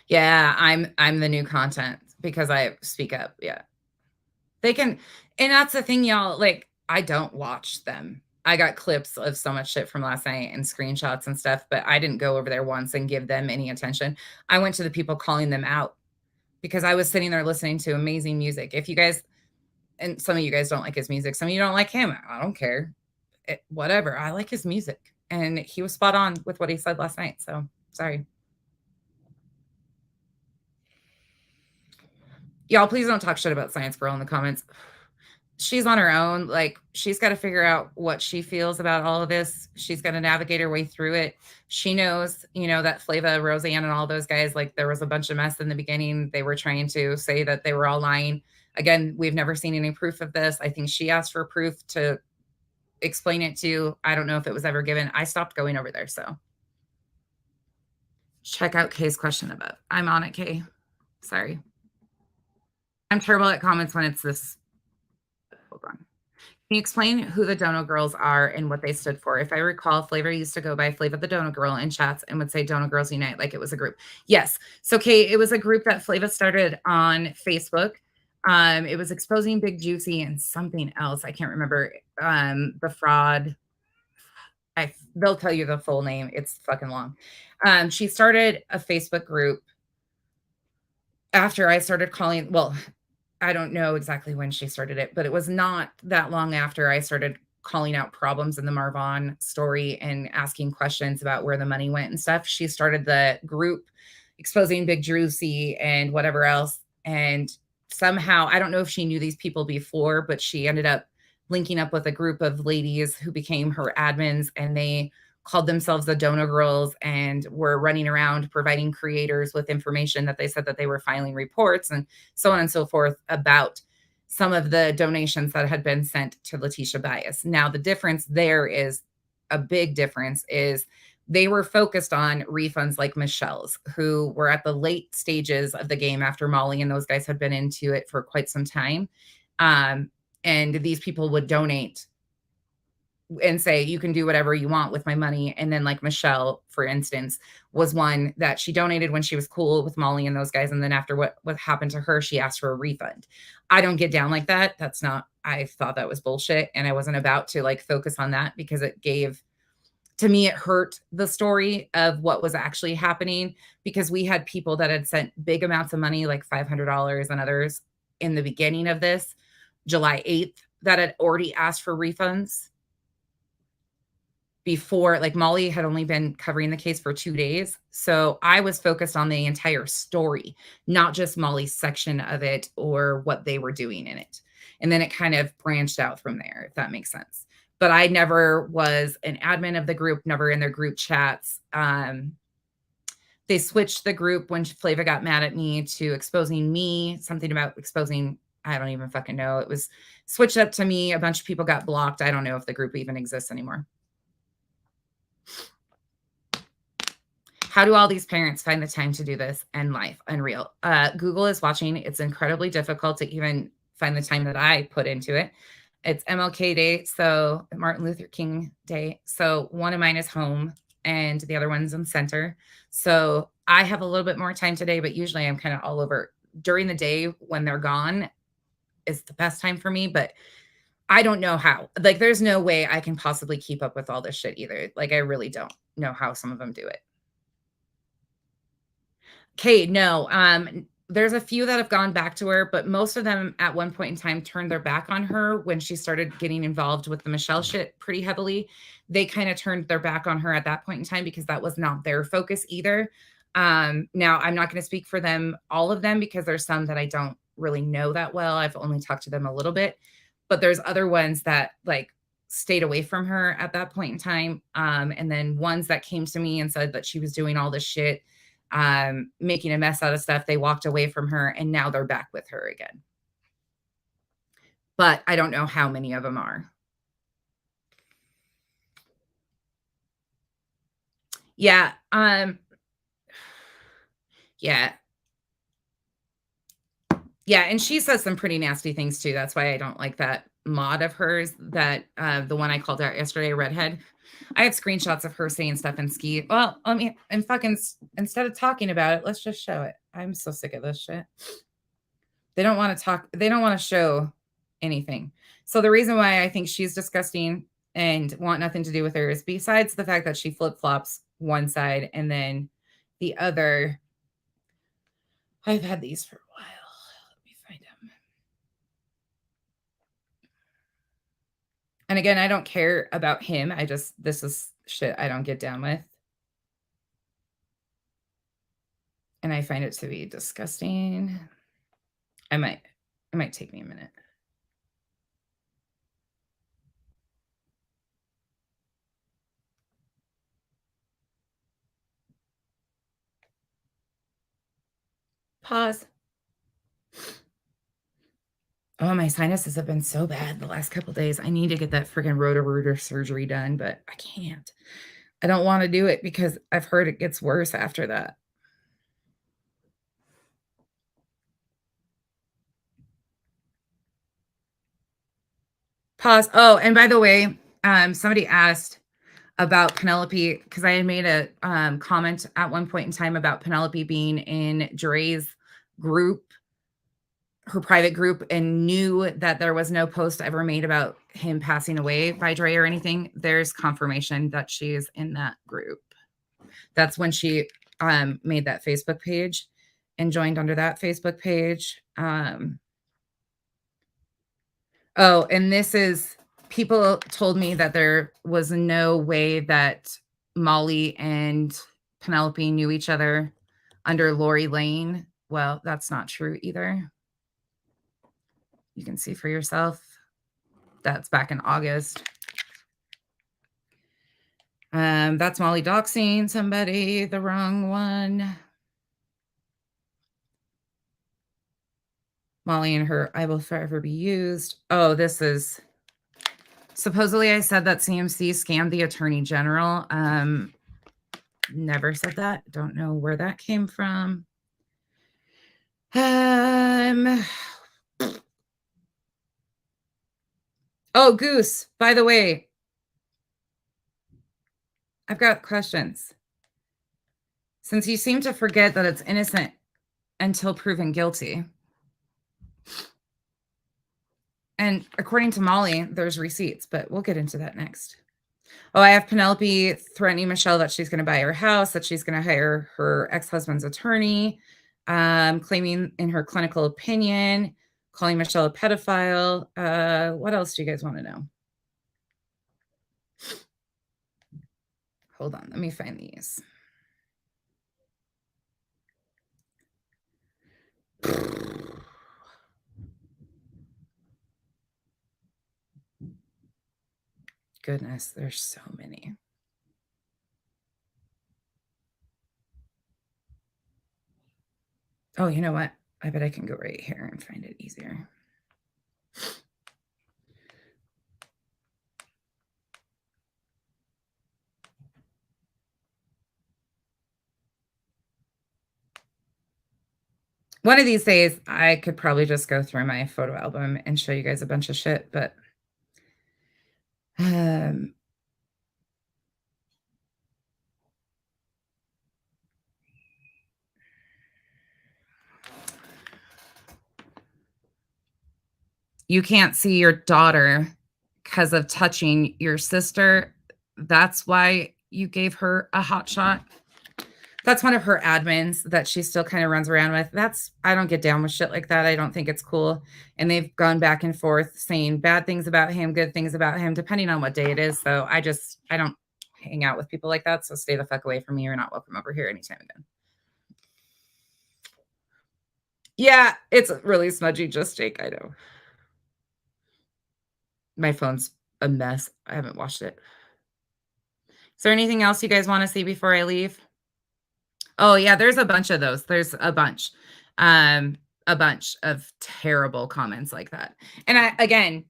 Yeah, I'm the new content because I speak up. Yeah. They can, and that's the thing, y'all. Like, I don't watch them. I got clips of so much shit from last night and screenshots and stuff, but I didn't go over there once and give them any attention. I went to the people calling them out because I was sitting there listening to amazing music. If you guys, and some of you guys don't like his music. Some of you don't like him. I don't care. Whatever. I like his music. And he was spot on with what he said last night. So sorry. Y'all, please don't talk shit about Science Girl in the comments. She's on her own. Like, she's got to figure out what she feels about all of this. She's got to navigate her way through it. She knows, that Flava, Roseanne, and all those guys, like, there was a bunch of mess in the beginning. They were trying to say that they were all lying. Again, we've never seen any proof of this. I think she asked for proof to explain it to. I don't know if it was ever given. I stopped going over there, so. Check out Kay's question above. I'm on it, Kay. Sorry. I'm terrible at comments when it's this. Hold on. Can you explain who the Dono Girls are and what they stood for? If I recall, Flavor used to go by Flava the Dono Girl in chats and would say Dono Girls Unite like it was a group. Yes. So, Kay, it was a group that Flava started on Facebook. It was exposing Big Juicy and something else. I can't remember. The fraud. They'll tell you the full name. It's fucking long. She started a Facebook group after I started calling. Well, I don't know exactly when she started it, but it was not that long after I started calling out problems in the Marvon story and asking questions about where the money went and stuff. She started the group exposing Big Juicy and whatever else. And somehow, I don't know if she knew these people before, but she ended up linking up with a group of ladies who became her admins, and they called themselves the Dono Girls and were running around providing creators with information that they said that they were filing reports and so on and so forth about some of the donations that had been sent to Letitia Bias. Now, the difference there is a big difference is they were focused on refunds like Michelle's, who were at the late stages of the game after Molly and those guys had been into it for quite some time. And these people would donate and say, you can do whatever you want with my money. And then, like, Michelle, for instance, was one that she donated when she was cool with Molly and those guys. And then after what happened to her, she asked for a refund. I don't get down like that. That's not, I thought that was bullshit. And I wasn't about to like focus on that because it gave, to me, it hurt the story of what was actually happening, because we had people that had sent big amounts of money, like $500 and others in the beginning of this, July 8th, that had already asked for refunds before. Like, Molly had only been covering the case for 2 days. So I was focused on the entire story, not just Molly's section of it or what they were doing in it. And then it kind of branched out from there, if that makes sense. But I never was an admin of the group, never in their group chats. They switched the group when Flava got mad at me to exposing me, something about exposing, I don't even fucking know. It was switched up to me. A bunch of people got blocked. I don't know if the group even exists anymore. How do all these parents find the time to do this and life? Unreal. Google is watching. It's incredibly difficult to even find the time that I put into it. It's MLK Day, so Martin Luther King Day. So one of mine is home and the other one's in center. So I have a little bit more time today, but usually I'm kind of all over. During the day when they're gone is the best time for me, but I don't know how. Like, there's no way I can possibly keep up with all this shit either. Like, I really don't know how some of them do it. Okay, no. There's a few that have gone back to her, but most of them at one point in time turned their back on her when she started getting involved with the Michelle shit pretty heavily. They kind of turned their back on her at that point in time because that was not their focus either. Now, I'm not going to speak for them, all of them, because there's some that I don't really know that well. I've only talked to them a little bit, but there's other ones that like stayed away from her at that point in time. And then ones that came to me and said that she was doing all this shit, making a mess out of stuff. They walked away from her and now they're back with her again. But I don't know how many of them are. Yeah. Yeah. Yeah. And she says some pretty nasty things too. That's why I don't like that mod of hers, that the one I called out yesterday, Redhead. I have screenshots of her saying stuff in Ski. Well, I mean, and fucking, instead of talking about it, let's just show it. I'm so sick of this shit. They don't want to talk. They don't want to show anything. So the reason why I think she's disgusting and want nothing to do with her is, besides the fact that she flip-flops one side and then the other. I've had these for a while. Let me find them. And again, I don't care about him. This is shit I don't get down with. And I find it to be disgusting. It might take me a minute. Pause. Oh, my sinuses have been so bad the last couple days. I need to get that freaking roto-rooter surgery done, but I can't. I don't want to do it because I've heard it gets worse after that. Pause. Oh, and by the way, somebody asked about Penelope because I had made a comment at one point in time about Penelope being in Dre's group, her private group, and knew that there was no post ever made about him passing away by Dre or anything. There's confirmation that she's in that group. That's when she made that Facebook page and joined under that Facebook page. Oh, and this is, people told me that there was no way that Molly and Penelope knew each other under Lori Lane. Well, that's not true either. You can see for yourself. That's back in August. That's Molly doxing somebody, the wrong one. Molly and her I will forever be used. Oh, this is supposedly I said that CMC scammed the attorney general. Never said that. Don't know where that came from. Oh, Goose, by the way, I've got questions. Since you seem to forget that it's innocent until proven guilty. And according to Molly, there's receipts, but we'll get into that next. Oh, I have Penelope threatening Michelle that she's going to buy her house, that she's going to hire her ex-husband's attorney, claiming in her clinical opinion, calling Michelle a pedophile. What else do you guys want to know? Hold on, let me find these. Goodness, there's so many. Oh, you know what? I bet I can go right here and find it easier. One of these days, I could probably just go through my photo album and show you guys a bunch of shit, but you can't see your daughter because of touching your sister. That's why you gave her a hot shot. That's one of her admins that she still kind of runs around with. I don't get down with shit like that. I don't think it's cool. And they've gone back and forth saying bad things about him, good things about him, depending on what day it is. So I don't hang out with people like that. So stay the fuck away from me. You're not welcome over here anytime again. Yeah, it's really smudgy, just Jake. I know. My phone's a mess. I haven't washed it. Is there anything else you guys want to see before I leave? Oh, yeah, there's a bunch of those. There's a bunch of terrible comments like that. And again,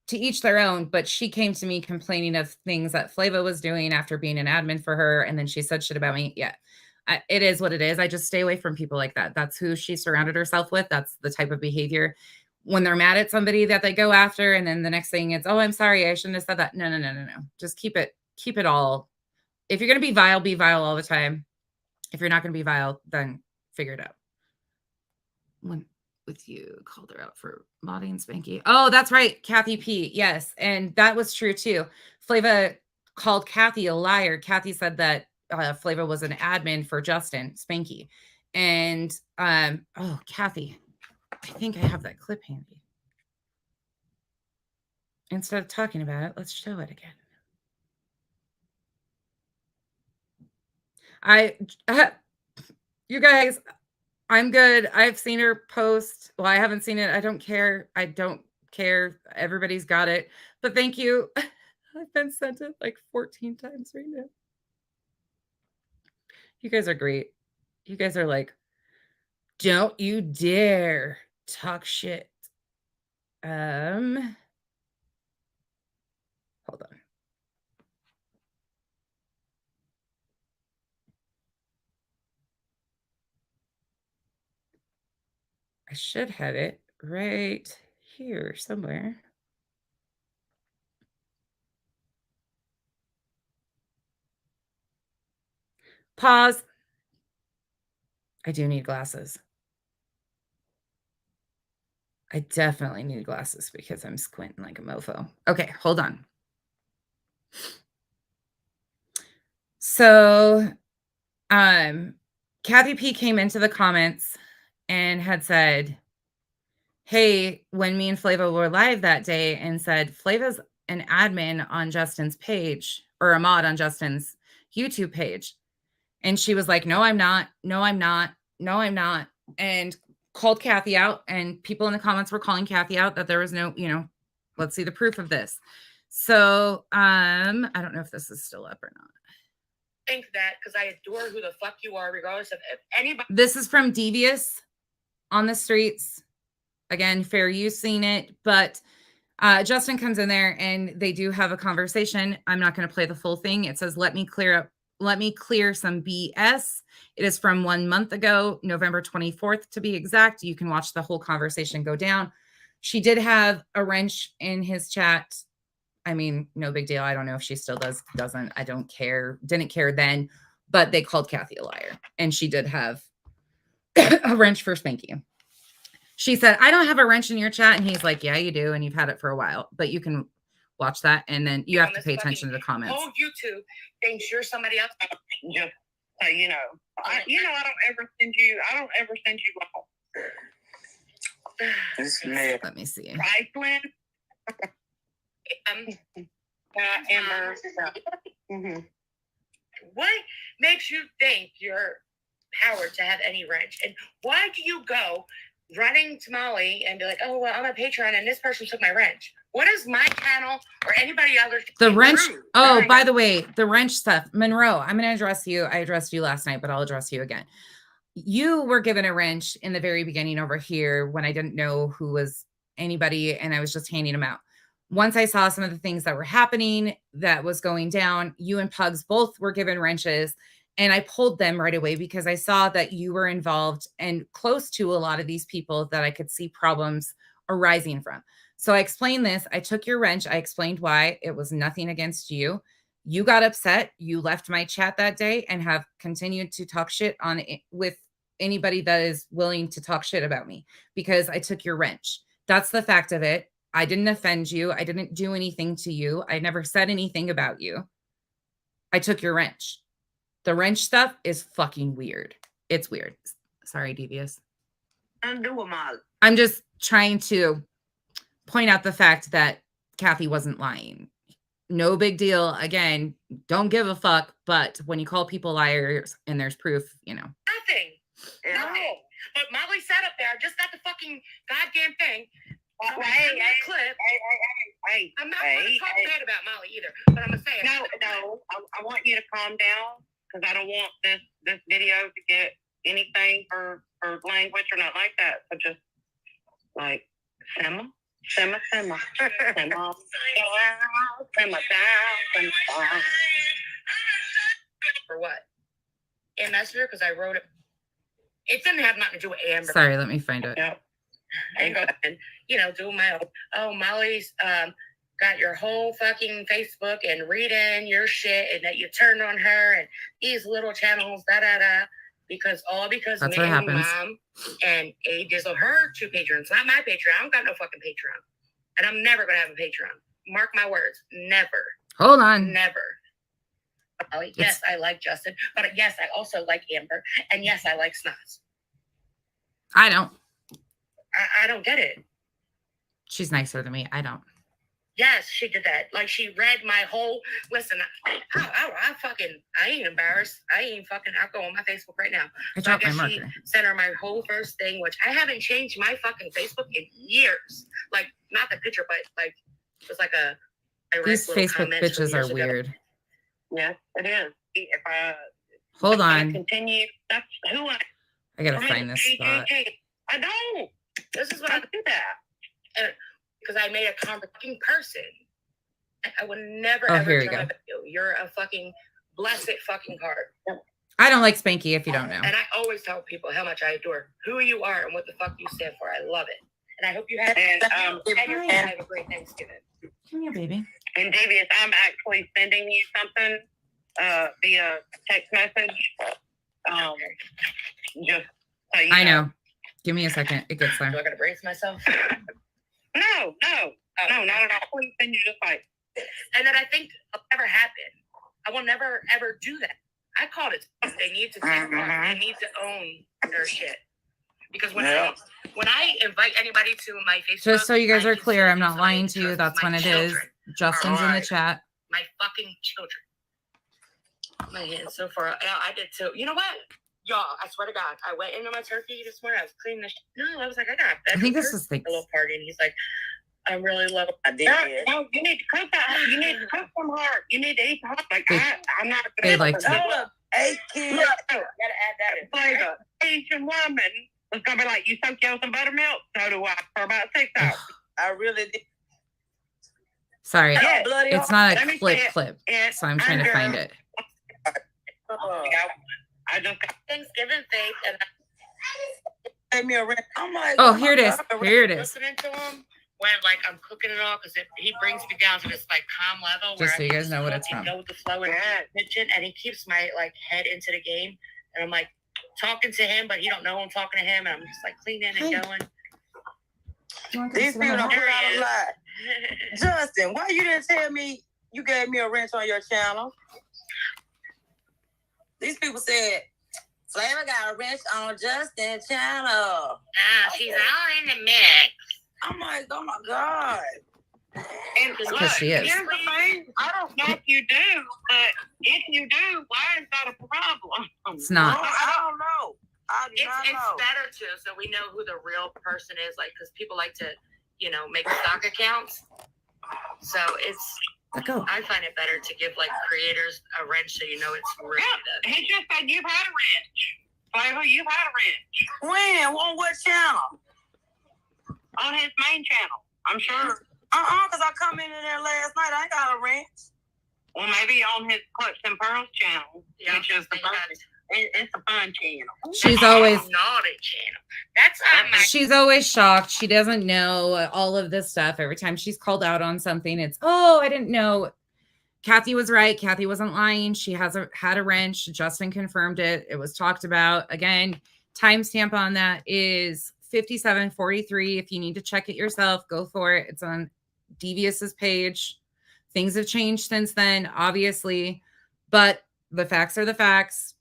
to each their own, but she came to me complaining of things that Flava was doing after being an admin for her. And then she said shit about me. Yeah, it is what it is. I just stay away from people like that. That's who she surrounded herself with. That's the type of behavior. When they're mad at somebody that they go after, and then the next thing is, oh, I'm sorry, I shouldn't have said that. No. Just keep it all. If you're going to be vile all the time. If you're not going to be vile, then figure it out. When with you called her out for modding Spanky. Oh, that's right. Kathy P. Yes. And that was true too. Flava called Kathy a liar. Kathy said that Flava was an admin for Justin Spanky. And Kathy, I think I have that clip handy. instead of talking about it, let's show it again. You guys, I'm good. I've seen her post. Well, I haven't seen it. I don't care. I don't care. Everybody's got it. But thank you. I've been sent it like 14 times right now. You guys are great. You guys are like, don't you dare talk shit. Hold on. I should have it right here somewhere. Pause. I do need glasses. I definitely need glasses because I'm squinting like a mofo. Okay, hold on. So, Kathy P came into the comments and had said, hey, when me and Flava were live that day, and said, Flava's an admin on Justin's page, or a mod on Justin's YouTube page. And she was like, no, I'm not. No, I'm not. No, I'm not. And called Kathy out, and people in the comments were calling Kathy out that there was no, let's see the proof of this. So, I don't know if this is still up or not. Think that because I adore who the fuck you are, regardless of anybody. This is from Devious on the Streets. Again, fair use seen it, but Justin comes in there and they do have a conversation. I'm not going to play the full thing. It says, let me clear some BS. It is from 1 month ago, November 24th to be exact. You can watch the whole conversation go down. She did have a wrench in his chat. I mean, no big deal. I don't know if she still doesn't. I don't care. Didn't care then, but they called Kathy a liar. And she did have a wrench for Spanky. She said, I don't have a wrench in your chat. And he's like, yeah, you do. And you've had it for a while, but you can watch that. And then you have to pay attention to the comments. Whole YouTube thinks you're somebody else. Just so you know, I don't ever send you Let me see. Trifling. Amber. What makes you think you're powered to have any wrench? And why do you go running to Molly and be like, oh, well, I'm a patron and this person took my wrench? What is my channel or anybody else? The wrench. Oh, by the way, the wrench stuff. Monroe, I'm going to address you. I addressed you last night, but I'll address you again. You were given a wrench in the very beginning over here when I didn't know who was anybody and I was just handing them out. Once I saw some of the things that were happening, that was going down, you and Pugs both were given wrenches. And I pulled them right away because I saw that you were involved and close to a lot of these people that I could see problems arising from. So I explained this. I took your wrench. I explained why. It was nothing against you. You got upset. You left my chat that day and have continued to talk shit on it with anybody that is willing to talk shit about me because I took your wrench. That's the fact of it. I didn't offend you. I didn't do anything to you. I never said anything about you. I took your wrench. The wrench stuff is fucking weird. It's weird. Sorry, Devious. I'm just trying to point out the fact that Kathy wasn't lying. No big deal. Again, don't give a fuck. But when you call people liars and there's proof, Nothing. Nothing. But Molly sat up there. I just got the fucking goddamn thing. I'm not going to talk bad about Molly either, but I'm going to say it. No, I want you to calm down because I don't want this video to get anything for language or not like that. So just like simmer down. For what? In Messenger, because I wrote it. It didn't have nothing to do with Amber. Sorry, let me find it. Yep. And go and do my Molly's got your whole fucking Facebook and reading your shit and that you turned on her and these little channels because that's what happens. Mom and A Dizzle, her 2 patrons, not my Patreon. I don't got no fucking Patreon, and I'm never gonna have a Patreon. Mark my words, never. Hold on, never. Yes, I like Justin, but yes, I also like Amber, and yes, I like Snots. I don't. I don't get it. She's nicer than me. I don't. Yes, she did that. Like, she read my whole. Listen, I ain't embarrassed. I'll go on my Facebook right now. I So I dropped my guess she marker. sent her my whole first thing, which I haven't changed my fucking Facebook in years. Like, not the picture, but like, it was like a. These Facebook bitches are weird. Yes, it is. If I Hold if I on. continue, that's who I gotta find this spot. I don't. This is what I I do that. because I made a fucking person. I would never Oh, ever here you turn go. about you. You're a fucking blessed fucking heart. I don't like Spanky if you don't know. And I always tell people how much I adore who you are and what the fuck you stand for. I love it. And I hope you have have a great Thanksgiving. Come here, baby. And Davius, I'm actually sending you something via text message. Just so you I know. Give me a second. It gets Do I there. gotta brace myself? No, not at all. Please send you just like. And then I think it'll never happen. I will never ever do that. I called it. They need to take They need to own their shit. Because when I invite anybody to my Facebook, Just so you guys I are clear, I'm not consider lying somebody to you. because That's my when it is. children Justin's in the alive. chat. My fucking children. My hands so far. Yeah, I did too. You know what? Y'all, I swear to God, I went into my turkey this morning. I was cleaning the. No, I was like, I got. I think this is the. a little party, and he's like, I really love. I did. No, you need to cook that. You need to cook some heart. You need to eat heart. Like I'm not. They like to. Hey, kid. Gotta add that in. Like an Asian woman was gonna be like, you soak you with some buttermilk. So do I for about 6 hours. I really did. Sorry, Yeah, it's not Let a me clip, say it. so I'm trying to find it. I just got Thanksgiving thing, and gave me a rent. I'm like, Oh, here it is. Here it I'm is. listening to him when like I'm cooking it all because he brings me down to this like calm level where Just so I you can guys know what cook it's and from. go with the flow in the kitchen, and he keeps my like head into the game, and I'm like talking to him, but he don't know I'm talking to him, and I'm just like cleaning and going. These people don't put out a lie. Justin, why you didn't tell me you gave me a wrench on your channel? These people said Flavor got a wrench on Justin's channel. She's all in the mix. I'm like, oh my God. And Because she is. here's the thing. I don't know if you do, but if you do, why is that a problem? It's not. I don't know. I do not It's know. better too, so we know who the real person is, like, because people like to, make stock accounts. So Let go. I find it better to give like creators a wrench so you know it's really the. He just said you've had a wrench. Flavor, you've had a wrench. When? On what channel? On his main channel. I'm sure. Because I come in there last night. I got a wrench. Well, maybe on his Clutch and Pearls channel, which is the first. It's a fun channel. She's always naughty channel. That's she's always shocked. She doesn't know all of this stuff. Every time she's called out on something, it's, oh, I didn't know. Kathy was right. Kathy wasn't lying. She had a wrench. Justin confirmed it. It was talked about. Again, timestamp on that is 57:43. If you need to check it yourself, go for it. It's on Devious's page. Things have changed since then, obviously, but the facts are the facts.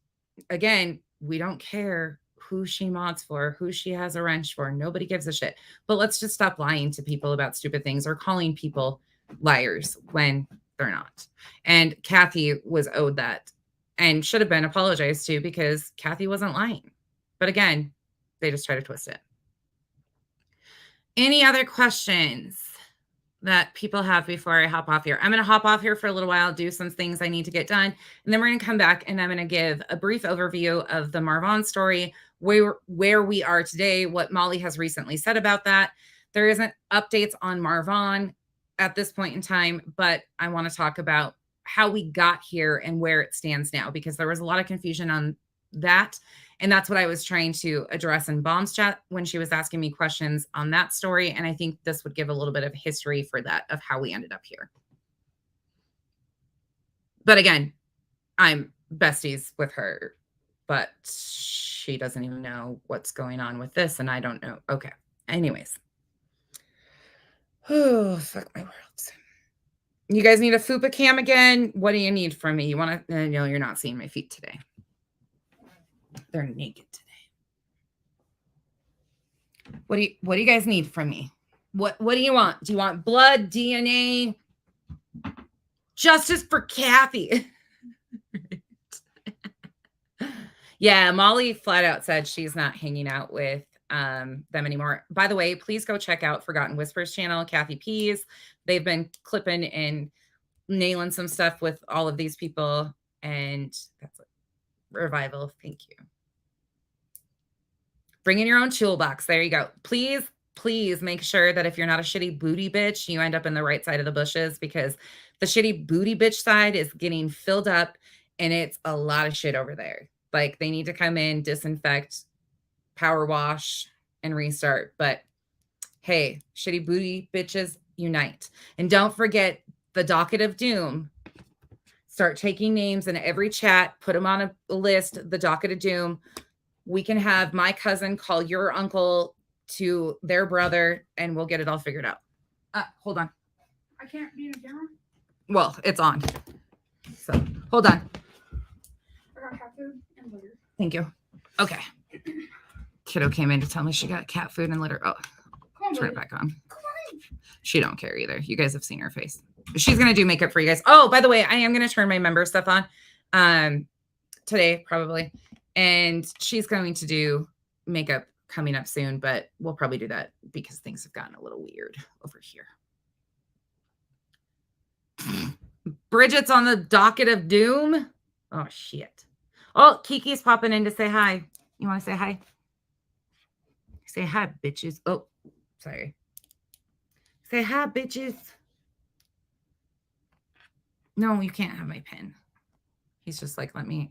Again, we don't care who she mods for, who she has a wrench for. Nobody gives a shit. But let's just stop lying to people about stupid things or calling people liars when they're not. And Kathy was owed that and should have been apologized to because Kathy wasn't lying. But again, they just try to twist it. Any other questions that people have before I hop off here? I'm going to hop off here for a little while, do some things I need to get done. And then we're going to come back and I'm going to give a brief overview of the Marvon story, where we are today, what Molly has recently said about that. There isn't updates on Marvon at this point in time, but I want to talk about how we got here and where it stands now, because there was a lot of confusion on that. And that's what I was trying to address in Bomb's chat when she was asking me questions on that story. And I think this would give a little bit of history for that, of how we ended up here. But again, I'm besties with her, but she doesn't even know what's going on with this. And I don't know. Okay. Anyways. Oh, fuck my world. You guys need a fupa cam again? What do you need from me? You want to, no, you're not seeing my feet today. They're naked today. What do you guys need from me? What do you want? Do you want blood, DNA, justice for Kathy? Yeah, Molly flat out said she's not hanging out with them anymore. By the way, please go check out Forgotten Whispers channel, Kathy Pease. They've been clipping and nailing some stuff with all of these people, and that's a revival. Thank you. Bring in your own toolbox. There you go. Please make sure that if you're not a shitty booty bitch, you end up in the right side of the bushes, because the shitty booty bitch side is getting filled up and it's a lot of shit over there. Like, they need to come in, disinfect, power wash, and restart. But hey, shitty booty bitches, unite. And don't forget the docket of doom. Start taking names in every chat, put them on a list, the docket of doom. We can have my cousin call your uncle to their brother, and we'll get it all figured out. Hold on. I can't be down. Well, it's on. So hold on. I got cat food and litter. Thank you. Okay. Kiddo came in to tell me she got cat food and litter. Oh, turn it back on. She don't care either. You guys have seen her face. She's gonna do makeup for you guys. Oh, by the way, I am gonna turn my member stuff on today, probably. And she's going to do makeup coming up soon, but we'll probably do that because things have gotten a little weird over here. Bridget's on the docket of doom. Oh, shit. Oh, Kiki's popping in to say hi. You want to say hi? Say hi, bitches. Oh, sorry. Say hi, bitches. No, you can't have my pen. He's just like, I'm.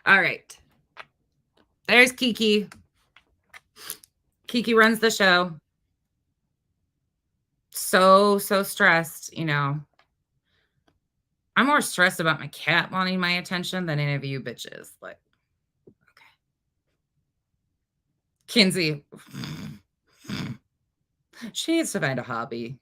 All right. There's Kiki. Kiki runs the show. So stressed, you know. I'm more stressed about my cat wanting my attention than any of you bitches. Like, okay. Kinsey. She needs to find a hobby.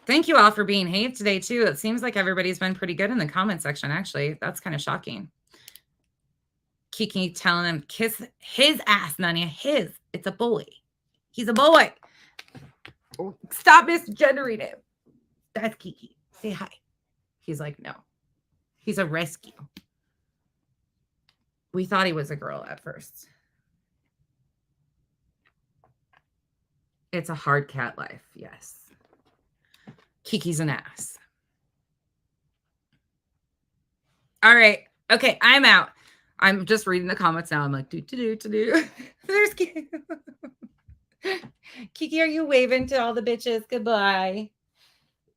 Thank you all for being hate today, too. It seems like everybody's been pretty good in the comment section, actually. That's kind of shocking. Kiki telling him, kiss his ass, Nanya. His. It's a boy. He's a boy. Stop misgendering him. That's Kiki. Say hi. He's like, no. He's a rescue. We thought he was a girl at first. It's a hard cat life, yes. Kiki's an ass. All right. Okay, I'm out. I'm just reading the comments now. I'm like, do. There's Kiki. Kiki, are you waving to all the bitches? Goodbye.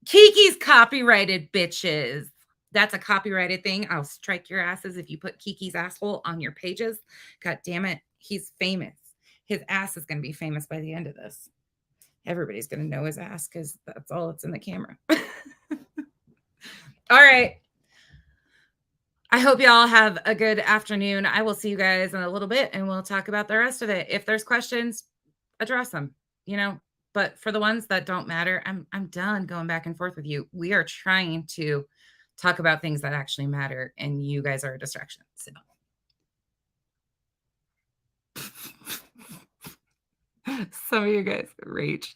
Kiki's copyrighted, bitches. That's a copyrighted thing. I'll strike your asses if you put Kiki's asshole on your pages. God damn it. He's famous. His ass is going to be famous by the end of this. Everybody's going to know his ass because that's all that's in the camera. All right. I hope y'all have a good afternoon. I will see you guys in a little bit and we'll talk about the rest of it. If there's questions, address them, you know, but for the ones that don't matter, I'm done going back and forth with you. We are trying to talk about things that actually matter and you guys are a distraction. So. Some of you guys rage.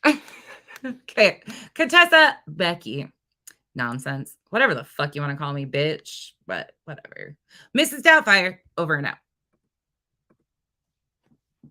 Okay. Contessa, Becky. Nonsense. Whatever the fuck you want to call me, bitch. But whatever. Mrs. Doubtfire, over and out.